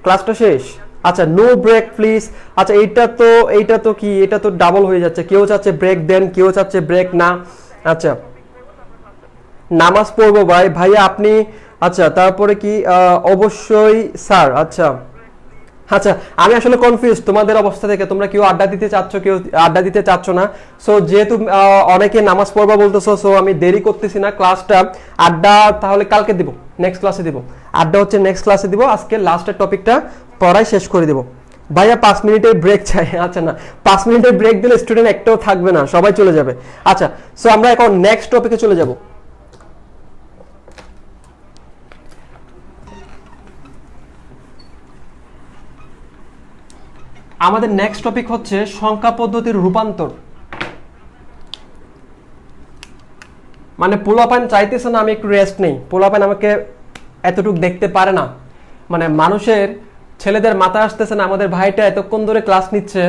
A: ক্লাসটা শেষ। আচ্ছা নো ব্রেক প্লিজ। আচ্ছা এইটা তো কি, এটা তো ডাবল হয়ে যাচ্ছে। কেউ চাচ্ছে ব্রেক দেন, কেউ চাচ্ছে ব্রেক না। আচ্ছা নামাজ পড়বো ভাইয়া আপনি। আচ্ছা তারপরে কি অবশ্যই স্যার। আচ্ছা আচ্ছা আমি আসলে কনফিউজ তোমাদের অবস্থা থেকে, তোমরা কেউ আড্ডা দিতে চাচ্ছ, কেউ আড্ডা দিতে চাচ্ছ না। সো যেহেতু অনেকে নামাজ পড়বা বলতেছো, সো আমি দেরি করতেছি না, ক্লাসটা আড্ডা তাহলে কালকে দিব, নেক্সট ক্লাসে দিব। আড্ডা হচ্ছে নেক্সট ক্লাসে দিব, আজকে লাস্টের টপিকটা পড়াই শেষ করে দিব। ভাইয়া 5 মিনিটের ব্রেক চাই। আচ্ছা না, 5 মিনিটের ব্রেক দিলে স্টুডেন্ট একটাও থাকবে না, সবাই চলে যাবে। আচ্ছা সো আমরা এখন নেক্সট টপিকে চলে যাব। আমাদের নেক্সট টপিক হচ্ছে সংখ্যা পদ্ধতির রূপান্তর। মানে পোলাপান চাইতেছে না আমি একটু রেস্ট নেই, পোলাপান আমাকে এতটুকু দেখতে পারে না, মানে মানুষের ছেলেদের মাথা আসতেছে না আমাদের ভাইটা এতক্ষণ ধরে ক্লাস নিচ্ছে,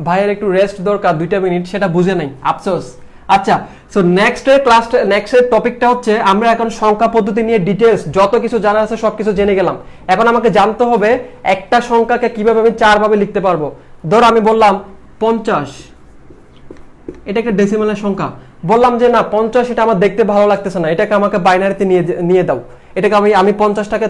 A: ভাইয়ের একটু রেস্ট দরকার 2টা মিনিট, সেটা বুঝে নাই, আফসোস। আচ্ছা সো নেক্সটের টপিকটা হচ্ছে আমরা এখন সংখ্যা পদ্ধতি নিয়ে ডিটেলস যত কিছু জানা আছে সবকিছু জেনে গেলাম। এখন আমাকে জানতে হবে একটা সংখ্যাকে কিভাবে আমি 4 ভাবে লিখতে পারবো। ধরো আমি বললাম 50, এটা একটা ডেসিমালের সংখ্যা। বললাম যে না 50 এটা আমার দেখতে ভালো লাগতেছে না, এটাকে আমাকে বাইনারিতে নিয়ে দাও। এটাকে আমি 50টাকে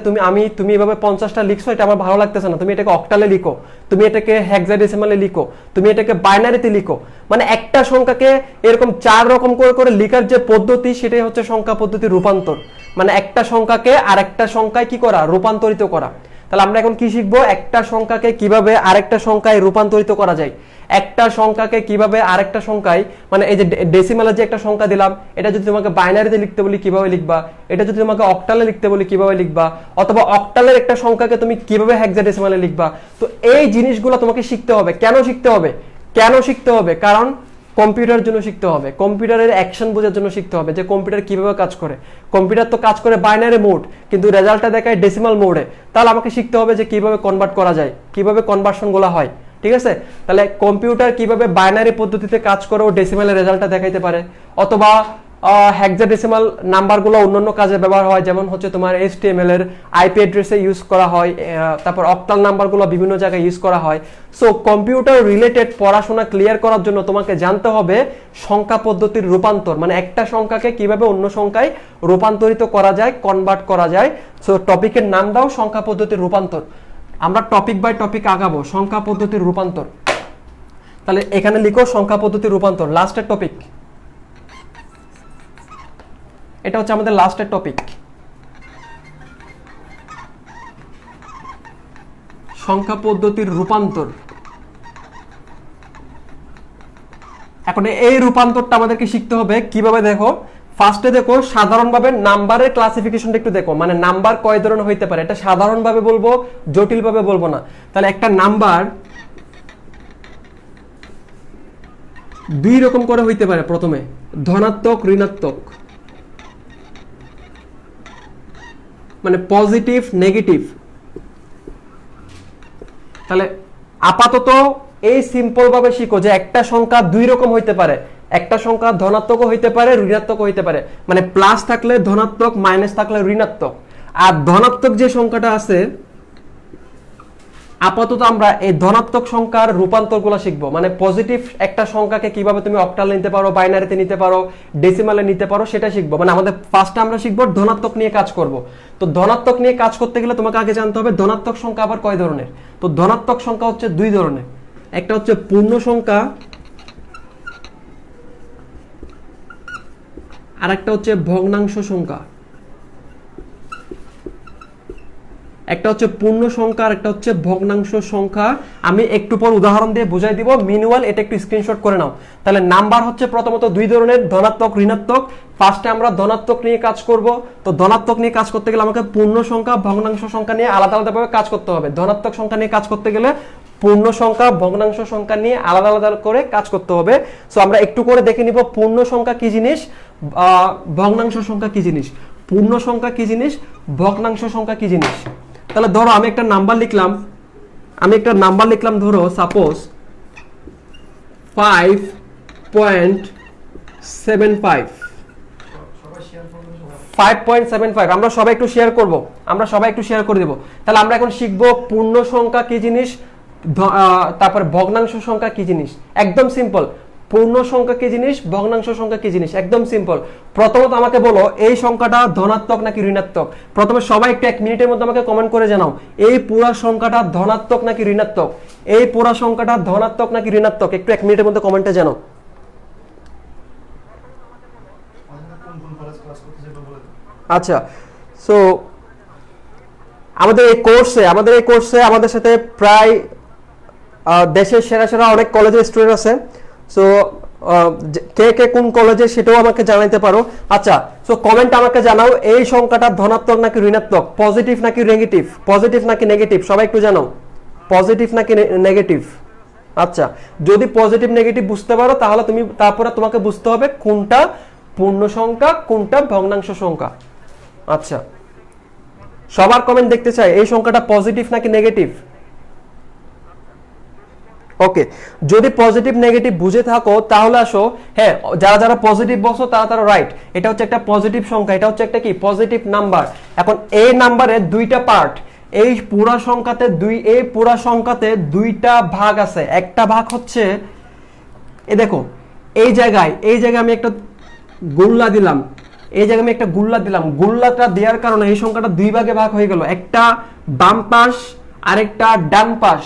A: তুমি এভাবে 50টা লিখছো, এটা আমার ভালো লাগতেছে না, তুমি এটাকে অক্টালে লিখো, তুমি এটাকে হেক্সাডেসিমালে লিখো, তুমি এটাকে বাইনারিতে লিখো। মানে একটা সংখ্যাকে এরকম 4 রকম করে লেখার যে পদ্ধতি, সেটাই হচ্ছে সংখ্যা পদ্ধতির রূপান্তর। মানে একটা সংখ্যাকে আরেকটা সংখ্যায় কি করা, রূপান্তরিত করা। তাহলে আমরা এখন কি শিখবো, একটা সংখ্যাকে কিভাবে আরেকটা সংখ্যায় রূপান্তরিত করা যায়, একটা সংখ্যাকে কিভাবে আরেকটা সংখ্যায়, মানে এই যে ডেসিমালের যে একটা সংখ্যা দিলাম, এটা যদি তোমাকে বাইনারিতে লিখতে বলি কিভাবে লিখবা, এটা যদি তোমাকে অক্টালে লিখতে বলি কিভাবে লিখবা, অথবা অক্টালের একটা সংখ্যাকে তুমি কিভাবে হেক্সাডেসিমালে লিখবা। তো এই জিনিসগুলো তোমাকে শিখতে হবে। কেন শিখতে হবে? কেন শিখতে হবে? কারণ কম্পিউটারের জন্য শিখতে হবে, কম্পিউটারের অ্যাকশন বোঝার জন্য শিখতে হবে যে কম্পিউটার কিভাবে কাজ করে। কম্পিউটার তো কাজ করে বাইনারি মোড, কিন্তু রেজাল্টটা দেখায় ডেসিমাল মোডে। তাহলে আমাকে শিখতে হবে যে কিভাবে কনভার্ট করা যায়, কিভাবে কনভার্সনগুলো হয়, ঠিক আছে? তাহলে কম্পিউটার কিভাবে বাইনারি পদ্ধতিতে কাজ করে ও ডেসিমালের রেজাল্টটা দেখাইতে পারে, অথবা হেক্সাডেসিমাল নাম্বারগুলো অন্যান্য কাজে ব্যবহার হয়, যেমন হচ্ছে তোমার HTML এর আইপি অ্যাড্রেসে ইউজ করা হয়, তারপর অক্টাল নাম্বারগুলো বিভিন্ন জায়গায় ইউজ করা হয়। সো কম্পিউটার রিলেটেড পড়াশোনা ক্লিয়ার করার জন্য তোমাকে জানতে হবে সংখ্যা পদ্ধতির রূপান্তর, মানে একটা সংখ্যাকে কিভাবে অন্য সংখ্যায় রূপান্তরিত করা যায়, কনভার্ট করা যায়। সো টপিকের নাম দাও সংখ্যা পদ্ধতির রূপান্তর। আমরা টপিক বাই টপিক আগাবো, সংখ্যা পদ্ধতির রূপান্তর। তাহলে এখানে লিখো সংখ্যা পদ্ধতির রূপান্তর, লাস্টের টপিক। এটা হচ্ছে আমাদের লাস্টের টপিক, সংখ্যা পদ্ধতির রূপান্তর। এখন এই রূপান্তরটা আমাদেরকে শিখতে হবে কিভাবে। দেখো ফার্স্টে দেখো সাধারণভাবে নাম্বারের ক্লাসিফিকেশনটা একটু দেখো, মানে নাম্বার কয় ধরনের হইতে পারে, এটা সাধারণভাবে বলবো, জটিলভাবে বলবো না। তাহলে একটা নাম্বার দুই রকম করে হইতে পারে, প্রথমে ধনাত্মক ঋণাত্মক, মানে পজিটিভ নেগেটিভ। তাহলে আপাতত এই সিম্পল ভাবে শিখো যে একটা সংখ্যা দুই রকম হইতে পারে, একটা সংখ্যা ধনাত্মকও হইতে পারে ঋণাত্মকও হইতে পারে, মানে প্লাস থাকলে ধনাত্মক, মাইনাস থাকলে ঋণাত্মক। আর ধনাত্মক যে সংখ্যাটা আছে, আপাতত আমরা এই ধনাত্মক সংখ্যার রূপান্তরগুলো শিখবো, মানে পজিটিভ একটা সংখ্যাকে কিভাবে তুমি অক্টালে নিতে পারো, বাইনারিতে নিতে পারো, ডেসিমালে নিতে পারো, সেটা শিখবো। মানে আমাদের ফার্স্টে আমরা শিখবো ধনাত্মক নিয়ে কাজ করব। তো ধনাত্মক নিয়ে কাজ করতে গেলে তোমাকে আগে জানতে হবে ধনাত্মক সংখ্যা আবার কয় ধরনের। তো ধনাত্মক সংখ্যা হচ্ছে দুই ধরনের, একটা হচ্ছে পূর্ণ সংখ্যা, আর একটা হচ্ছে ভগ্নাংশ সংখ্যা। একটা হচ্ছে পূর্ণ সংখ্যা আর একটা হচ্ছে ভগ্নাংশ সংখ্যা। আমি একটু পর উদাহরণ দিয়ে বুঝাই দিব, মিনুয়াল এটা একটু স্ক্রিনশট করে নাও। তাহলে নাম্বার হচ্ছে প্রথমত দুই ধরনের, ধনাত্মক ঋণাত্মক। ফার্স্টে আমরা ধনাত্মক নিয়ে কাজ করব। তো ধনাত্মক নিয়ে কাজ করতে গেলে আমাকে পূর্ণ সংখ্যা, ভগ্নাংশ সংখ্যা নিয়ে আলাদা আলাদাভাবে কাজ করতে হবে। ধনাত্মক সংখ্যা নিয়ে কাজ করতে গেলে পূর্ণ সংখ্যা, ভগ্নাংশ সংখ্যা নিয়ে আলাদা আলাদা করে কাজ করতে হবে। সো আমরা একটু করে দেখে নিব পূর্ণ সংখ্যা কি জিনিস, ভগ্নাংশ সংখ্যা কি জিনিস। পূর্ণ সংখ্যা কি জিনিস, ভগ্নাংশ সংখ্যা কি জিনিস। তাহলে ধরো আমি একটা নাম্বার লিখলাম, ধরো সাপোজ 5.75। 5.75 আমরা সবাই একটু শেয়ার করব, আমরা সবাই একটু শেয়ার করে দেব। তাহলে আমরা এখন শিখবো পূর্ণ সংখ্যা কি জিনিস, তারপরে ভগ্নাংশ সংখ্যা কি জিনিস। একদম সিম্পল, পূর্ণ সংখ্যা কি জিনিস, ভগ্নাংশ সংখ্যা কি জিনিস, একদম সিম্পল। প্রথমত আমাকে বলো এই সংখ্যাটা ধনাত্মক নাকি ঋণাত্মক। প্রথমে সবাই একটু 1 মিনিটের মধ্যে আমাকে কমেন্ট করে জানাও, এই পুরো সংখ্যাটা ধনাত্মক নাকি ঋণাত্মক, এই পুরো সংখ্যাটা ধনাত্মক নাকি ঋণাত্মক, একটু 1 মিনিটের মধ্যে কমেন্টে জানাও। আচ্ছা, সো আমাদের এই কোর্সে আমাদের সাথে প্রায় দেশের সেরা সেরা অনেক কলেজের স্টুডেন্ট আছে। সো কে কে কোন কলেজে সেটাও আমাকে জানাইতে পারো। আচ্ছা, সো কমেন্ট আমাকে জানাও এই সংখ্যাটা ধনাত্মক নাকি ঋণাত্মক, পজিটিভ নাকি নেগেটিভ, পজিটিভ নাকি নেগেটিভ, সবাই একটু জানাও পজিটিভ নাকি নেগেটিভ। আচ্ছা, যদি পজিটিভ নেগেটিভ বুঝতে পারো তাহলে তারপরে তোমাকে বুঝতে হবে কোনটা পূর্ণ সংখ্যা, কোনটা ভগ্নাংশ সংখ্যা। আচ্ছা, সবার কমেন্ট দেখতে চাই, এই সংখ্যাটা পজিটিভ নাকি নেগেটিভ। ওকে, যদি পজিটিভ নেগেটিভ বুঝে থাকো তাহলে আসো। হ্যাঁ, যারা যারা পজিটিভ বলছো তারা রাইট। এটা হচ্ছে একটা পজিটিভ সংখ্যা, এটা হচ্ছে একটা কি পজিটিভ নাম্বার। এখন এই নাম্বারে দুইটা পার্ট, এই পুরা সংখ্যাতে দুইটা ভাগ আছে। একটা ভাগ হচ্ছে এই দেখো, এই জায়গায় আমি একটা গুল্লা দিলাম, গুল্লাটা দেওয়ার কারণে এই সংখ্যাটা দুই ভাগে ভাগ হয়ে গেল, একটা বাম পাশ আর একটা ডান পাশ,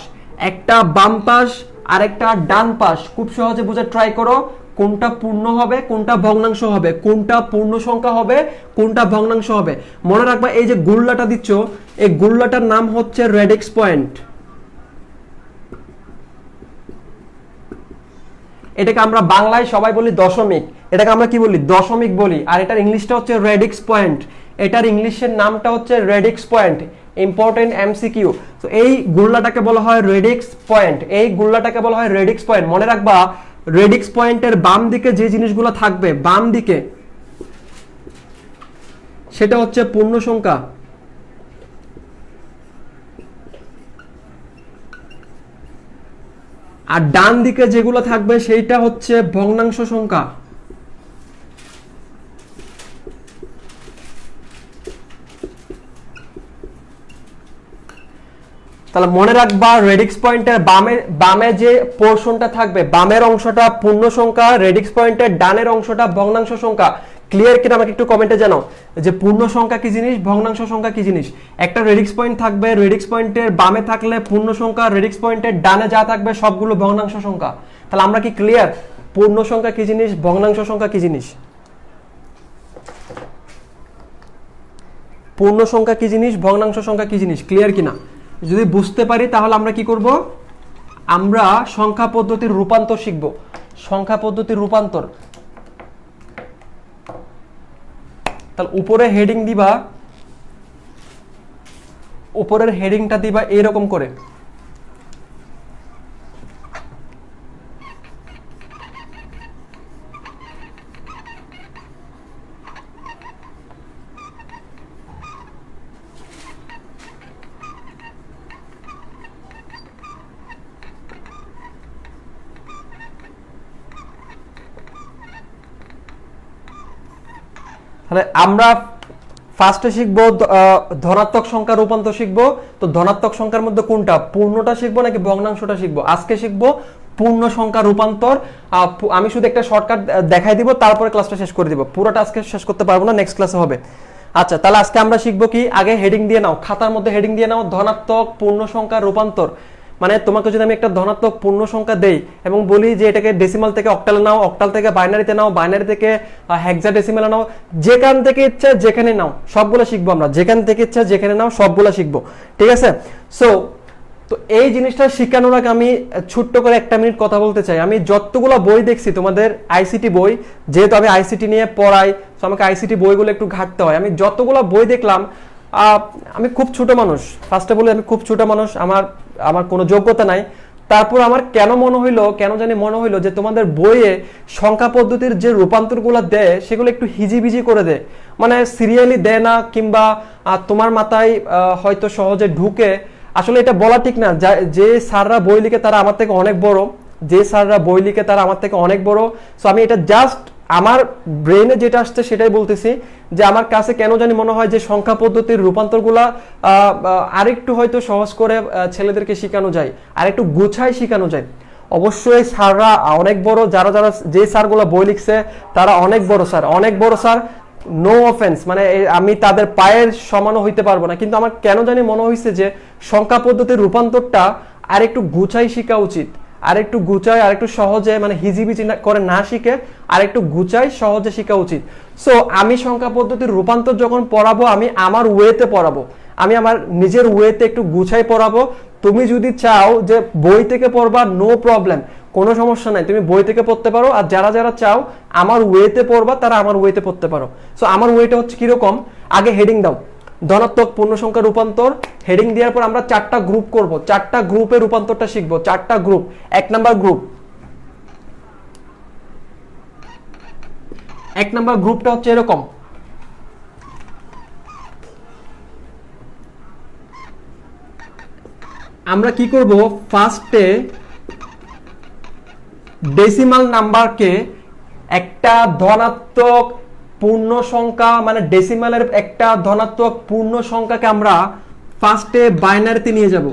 A: একটা বাম পাশ আর একটা ডান পাশ। খুব সহজে বুঝে ট্রাই করো, কোনটা পূর্ণ হবে, কোনটা ভগ্নাংশ হবে, কোনটা পূর্ণ সংখ্যা হবে, কোনটা ভগ্নাংশ হবে। মনে রাখবা এই যে গুল্লাটা দিচ্ছ, এই গুল্লাটার নাম হচ্ছে রেডিক্স পয়েন্ট। এটাকে আমরা বাংলায় সবাই বলি দশমিক, এটাকে আমরা কি বলি, দশমিক বলি। আর এটার ইংলিশটা হচ্ছে রেডিক্স পয়েন্ট, এটার ইংলিশের নামটা হচ্ছে রেডিক্স পয়েন্ট। Important MCQ. তো এই গুল্লাটাকে বলা হয় রেডিক্স পয়েন্ট, এই গুল্লাটাকে বলা হয় রেডিক্স পয়েন্ট। মনে রাখবা রেডিক্স পয়েন্টের বাম দিকে যে জিনিসগুলো থাকবে, বাম দিকে, সেটা হচ্ছে পূর্ণ সংখ্যা। আর ডান দিকে যেগুলো থাকবে সেইটা হচ্ছে ভগ্নাংশ সংখ্যা। তাহলে মনে রাখবা রেডিক্স পয়েন্টের বামে যে পোর্শনটা থাকবে, বামের অংশটা পূর্ণ সংখ্যা, রেডিক্স পয়েন্টের ডানের অংশটা ভগ্নাংশ সংখ্যা। ক্লিয়ার কিনা আমাকে একটু কমেন্টে জানাও যে পূর্ণ সংখ্যা কি জিনিস, ভগ্নাংশ সংখ্যা কি জিনিস। একটা রেডিক্স পয়েন্ট থাকবে, রেডিক্স পয়েন্টের বামে থাকলে পূর্ণ সংখ্যা, রেডিক্স পয়েন্টের ডানে যা থাকবে সবগুলো ভগ্নাংশ সংখ্যা। তাহলে আমরা কি ক্লিয়ার পূর্ণ সংখ্যা কি জিনিস, ভগ্নাংশ সংখ্যা কি জিনিস? পূর্ণ সংখ্যা কি জিনিস, ভগ্নাংশ সংখ্যা কি জিনিস, ক্লিয়ার কিনা? যদি বুঝতে পারি তাহলে আমরা কি করব, আমরা সংখ্যা পদ্ধতির রূপান্তর শিখব। সংখ্যা পদ্ধতির রূপান্তর। তাহলে উপরে হেডিং দিবা, উপরের হেডিংটা দিবা এরকম করে। তাহলে আমরা ফার্স্টে শিখবো ধনাত্মক সংখ্যা রূপান্তর শিখবো। তো ধনাত্মক সংখ্যার মধ্যে কোনটা, পূর্ণটা শিখবো নাকি ভগ্নাংশটা শিখবো? আজকে শিখবো পূর্ণ সংখ্যা রূপান্তর। আমি শুধু একটা শর্টকাট দেখাই দিব, তারপরে ক্লাসটা শেষ করে দিব। পুরোটা আজকে শেষ করতে পারবো না, নেক্সট ক্লাসে হবে। আচ্ছা, তাহলে আজকে আমরা শিখবো কি, আগে হেডিং দিয়ে নাও, খাতার মধ্যে হেডিং দিয়ে নাও, ধনাত্মক পূর্ণ সংখ্যা রূপান্তর। মানে তোমাকে যদি আমি একটা ধনাত্মক পূর্ণ সংখ্যা দেই এবং বলি যে এটাকে ডেসিমাল থেকে অক্টালে নাও, অক্টাল থেকে বাইনারিতে নাও, বাইনারি থেকে হেক্সাডেসিমালে নাও, যেখান থেকে ইচ্ছা যেখানে নাও, সবগুলো শিখবো আমরা। যেখান থেকে ইচ্ছা যেখানে নাও সবগুলো শিখবো, ঠিক আছে? তো এই জিনিসটা শেখানোর আগে আমি ছোট্ট করে একটা মিনিট কথা বলতে চাই। আমি যতগুলো বই দেখছি তোমাদের আইসিটি বই, যেহেতু আমি আইসিটি নিয়ে পড়াই, তো আমাকে আইসিটি বইগুলো একটু ঘাটতে হয়। আমি যতগুলো বই দেখলাম, আমি খুব ছোট মানুষ, ফার্স্টে বলি আমি খুব ছোট মানুষ, আমার কোনো যোগ্যতা নাই। তারপর আমার কেন জানি মনে হইলো যে তোমাদের বইয়ে সংখ্যা পদ্ধতির যে রূপান্তরগুলো দেয় সেগুলো একটু হিজিবিজি করে দেয়, মানে সিরিয়ালি দেয় না, কিংবা তোমার মাথায় হয়তো সহজে ঢুকে। আসলে এটা বলা ঠিক না। যে স্যাররা বই লিখে তারা আমার থেকে অনেক বড়, সো আমি এটা জাস্ট আমার ব্রেনে যেটা আসছে সেটাই বলতেছি, যে আমার কাছে কেন জানি মনে হয় যে সংখ্যা পদ্ধতির রূপান্তরগুলা আরেকটু হয়তো সহজ করে ছেলেদেরকে শেখানো যায়, আরেকটু গুছায় শেখানো যায়। অবশ্যই স্যাররা অনেক বড়, যারা যে স্যারগুলো বই লিখছে তারা অনেক বড় স্যার, নো অফেন্স, মানে আমি তাদের পায়ের সমানও হইতে পারবো না, কিন্তু আমার কেন জানি মনে হয়েছে যে সংখ্যা পদ্ধতির রূপান্তরটা আরেকটু গুছাই শেখা উচিত, আরেকটু গুছাই, আরেকটু সহজে, মানে হিজিবিজি করে না শিখে আরেকটু গুছাই সহজে শেখা উচিত। সো আমি সংখ্যা পদ্ধতির রূপান্তর যখন পড়াবো, আমি আমার ওয়েতে পড়াবো, আমি আমার নিজের ওয়েতে একটু গুছাই পড়াবো। তুমি যদি চাও যে বই থেকে পড়বা, নো প্রবলেম, কোনো সমস্যা নাই, তুমি বই থেকে পড়তে পারো। আর যারা চাও আমার ওয়েতে পড়বা, তারা আমার ওয়েতে পড়তে পারো। সো আমার ওয়েটা হচ্ছে কিরকম, আগে হেডিং দাও, ধনাত্মক পূর্ণ সংখ্যা রূপান্তর। হেডিং দেওয়ার পর আমরা 4টা গ্রুপ করব, 4টা গ্রুপে রূপান্তরটা শিখবো। 4টা গ্রুপ। 1 নাম্বার গ্রুপটা হচ্ছে এরকম। আমরা কি করব, ফার্স্টে ডেসিমাল নাম্বারকে একটা ধনাত্মক পূর্ণ সংখ্যা, মানে ডেসিমালের একটা ধনাত্মক পূর্ণ সংখ্যাকে আমরা ফার্স্টে বাইনারিতে নিয়ে যাব।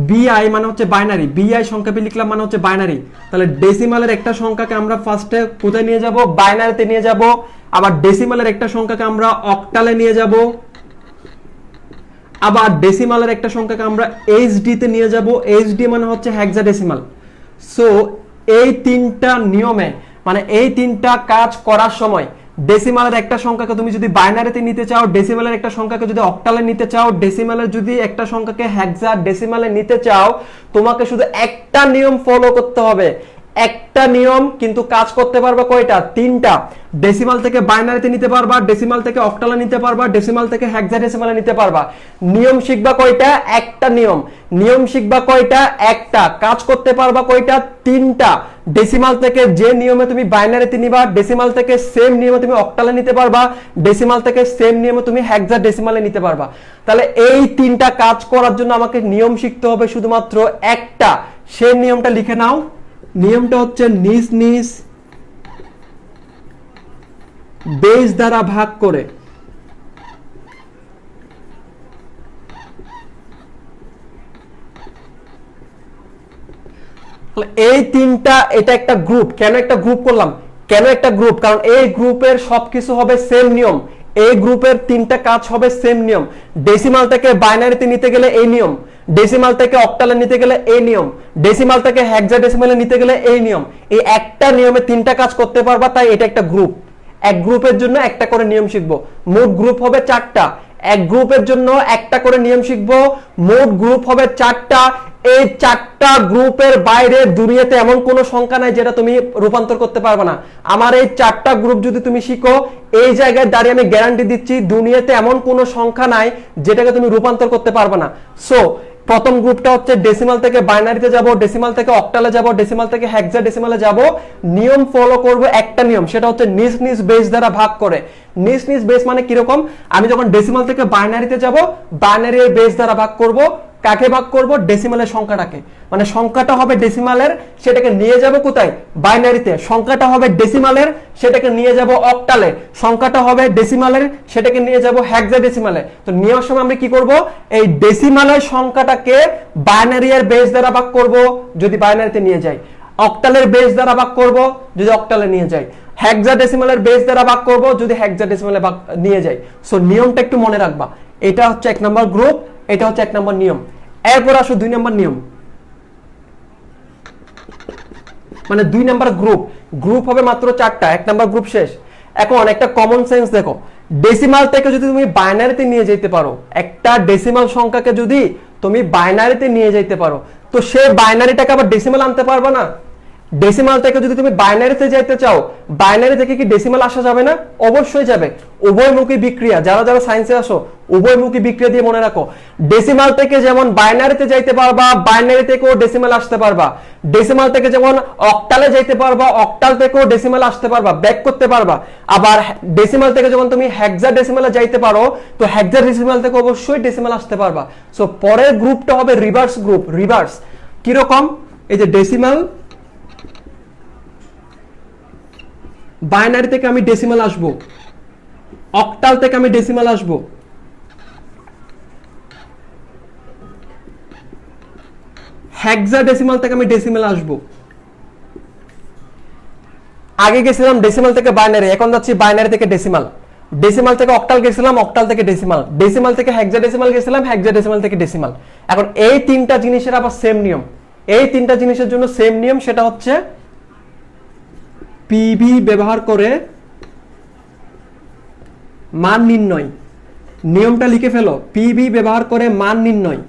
A: বিআই মানে হচ্ছে বাইনারি, বিআই সংখ্যাটি লিখলাম মানে হচ্ছে বাইনারি। তাহলে ডেসিমালের একটা সংখ্যাকে আমরা ফার্স্টে কোথায় নিয়ে যাব, বাইনারিতে নিয়ে যাব। আবার ডেসিমালের একটা সংখ্যাকে আমরা অক্টালে নিয়ে যাব। আবার ডেসিমালের একটা সংখ্যাকে আমরা এইচডি তে নিয়ে যাব। এইচডি মানে হচ্ছে হেক্সাডেসিমাল। সো এই তিনটা নিয়মে মানে এই তিনটা কাজ করার সময় ডেসিমালের একটা সংখ্যাকে তুমি যদি বাইনারিতে নিতে চাও, ডেসিমালের একটা সংখ্যাকে যদি অক্টালে নিতে চাও, ডেসিমালের যদি একটা সংখ্যাকে হেক্সাডেসিমালে নিতে চাও, তোমাকে শুধু একটা নিয়ম ফলো করতে হবে। একটা নিয়ম, কিন্তু কাজ করতে পারবা কয়টা? তিনটা। ডেসিমাল থেকে বাইনারিতে নিতে পারবা, ডেসিমাল থেকে অক্টালে নিতে পারবা, ডেসিমাল থেকে হেক্সাডেসিমালে নিতে পারবা। নিয়ম শিখবা কয়টা? একটা নিয়ম। নিয়ম শিখবা কয়টা? একটা। কাজ করতে পারবা কয়টা? তিনটা। ডেসিমাল থেকে যে নিয়মে তুমি বাইনারিতে নিবা, ডেসিমাল থেকে সেম নিয়মে তুমি অক্টালে নিতে পারবা, ডেসিমাল থেকে সেম নিয়মে তুমি হেক্সাডেসিমালে নিতে পারবা। তাহলে এই তিনটা কাজ করার জন্য আমাকে নিয়ম শিখতে হবে শুধুমাত্র একটা। সেই নিয়মটা লিখে নাও। নিয়মটা হচ্ছে নিজ নিজ বেস দ্বারা ভাগ করে। এই তিনটা, এটা একটা গ্রুপ। কেন একটা গ্রুপ করলাম? কেন একটা গ্রুপ? কারণ এই গ্রুপের সবকিছু হবে সেম নিয়ম। এই গ্রুপের তিনটা কাজ হবে সেম নিয়ম। ডেসিমাল থেকে বাইনারিতে নিতে গেলে এই নিয়ম, ডেসিমাল থেকে অক্টালে নিতে গেলে এই নিয়ম, ডেসিমাল থেকে হেক্সাডেসিমালে নিতে গেলে এই নিয়ম। এই একটা নিয়মে তিনটা কাজ করতে পারবা, তাই এটা একটা গ্রুপ। এক গ্রুপের জন্য একটা করে নিয়ম শিখবো। মোট গ্রুপ হবে 4টা। এক গ্রুপের জন্য একটা করে নিয়ম শিখবো, মোট গ্রুপ হবে 4টা। এই 4টা গ্রুপের বাইরে দুনিয়াতে এমন কোনো সংখ্যা নাই যেটা তুমি রূপান্তর করতে পারবে না। আমার এই 4টা গ্রুপ যদি তুমি শিখো, এই জায়গায় দাঁড়িয়ে আমি গ্যারান্টি দিচ্ছি দুনিয়াতে এমন কোনো সংখ্যা নাই যেটাকে তুমি রূপান্তর করতে পারবে না। সো প্রথম গ্রুপটা হচ্ছে ডেসিমাল থেকে বাইনারিতে যাব, ডেসিমাল থেকে অক্টালে যাব, ডেসিমাল থেকে হেক্সাডেসিমালে যাব। নিয়ম ফলো করব একটা নিয়ম, সেটা হচ্ছে নিজ নিজ বেস দ্বারা ভাগ করে। নিজ নিজ বেস মানে কিরকম? আমি যখন ডেসিমাল থেকে বাইনারিতে যাব, বাইনারির বেস দ্বারা ভাগ করব। কাকে ভাগ করব? ডেসিমালের সংখ্যাটাকে। মানে সংখ্যাটা হবে ডেসিমালের, সেটাকে নিয়ে যাব কোথায়? বাইনারিতে। সংখ্যাটা হবে ডেসিমালের, সেটাকে নিয়ে যাব অক্টালে। সংখ্যাটা হবে ডেসিমালের, সেটাকে নিয়ে যাব হেক্সাডেসিমালে। তো নেওয়ার সময় আমরা কি করব? এই ডেসিমালের সংখ্যাটাকে বাইনারির বেস দ্বারা ভাগ করব যদি বাইনারিতে নিয়ে যাই, অক্টালের বেস দ্বারা ভাগ করব যদি অক্টালে নিয়ে যাই, হেক্সাডেসিমালের বেস দ্বারা ভাগ করব যদি হেক্সাডেসিমালে ভাগ নিয়ে যাই। সো নিয়মটা একটু মনে রাখবা। এটা হচ্ছে 1 নম্বর গ্রুপ, এটা হচ্ছে 1 নম্বর নিয়ম। এরপর আসো 2 নম্বর নিয়ম, মানে 2 নম্বর গ্রুপ। গ্রুপ হবে মাত্র 4টা, 1 নম্বর গ্রুপ শেষ। এখন একটা কমন সেন্স দেখো, ডেসিমাল থেকে যদি তুমি বাইনারিতে নিয়ে যেতে পারো, একটা ডেসিমাল সংখ্যাকে যদি তুমি বাইনারিতে নিয়ে যেতে পারো, তো সে বাইনারিটাকে আবার ডেসিমাল আনতে পারবে না। ডেসিমাল থেকে যদি তুমি বাইনারিতে যাইতে চাও, বাইনারি থেকে কি ডেসিমাল আসা যাবে না? অবশ্যই যাবে। উভয়মুখী বিক্রিয়া, যারা যারা সায়েন্সে আসো উভয়মুখী বিক্রিয়া দিয়ে মনে রাখো। ডেসিমাল থেকে যেমন বাইনারিতে যাইতে পারবা, বাইনারি থেকেও ডেসিমাল আসতে পারবা। ডেসিমাল থেকে যেমন অক্টালে যাইতে পারবা, অক্টাল থেকেও ডেসিমাল আসতে পারবা, ব্যাক করতে পারবা। আবার ডেসিমাল থেকে যখন তুমি হেক্সাডেসিমালে যাইতে পারো, তো হেক্সাডেসিমাল থেকে অবশ্যই ডেসিমাল আসতে পারবা। সো পরের গ্রুপটা হবে রিভার্স গ্রুপ। রিভার্স কিরকম? এই যে ডেসিমাল, বাইনারি থেকে আমি ডেসিমাল আসবো, অক্টাল থেকে আমি ডেসিমাল আসবো, হেক্সাডেসিমাল থেকে আমি ডেসিমাল আসবো। আগে গেছিলাম ডেসিমাল থেকে বাইনারি, এখন যাচ্ছি বাইনারি থেকে ডেসিমাল। ডেসিমাল থেকে অক্টাল গেছিলাম, অক্টাল থেকে ডেসিমাল। ডেসিমাল থেকে হেক্সাডেসিমাল গেছিলাম, হেক্সাডেসিমাল থেকে ডেসিমাল। এখন এই তিনটা জিনিসের আবার সেম নিয়ম। এই তিনটা জিনিসের জন্য সেম নিয়ম, সেটা হচ্ছে পিভি ব্যবহার করে মান নির্ণয়। নিয়মটা লিখে ফেলো, পিভি ব্যবহার করে মান নির্ণয়।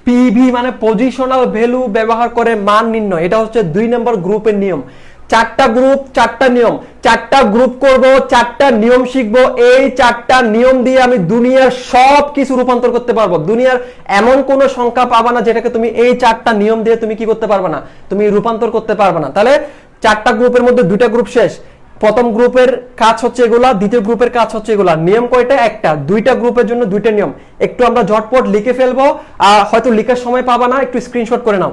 A: পিভি মানে পজিশনাল ভ্যালু ব্যবহার করে মান নির্ণয়। এটা হচ্ছে 2 নম্বর গ্রুপের নিয়ম। 4টা গ্রুপ, 4টা নিয়ম। 4টা গ্রুপ করব, 4টা নিয়ম শিখবো। এই 4টা নিয়ম দিয়ে আমি দুনিয়ার সব কিছু রূপান্তর করতে পারবো। দুনিয়ার এমন কোন সংখ্যা পাবা না যেটাকে তুমি এই 4টা নিয়ম দিয়ে তুমি কি করতে পারবে না, তুমি রূপান্তর করতে পারবে না। তাহলে 4টা গ্রুপের মধ্যে 2টা গ্রুপ শেষ। প্রথম গ্রুপের কাজ হচ্ছে এগুলা, দ্বিতীয় গ্রুপের কাজ হচ্ছে এগুলা। নিয়ম কয়টা? একটা। 2টা গ্রুপের জন্য 2টা নিয়ম। একটু আমরা ঝটপট লিখে ফেলবো, আর হয়তো লিখার সময় পাবা না, একটু স্ক্রিনশট করে নাও।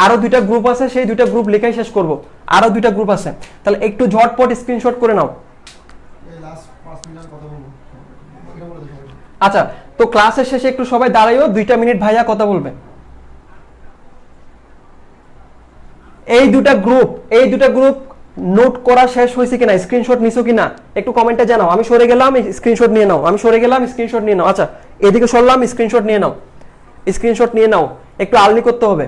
A: আরো 2টা গ্রুপ আছে, সেই 2টা গ্রুপ লেখাই শেষ করব। আরো 2টা গ্রুপ আছে, তাহলে একটু ঝটপট স্ক্রিনশট করে নাও। আচ্ছা, তো ক্লাসের শেষে একটু সবাই দাঁড়াইও, 2টা মিনিট ভাইয়া কথা বলবে। এই 2টা গ্রুপ নোট করা শেষ হয়েছে কিনা, স্ক্রিনশট নিছো কিনা একটু কমেন্টে জানাও। আমি সরে গেলাম, স্ক্রিনশট নিয়ে নাও। আমি সরে গেলাম, স্ক্রিনশট নিয়ে নাও। আচ্ছা, এদিকে সরলাম, স্ক্রিনশট নিয়ে নাও। স্ক্রিনশট নিয়ে নাও। একটু আর্লি করতে হবে।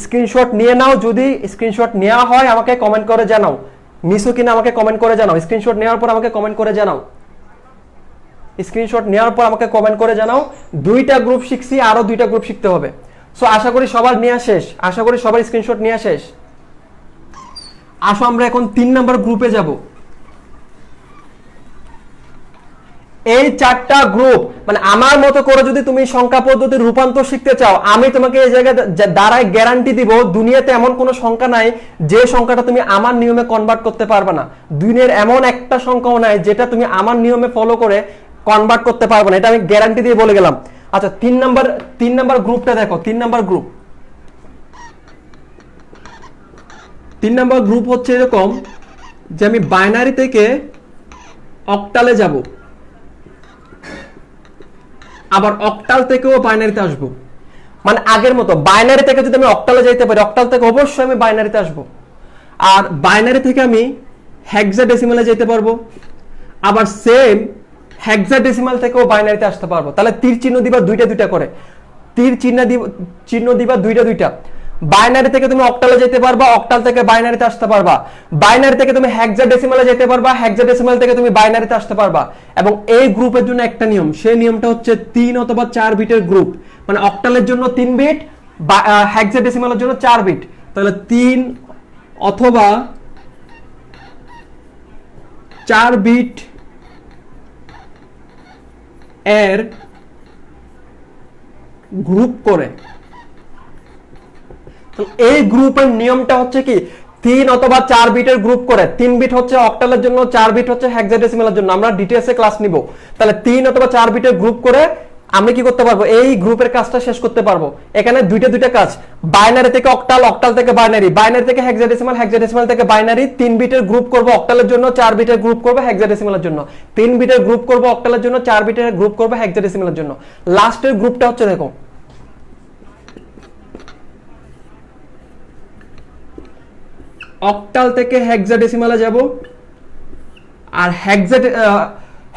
A: স্ক্রিনশট নিয়ে নাও, যদি স্ক্রিনশট নেওয়া হয় আমাকে কমেন্ট করে জানাও, মিসও কিনা আমাকে কমেন্ট করে জানাও। স্ক্রিনশট নেওয়ার পর আমাকে কমেন্ট করে জানাও, স্ক্রিনশট নেওয়ার পর আমাকে কমেন্ট করে জানাও। 2টা গ্রুপ শিখছি, আরো 2টা গ্রুপ শিখতে হবে। সো আশা করি সবার নেওয়া শেষ, আশা করি সবার স্ক্রিনশট নেওয়া শেষ। আসো আমরা এখন 3 নাম্বার গ্রুপে যাব। এই 4টা গ্রুপ, মানে আমার মতো করে যদি তুমি সংখ্যা পদ্ধতির রূপান্তর শিখতে চাও, আমি তোমাকে এই জায়গায় দ্বারাই গ্যারান্টি দিব, দুনিয়াতে এমন কোনো সংখ্যা নাই যে সংখ্যাটা তুমি আমার নিয়মে কনভার্ট করতে পারবে না। দুনিয়ার এমন একটা সংখ্যাও নাই যেটা তুমি আমার নিয়মে ফলো করে কনভার্ট করতে পারবে না, এটা আমি গ্যারান্টি দিয়ে বলে গেলাম। আচ্ছা 3 নাম্বার গ্রুপটা দেখো। 3 নাম্বার গ্রুপ, 3 নাম্বার গ্রুপ হচ্ছে এরকম যে আমি বাইনারি থেকে অক্টালে যাব, আবার অক্টাল থেকেও বাইনারিতে আসবো। মানে আগের মতো বাইনারি থেকে যদি আমি অক্টালে যাইতে পারি, অক্টাল থেকে অবশ্যই আমি বাইনারিতে আসবো। আর বাইনারি থেকে আমি হেক্সাডেসিমালে যেতে পারবো, আবার সেম হেক্সাডেসিমাল থেকেও বাইনারিতে আসতে পারবো। তাহলে তীর চিহ্ন দিবা 2টা করে, তীর চিহ্ন দিবা 2টা। বাইনারি থেকে তুমি অক্টালে যেতে পারবা, অক্টাল থেকে বাইনারিতে আসতে পারবা। বাইনারি থেকে তুমি হেক্সাডেসিমালে যেতে পারবা, হেক্সাডেসিমাল থেকে তুমি বাইনারিতে আসতে পারবা। এবং এই গ্রুপের জন্য একটা নিয়ম, সেই নিয়মটা হচ্ছে 3 অথবা 4 বিটের গ্রুপ। মানে অক্টালের জন্য 3 বিট, হেক্সাডেসিমালের জন্য 4 বিট। তাহলে 3 অথবা 4 বিট এর গ্রুপ করে, এই গ্রুপের নিয়মটা হচ্ছে কি 3 অথবা 4 বিটের গ্রুপ করে। 3 বিট হচ্ছে অক্টালের জন্য, 4 বিট হচ্ছে হেক্সাডেসিমালের জন্য। আমরা ডিটেইলসে ক্লাস নিব। তাহলে 3 অথবা 4 বিটের গ্রুপ করে আমি কি করতে পারবো, এই গ্রুপের কাজটা শেষ করতে পারবো। এখানে 2টা কাজ, বাইনারি থেকে অক্টাল, অক্টাল থেকে বাইনারি, বাইনারি থেকে হেক্সাডেসিমাল, হেক্সাডেসিমাল থেকে বাইনারি। 3 বিটের গ্রুপ করব অক্টালের জন্য, 4 বিটের গ্রুপ করব হেক্সাডেসিমালের জন্য। 3 বিটের গ্রুপ করব অক্টালের জন্য, 4 বিটের গ্রুপ করব হেক্সাডেসিমালের জন্য। লাস্টের গ্রুপটা হচ্ছে দেখো, অক্টাল থেকে হেক্সাডেসিমালে যাব, আর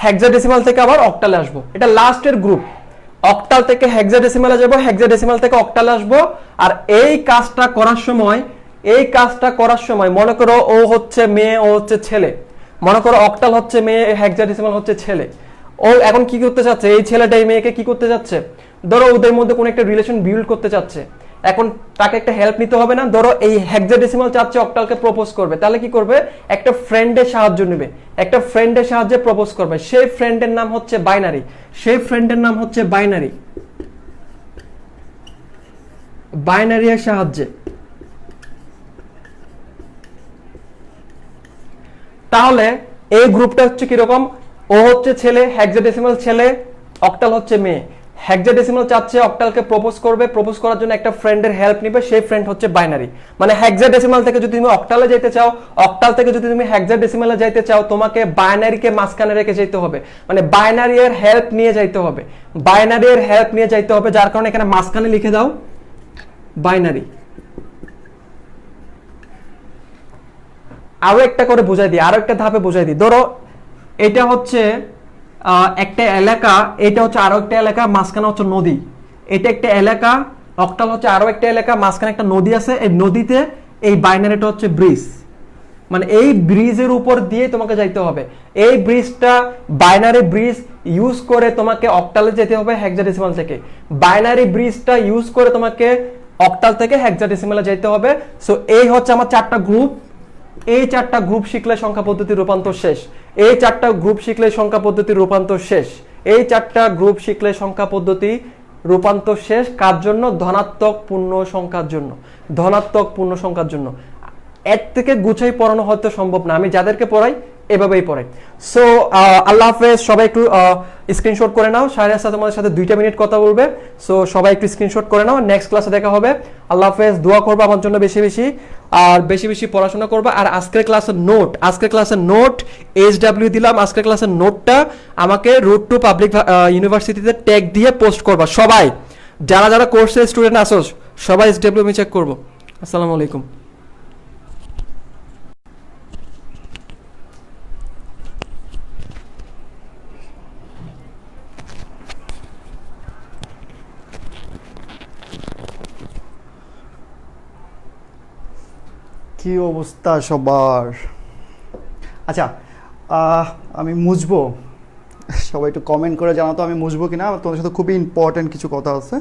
A: হেক্সাডেসিমাল থেকে আবার অক্টালে আসব। এটা লাস্টের গ্রুপ। অক্টাল থেকে হেক্সাডেসিমালে যাব, হেক্সাডেসিমাল থেকে অক্টালে আসব। আর এই কাজটা করার সময় মনে করো ও হচ্ছে মেয়ে, ও হচ্ছে ছেলে। মনে করো অক্টাল হচ্ছে মেয়ে, হেক্সাডেসিমাল হচ্ছে ছেলে। ও এখন কি করতে চাচ্ছে, এই ছেলেটা এই মেয়েকে কি করতে যাচ্ছে, ধরো ওদের মধ্যে কোনো একটা রিলেশন বিল্ড করতে চাচ্ছে। এখন তাকে একটা হেল্প নিতে হবে না? ধরো এই হেক্সাডেসিমাল চাচ্ছে অক্টালকে প্রপোজ করবে, তাহলে কি করবে, একটা ফ্রেন্ডের সাহায্য নেবে, একটা ফ্রেন্ডের সাহায্যে প্রপোজ করবে। সেই ফ্রেন্ডের নাম হচ্ছে বাইনারি, সেই ফ্রেন্ডের নাম হচ্ছে বাইনারি। বাইনারির সাহায্যে। তাহলে এই গ্রুপটা হচ্ছে কিরকম, ও হচ্ছে ছেলে, হেক্সাডেসিমাল ছেলে, অক্টাল হচ্ছে মেয়ে। হেক্সাডেসিমাল চাচ্ছে অক্টালকে প্রপোজ করবে, প্রপোজ করার জন্য একটা ফ্রেন্ডের হেল্প নিবে, সেই ফ্রেন্ড হচ্ছে বাইনারি। মানে হেক্সাডেসিমাল থেকে যদি তুমি অক্টালে যেতে চাও, অক্টাল থেকে যদি তুমি হেক্সাডেসিমালে যাইতে চাও, তোমাকে বাইনারিকে মাঝখানে রেখে যেতে হবে। মানে বাইনারি এর হেল্প নিয়ে যাইতে হবে, বাইনারি এর হেল্প নিয়ে যাইতে হবে। যার কারণে এখানে মাঝখানে লিখে দাও বাইনারি। আরো একটা করে বুঝাই দিই, আরো একটা ধাপে বুঝাই দিই। ধরো এটা হচ্ছে একটা এলাকা, এটা হচ্ছে আরো একটা এলাকা, মাঝখানে হচ্ছে নদী। এটা একটা এলাকা, অক্টাল হচ্ছে আরো একটা এলাকা, মাঝখানে একটা নদী আছে। এই নদীতে এই বাইনারিটা হচ্ছে ব্রিজ। মানে এই ব্রিজের উপর দিয়ে তোমাকে যাইতে হবে। এই ব্রিজটা বাইনারি ব্রিজ ইউজ করে তোমাকে অক্টালে যেতে হবে হেক্সাডেসিমাল থেকে। বাইনারি ব্রিজটা ইউজ করে তোমাকে অক্টাল থেকে হেক্সাডেসিমালে যেতে হবে। সো এই হচ্ছে আমার 4টা গ্রুপ। এই 4টা গ্রুপ শিখলে সংখ্যা পদ্ধতির রূপান্তর শেষ। এই 4টা গ্রুপ শিখলে সংখ্যা পদ্ধতির রূপান্তর শেষ। এই 4টা গ্রুপ শিখলে সংখ্যা পদ্ধতি রূপান্তর শেষ। কার জন্য? ধনাত্মক পূর্ণ সংখ্যার জন্য। ধনাত্মক পূর্ণ সংখ্যার জন্য। এর থেকে গুছাই পড়ানো হয়তো সম্ভব না, আমি যাদেরকে পড়াই এভাবেই পড়াই। সো আল্লাহ হাফেজ। সবাই একটু স্ক্রিনশট করে নাও। শাহরিয়ার সাথে তোমাদের সাথে 2টা মিনিট কথা বলবে। সো সবাই একটু স্ক্রিনশট করে নাও। নেক্সট ক্লাসে দেখা হবে। আল্লাহ হাফেজ। দোয়া করবো আমার জন্য বেশি বেশি, আর বেশি বেশি পড়াশোনা করবা। আর আজকের ক্লাসের নোট HW দিলাম। আজকের ক্লাসের নোটটা আমাকে রুট টু পাবলিক ইউনিভার্সিটিতে ট্যাগ দিয়ে পোস্ট করবা সবাই। যারা যারা কোর্সের স্টুডেন্ট আসো সবাই HW আমি চেক করবো। আসসালামু আলাইকুম।
B: কি অবস্থা সবার? আচ্ছা, আমি মুছবো, সবাই একটু কমেন্ট করে জানাতো আমি মুছবো কিনা। তোমাদের সাথে খুবই ইম্পর্টেন্ট কিছু কথা আছে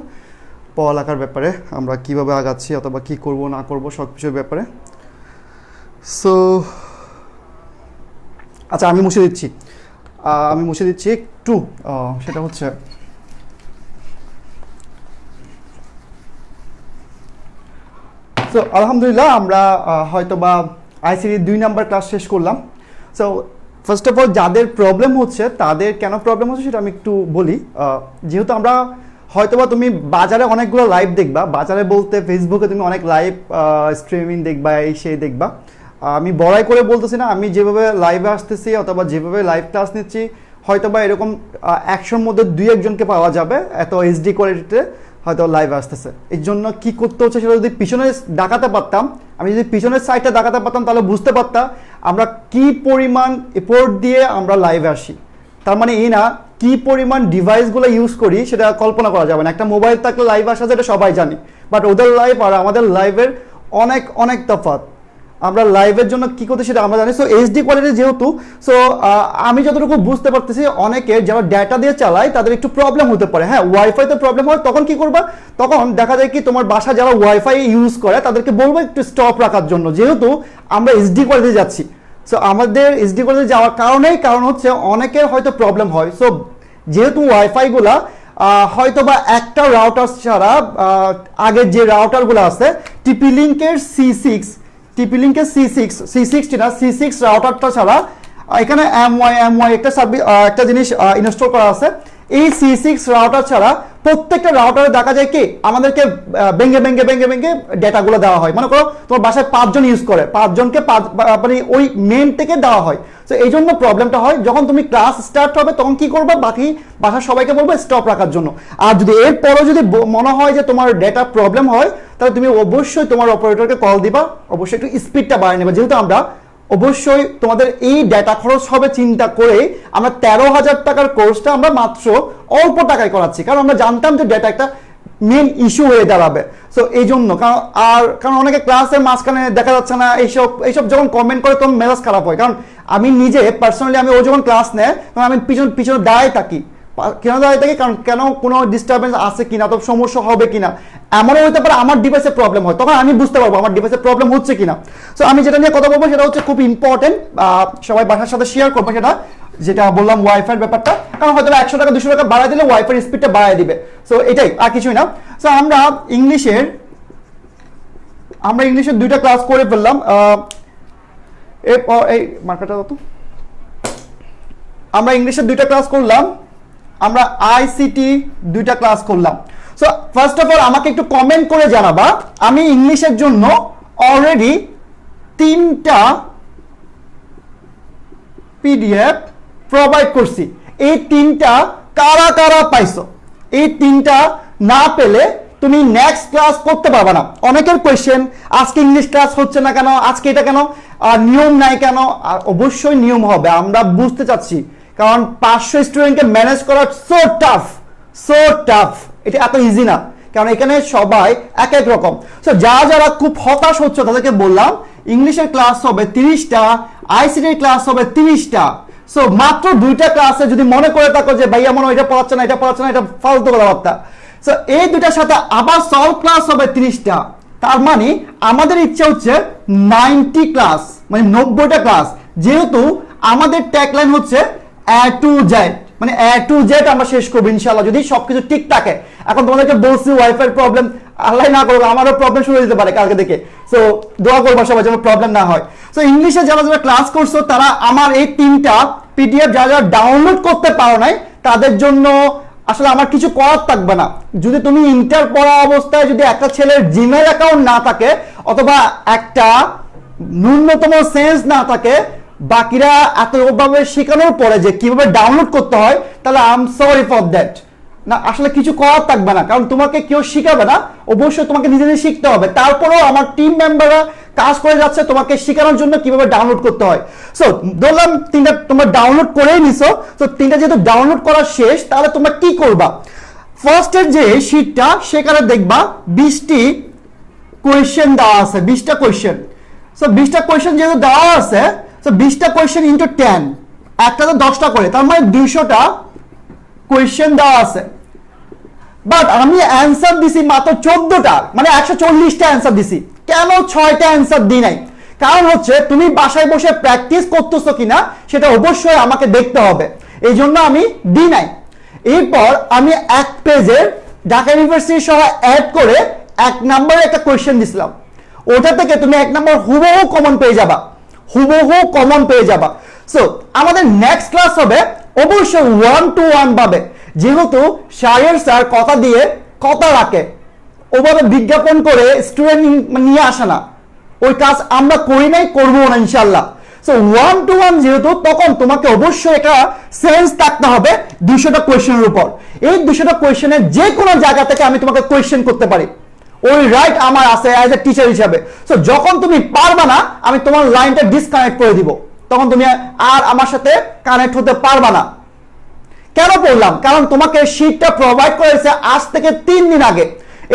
B: পড়ালেখার ব্যাপারে, আমরা কিভাবে আগাচ্ছি অথবা কি করব না করব সব কিছুর ব্যাপারে। সো আচ্ছা, আমি মুছে দিচ্ছি একটু, সেটা হচ্ছে সো আলহামদুলিল্লাহ আমরা হয়তো বা আইসিটির 2 নাম্বার ক্লাস শেষ করলাম। সো ফার্স্ট অফ অল যাদের প্রবলেম হচ্ছে, তাদের কেন প্রবলেম হচ্ছে সেটা আমি একটু বলি। যেহেতু আমরা হয়তোবা তুমি বাজারে অনেকগুলো লাইভ দেখবা, বাজারে বলতে ফেসবুকে তুমি অনেক লাইভ স্ট্রিমিং দেখবা, এই সেই দেখবা। আমি বড়াই করে বলতেছি না, আমি যেভাবে লাইভে আসতেছি অথবা যেভাবে লাইভ ক্লাস নিচ্ছি হয়তোবা এরকম 100-র মধ্যে 2-1জনকে পাওয়া যাবে এত এইচডি কোয়ালিটিতে হয়তো লাইভ আসতেছে। এর জন্য কি করতে হচ্ছে সেটা যদি পিছনে দেখাতে পারতাম, আমি যদি পিছনের সাইডটা দেখাতে পারতাম তাহলে বুঝতে পারতাম আমরা কি পরিমাণ এফোর্ট দিয়ে আমরা লাইভে আসি। তার মানে এই না কি পরিমাণ ডিভাইসগুলো ইউজ করি সেটা কল্পনা করা যাবে না। একটা মোবাইল থাকলে লাইভ আসা যেটা সবাই জানি, বাট ওদের লাইভ আর আমাদের লাইভের অনেক অনেক তফাৎ। আমরা লাইভের জন্য কি করতে সেটা আমরা জানি। সো এইচডি কোয়ালিটি যেহেতু, সো আমি যতটুকু বুঝতে পারতেছি অনেকে যারা ডেটা দিয়ে চালায় তাদের একটু প্রবলেম হতে পারে। হ্যাঁ, ওয়াইফাইতে প্রবলেম হয়, তখন কি করবা? তখন দেখা যায় কি তোমার বাসা যারা ওয়াইফাই ইউজ করে তাদেরকে বলবো একটু স্টপ রাখার জন্য, যেহেতু আমরা এইচডি কোয়ালিটিতে যাচ্ছি। সো আমাদের এইচডি কোয়ালিটিতে যাওয়ার কারণ হচ্ছে অনেকের হয়তো প্রবলেম হয়। সো যেহেতু ওয়াইফাইগুলা হয়তো বা একটা রাউটার ছাড়া, আগের যে রাউটারগুলো আছে টিপি লিঙ্কের C60 না C6 রাউটারটা ছাড়া এখানে MY একটা জিনিস ইনস্টল করা আছে। এই C6 রাউটার ছাড়া প্রত্যেকটা রাউটারে দেখা যায় কি আমাদেরকে ভেঙে ডেটাগুলো দেওয়া হয়। মনে করো তোমার বাসায় 5 জন ইউজ করে, 5 জনকে মানে ওই মেন থেকে দেওয়া হয়। তো এই জন্য প্রবলেমটা হয়। যখন তুমি ক্লাস স্টার্ট হবে তখন কি করবে, বাকি বাসার সবাইকে বলবো স্টপ রাখার জন্য। আর যদি এরপরও যদি মনে হয় যে তোমার ডেটা প্রবলেম হয় তাহলে তুমি অবশ্যই তোমার অপারেটরকে কল দিবা, অবশ্যই একটু স্পিডটা বাড়িয়ে নেবে। যেহেতু আমরা অবশ্যই তোমাদের এই ডেটা খরচ হবে চিন্তা করে আমরা 13,000 টাকার কোর্সটা আমরা মাত্র অল্প টাকায় করাচ্ছি, কারণ আমরা জানতাম যে ডেটা একটা মেন ইস্যু হয়ে দাঁড়াবে। সো এই জন্য কারণ অনেকে ক্লাসের মাঝখানে দেখা যাচ্ছে না, এইসব যখন কমেন্ট করে তখন মেজাজ খারাপ হয়। কারণ আমি নিজে পার্সোনালি ও যখন ক্লাস নেয় তখন আমি পিছনে দাঁড়ায় থাকি। কেন দাঁড়িয়ে থাকি? কারণ কেন কোনো ডিস্টারবেন্স আছে কিনা, তো সমস্যা হবে কিনা, এমনও হতে পারে আমার ডিভাইসে প্রবলেম হয়, তখন আমি বুঝতে পারবো আমার ডিভাইসে প্রবলেম হচ্ছে কিনা। সো আমি যেটা নিয়ে কথা বলবো সেটা হচ্ছে খুব ইম্পর্টেন্ট, সবাই বাসার সাথে শেয়ার করবো যেটা বললাম ওয়াইফাইয়ের ব্যাপারটা। কারণ হয়তো 100 টাকা 200 টাকা বাড়ায় দিলে ওয়াইফাই স্পিডটা বাড়ায় দিবে। সো এটাই, আর কিছুই না। সো আমরা ইংলিশের 2টা ক্লাস করে ফেললাম। এই মার্কারটা কত, আমরা ইংলিশের 2টা ক্লাস করলাম, আমরা আইসিটি 2টা ক্লাস করলাম। সো ফার্স্ট অফ অল আমাকে একটু কমেন্ট করে জানাবা, আমি ইংলিশের জন্য অলরেডি 3টা পিডিএফ প্রোভাইড করছি। এই 3টা কারা কারা পাইছো? এই 3টা না পেলে তুমি নেক্সট ক্লাস করতে পারবে না। অনেকের কোয়েশ্চেন, আজকে ইংলিশ ক্লাস হচ্ছে না কেন, আজকে এটা কেন, নিয়ম নাই কেন? আর অবশ্যই নিয়ম হবে, আমরা বুঝতে চাচ্ছি, কারণ 500 স্টুডেন্টকে ম্যানেজ করা সো টাফ। এটা এত ইজি না, কারণ এখানে সবাই এক এক রকম। সো যারা খুব হতাশ হচ্ছে তাদেরকে বললাম ইংলিশের ক্লাস হবে 30টা, আইসিটির ক্লাস হবে 30টা। সো মাত্র 2টা ক্লাসে যদি মনে করে থাকো যে ভাইয়া মনে এটা পড়াচ্ছে না, এটা ফালতু কথাবার্তা। সো এই 2টার সাথে আবার সলভ ক্লাস হবে 30টা। তার মানে আমাদের ইচ্ছা হচ্ছে 90 ক্লাস, মানে 90টা ক্লাস। যেহেতু আমাদের ট্যাগলাইন হচ্ছে A to Z, মানে A to Z আমরা শেষ করবো ইনশাআল্লাহ, যদি সবকিছু ঠিক থাকে। এখন তোমাদেরকে বলছি ওয়াইফাই প্রবলেম, আল্লাহ না করবো আমারও প্রবলেম শুরু হয়ে যেতে পারে কালকে থেকে। সো দোয়া করবো সবাই যেন প্রবলেম না হয়। সো ইংলিশে যারা ক্লাস করছো তারা আমার এই 3টা পিডিএফ যারা ডাউনলোড করতে পারো নাই তাদের জন্য আসলে আমার কিছু করার থাকবে না। যদি তুমি ইন্টার পড়া অবস্থায় যদি একটা ছেলের জিমেল অ্যাকাউন্ট না থাকে অথবা একটা ন্যূনতম সেন্স না থাকে, বাকিরা এতভাবে শেখানোর পরে যে কিভাবে ডাউনলোড করতে হয়, তাহলে I am sorry for that. না, আসলে কিছু করার থাকবে না, কারণ তোমাকে কেউ শিখাবে না, অবশ্যই তোমাকে নিজে নিজে শিখতে হবে। তারপরেও আমার টিম মেম্বাররা কাজ করে যাচ্ছে তোমাকে শেখানোর জন্য কিভাবে ডাউনলোড করতে হয়। সো ধরলাম 3টা তোমরা ডাউনলোড করেই নিছো। তো 3টা যেহেতু ডাউনলোড করা শেষ, তাহলে তোমরা কি করবা? ফার্স্টের যে শীটটা সেখানে দেখবা 20টি কোয়েশ্চেন দেওয়া আছে, 20টা কোয়েশ্চেন। সো 20টা কোয়েশ্চেন যেহেতু দেওয়া আছে, সো 20টা কোয়েশ্চেন ইনটু 10, একটা তো 10টা করে, তার মানে 200টা কোয়েশ্চেন দেওয়া আছে। বাট আমি অ্যান্সার দিছি মাত্র 14টা, মানে 140টা অ্যান্সার দিছি। কেন 6টা অ্যান্সার দিই নাই? কারণ হচ্ছে তুমি বাসায় বসে প্র্যাকটিস করতেছো কিনা সেটা অবশ্যই আমাকে দেখতে হবে, এই জন্য আমি দিই নাই। এরপর আমি এক পেজের ঢাকা ইউনিভার্সিটি সহ অ্যাড করে 1 নম্বরে একটা কোয়েশ্চেন দিছিলাম, ওটা থেকে তুমি 1 নম্বর হুবহু কমন পেয়ে যাবা, হুবহু কমন পেয়ে যাবা। সো আমাদের নেক্সট ক্লাস হবে অবশ্যই 1-to-1 ভাবে, যেহেতু শাহরিয়ার স্যার কথা দিয়ে কথা রাখে, ওভাবে বিজ্ঞাপন করে স্টুডেন্ট নিয়ে আসে না, ওই কাজ আমরা করি নাই, করবো না ইনশাল্লাহ। সো 1-to-1 যেহেতু, তখন তোমাকে অবশ্যই একটা সেন্স থাকতে হবে 200টা কোয়েশ্চেনের উপর। এই 200টা কোয়েশ্চেনের যে কোনো জায়গা থেকে আমি তোমাকে কোয়েশ্চেন করতে পারি, ওই রাইট আমার আছে অ্যাজ এ টিচার হিসাবে। সো যখন তুমি পারবা না, আমি তোমার লাইনটা ডিসকানেক্ট করে দিব, তখন তুমি আর আমার সাথে কানেক্ট হতে পারবা না। কেন বললাম? কারণ তোমাকে শীটটা প্রোভাইড করেছে আজ থেকে 3 দিন আগে।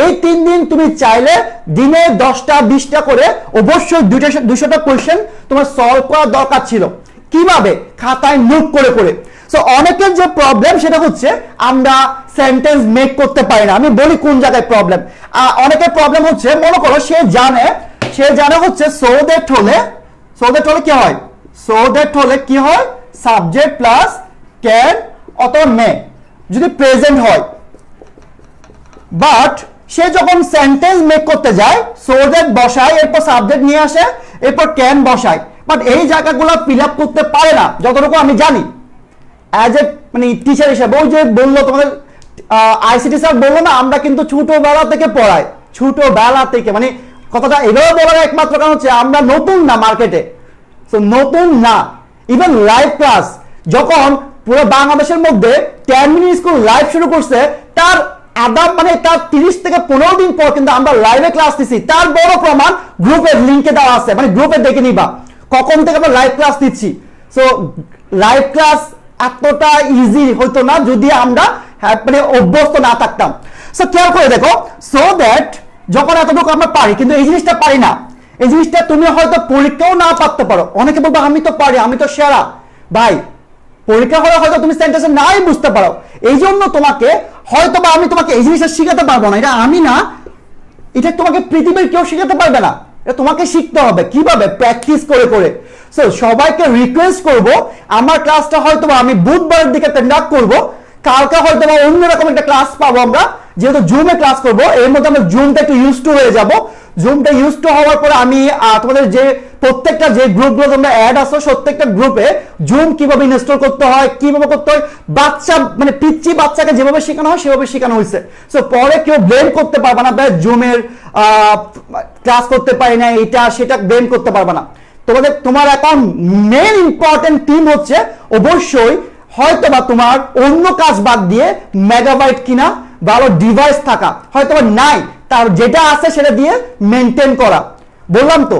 B: এই 3 দিন তুমি চাইলে দিনে 10টা 20টা করে অবশ্যই 200টা কোয়েশ্চেন তোমার সলভ করা দরকার ছিল। কিভাবে? খাতায় নোট করে করে। সো অনেকের যে প্রবলেম সেটা হচ্ছে আমরা সেন্টেন্স মেক করতে পারি না। আমি বলি কোন জায়গায় প্রবলেম। অনেকের প্রবলেম হচ্ছে, মনে করো সে জানে হচ্ছে সো দ্যাট হলে কি হয়? সো দ্যাট হলে কি হয়? সাবজেক্ট প্লাস ক্যান অথবা মে, যদি প্রেজেন্ট হয়। বাট সে যখন সেন্টেন্স মেক করতে যায়, সো দ্যাট বসায়, এরপর সাবজেক্ট নিয়ে আসে, এরপর ক্যান বসায়, বাট এই জায়গাগুলো ফিল আপ করতে পারে না, যতটুকু আমি জানি অ্যাজ এ মানে টিচার হিসাবে। ওই যে বললো তোমাদের আইসিটি স্যার বললো না, আমরা কিন্তু ছোটবেলা থেকে পড়াই, ছোটবেলা থেকে, মানে কথাটা এভাবে বলার একমাত্র কারণ হচ্ছে আমরা নতুন না মার্কেটে। সো নতুন না, ইভেন লাইভ ক্লাস যখন পুরো বাংলাদেশের মধ্যে 10 মিনিট স্কুল লাইভ শুরু করছে, তার মানে তার 30 থেকে 15 দিন পর কিন্তু আমরা লাইভে ক্লাস দিচ্ছি। তার বড় প্রমাণ গ্রুপের লিঙ্কে দেওয়া আছে, মানে গ্রুপে দেখে নিবা কখন থেকে আমরা লাইভ ক্লাস দিচ্ছি। সো লাইভ ক্লাস এতটা ইজি হতো না যদি আমরা মানে অভ্যস্ত না থাকতাম। সো খেয়াল করে দেখো, সো দ্যাট যখন এতটুকু আমরা পারি, কিন্তু এই জিনিসটা পারি না। এই জিনিসটা তুমি হয়তো পরীক্ষাও না পারতে পারো। অনেকে বলবো আমি তো পারি, আমি তো সেরা। ভাই, পরীক্ষা হলে হয়তো তুমি সেন্টেন্স নাই বুঝতে পারো, এই জন্য তোমাকে হয়তো বা আমি তোমাকে এই জিনিসটা শিখাতে পারবো না, এটা আমি না, এটা তোমাকে পৃথিবীর কেউ শিখাতে পারবে না, এটা তোমাকে শিখতে হবে। কিভাবে? প্র্যাকটিস করে করে। সো সবাইকে রিকোয়েস্ট করব, আমার ক্লাসটা হয়তো বা আমি বুধবারের দিকে কন্ডাক্ট করব, কালকে হয়তো বা অন্যরকম একটা ক্লাস পাবো আমরা, যেহেতু জুমে ক্লাস করব। এর মধ্যে আমরা জুমটা একটু ইউজ টু হয়ে যাব। জুমটা ইউজ টু হওয়ার পরে আমি তোমাদের যে প্রত্যেকটা যে গ্রুপগুলো তোমরা অ্যাড আসো, প্রত্যেকটা গ্রুপে জুম কিভাবে ইনস্টল করতে হয়, কিভাবে করতে হয়, বাচ্চা মানে পিচ্চি বাচ্চাকে যেভাবে শেখানো হয় সেভাবে শেখানো হয়েছে। সো পরে কেউ ব্লেম করতে পারবে না, জুমের ক্লাস করতে পারি না, এটা সেটা ব্লেম করতে পারবে না। তোমার এখন মেন ইম্পর্টেন্ট টিম হচ্ছে অবশ্যই হয়তো বা তোমার অন্য কাজ বাদ দিয়ে মেগাবাইট কিনা, ভালো ডিভাইস থাকা, হয়তো বা নাই, তার যেটা আছে সেটা দিয়ে মেনটেন করা। বললাম তো,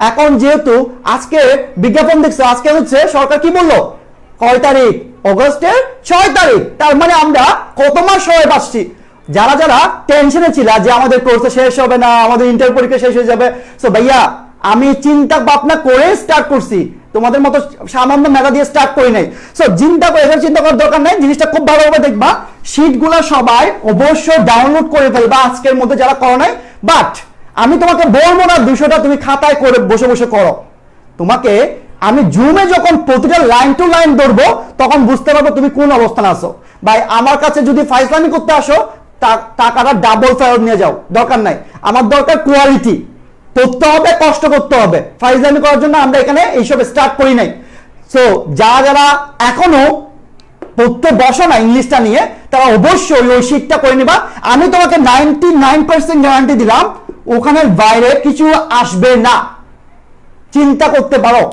B: এখন যেহেতু আজকে বিজ্ঞাপন দেখছো, আজকে হচ্ছে সরকার কি বললো, কয় তারিখ? অগস্টের 6 তারিখ। তার মানে আমরা কত মাস সময় পাচ্ছি। যারা যারা টেনশনে ছিল যে আমাদের কোর্স শেষ হবে না, আমাদের ইন্টার পরীক্ষা শেষ হয়ে যাবে, সো ভাইয়া আমি চিন্তা ভাবনা করে স্টার্ট করছি, তোমাদের মতো সামান্য মেধা দিয়ে স্টার্ট করি নাই। সো চিন্তা করার দরকার নাই, জিনিসটা খুব ভালোভাবে দেখবা। শীটগুলো সবাই অবশ্যই ডাউনলোড করে ফেলবা আজকের মধ্যে যারা করো নাই। বাট আমি তোমাকে বলবো না 200টা তুমি খাতায় করে বসে বসে করো। তোমাকে আমি জুমে যখন প্রতিটা লাইন টু লাইন ধরবো, তখন বুঝতে পারবো তুমি কোন অবস্থানে আসো। ভাই আমার কাছে যদি ফাইজলামি করতে আসো, টাকাটা ডাবল ফেরত নিয়ে যাও, দরকার নাই। আমার দরকার কোয়ালিটি, পড়তে হবে, কষ্ট করতে হবে। ফাইজলামি করার জন্য আমরা এখানে এইসব স্টার্ট করি নাই। সো যারা এখনো পড়তে বসো না ইংলিশটা নিয়ে, তারা অবশ্যই ওই শীটটা করে নিবা। আমি তোমাকে 99% গ্যারান্টি দিলাম, ওখানের বাইরে কিছু আসবে না, চিন্তা করতে পারো।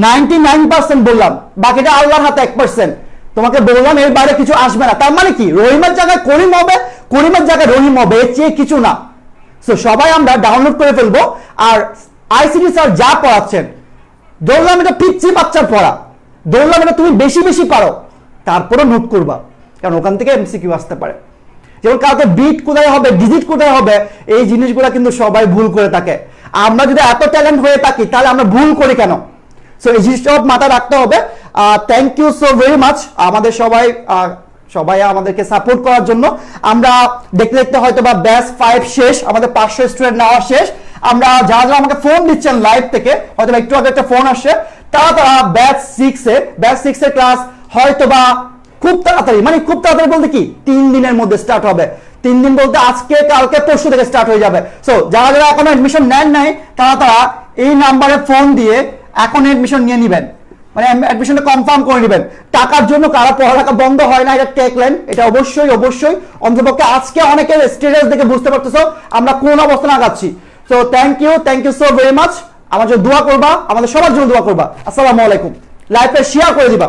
B: 99% বললাম, বাকিটা আল্লাহর হাতে 1%। তোমাকে বললাম এর বাইরে কিছু আসবে না। তার মানে কি? রহিমের জায়গায় করিম হবে, করিমের জায়গায় রহিম হবে, এর চেয়ে কিছু না। সো সবাই আমরা ডাউনলোড করে ফেলবো। আর আইসিটি স্যার যা পড়াচ্ছেন, ধরলাম এটা পিচ্ছি বাচ্চার পড়া, ধরলাম এটা তুমি বেশি বেশি পারো, তারপরও নোট করবা, কারণ ওখান থেকে এমসিকিউ আসতে পারে। যেমন কাউকে বিট কোথায় হবে, ডিজিট কোথায় হবে, এই জিনিসগুলো কিন্তু সবাই ভুল করে থাকে।
C: আমরা যদি এত ট্যালেন্ট হয়ে থাকি তাহলে আমরা ভুল করি কেন? সো এই জিনিসটা মাথায় রাখতে হবে। Thank you so very much আমাদের সবাই আমাদেরকে সাপোর্ট করার জন্য। আমরা দেখতে দেখতে হয়তো বা ব্যাচ 5 শেষ, আমাদের 500 স্টুডেন্ট নেওয়া শেষ। আমরা যারা আমাকে ফোন দিচ্ছেন লাইভ থেকে, হয়তো একটু আগে একটা ফোন আসছে, তারা ব্যাচ 6 এর ক্লাস হয়তো বা খুব তাড়াতাড়ি, মানে খুব তাড়াতাড়ি বলতে কি 3 দিনের মধ্যে স্টার্ট হবে। 3 দিন বলতে আজকে কালকে পরশু থেকে স্টার্ট হয়ে যাবে। সো যারা এখনো অ্যাডমিশন নেন নাই তারা এই নাম্বারে ফোন দিয়ে এখন অ্যাডমিশন নিয়ে নেবেন, মানে অ্যাডমিশনটা কনফার্ম করে নেবেন। টাকার জন্য কারো পড়ালেখা বন্ধ হয় না, এটা টেকলেন, এটা অবশ্যই অন্ততপক্ষে আজকে অনেকের স্টেটাস দেখে বুঝতে পারতেছো আমরা কোন অবস্থানে আগাচ্ছি। So thank you so very much. আমার জন্য দোয়া করবা, আমাদের সবার জন্য দোয়া করবা। আসসালামু আলাইকুম। লাইভটা শেয়ার করে দিবা।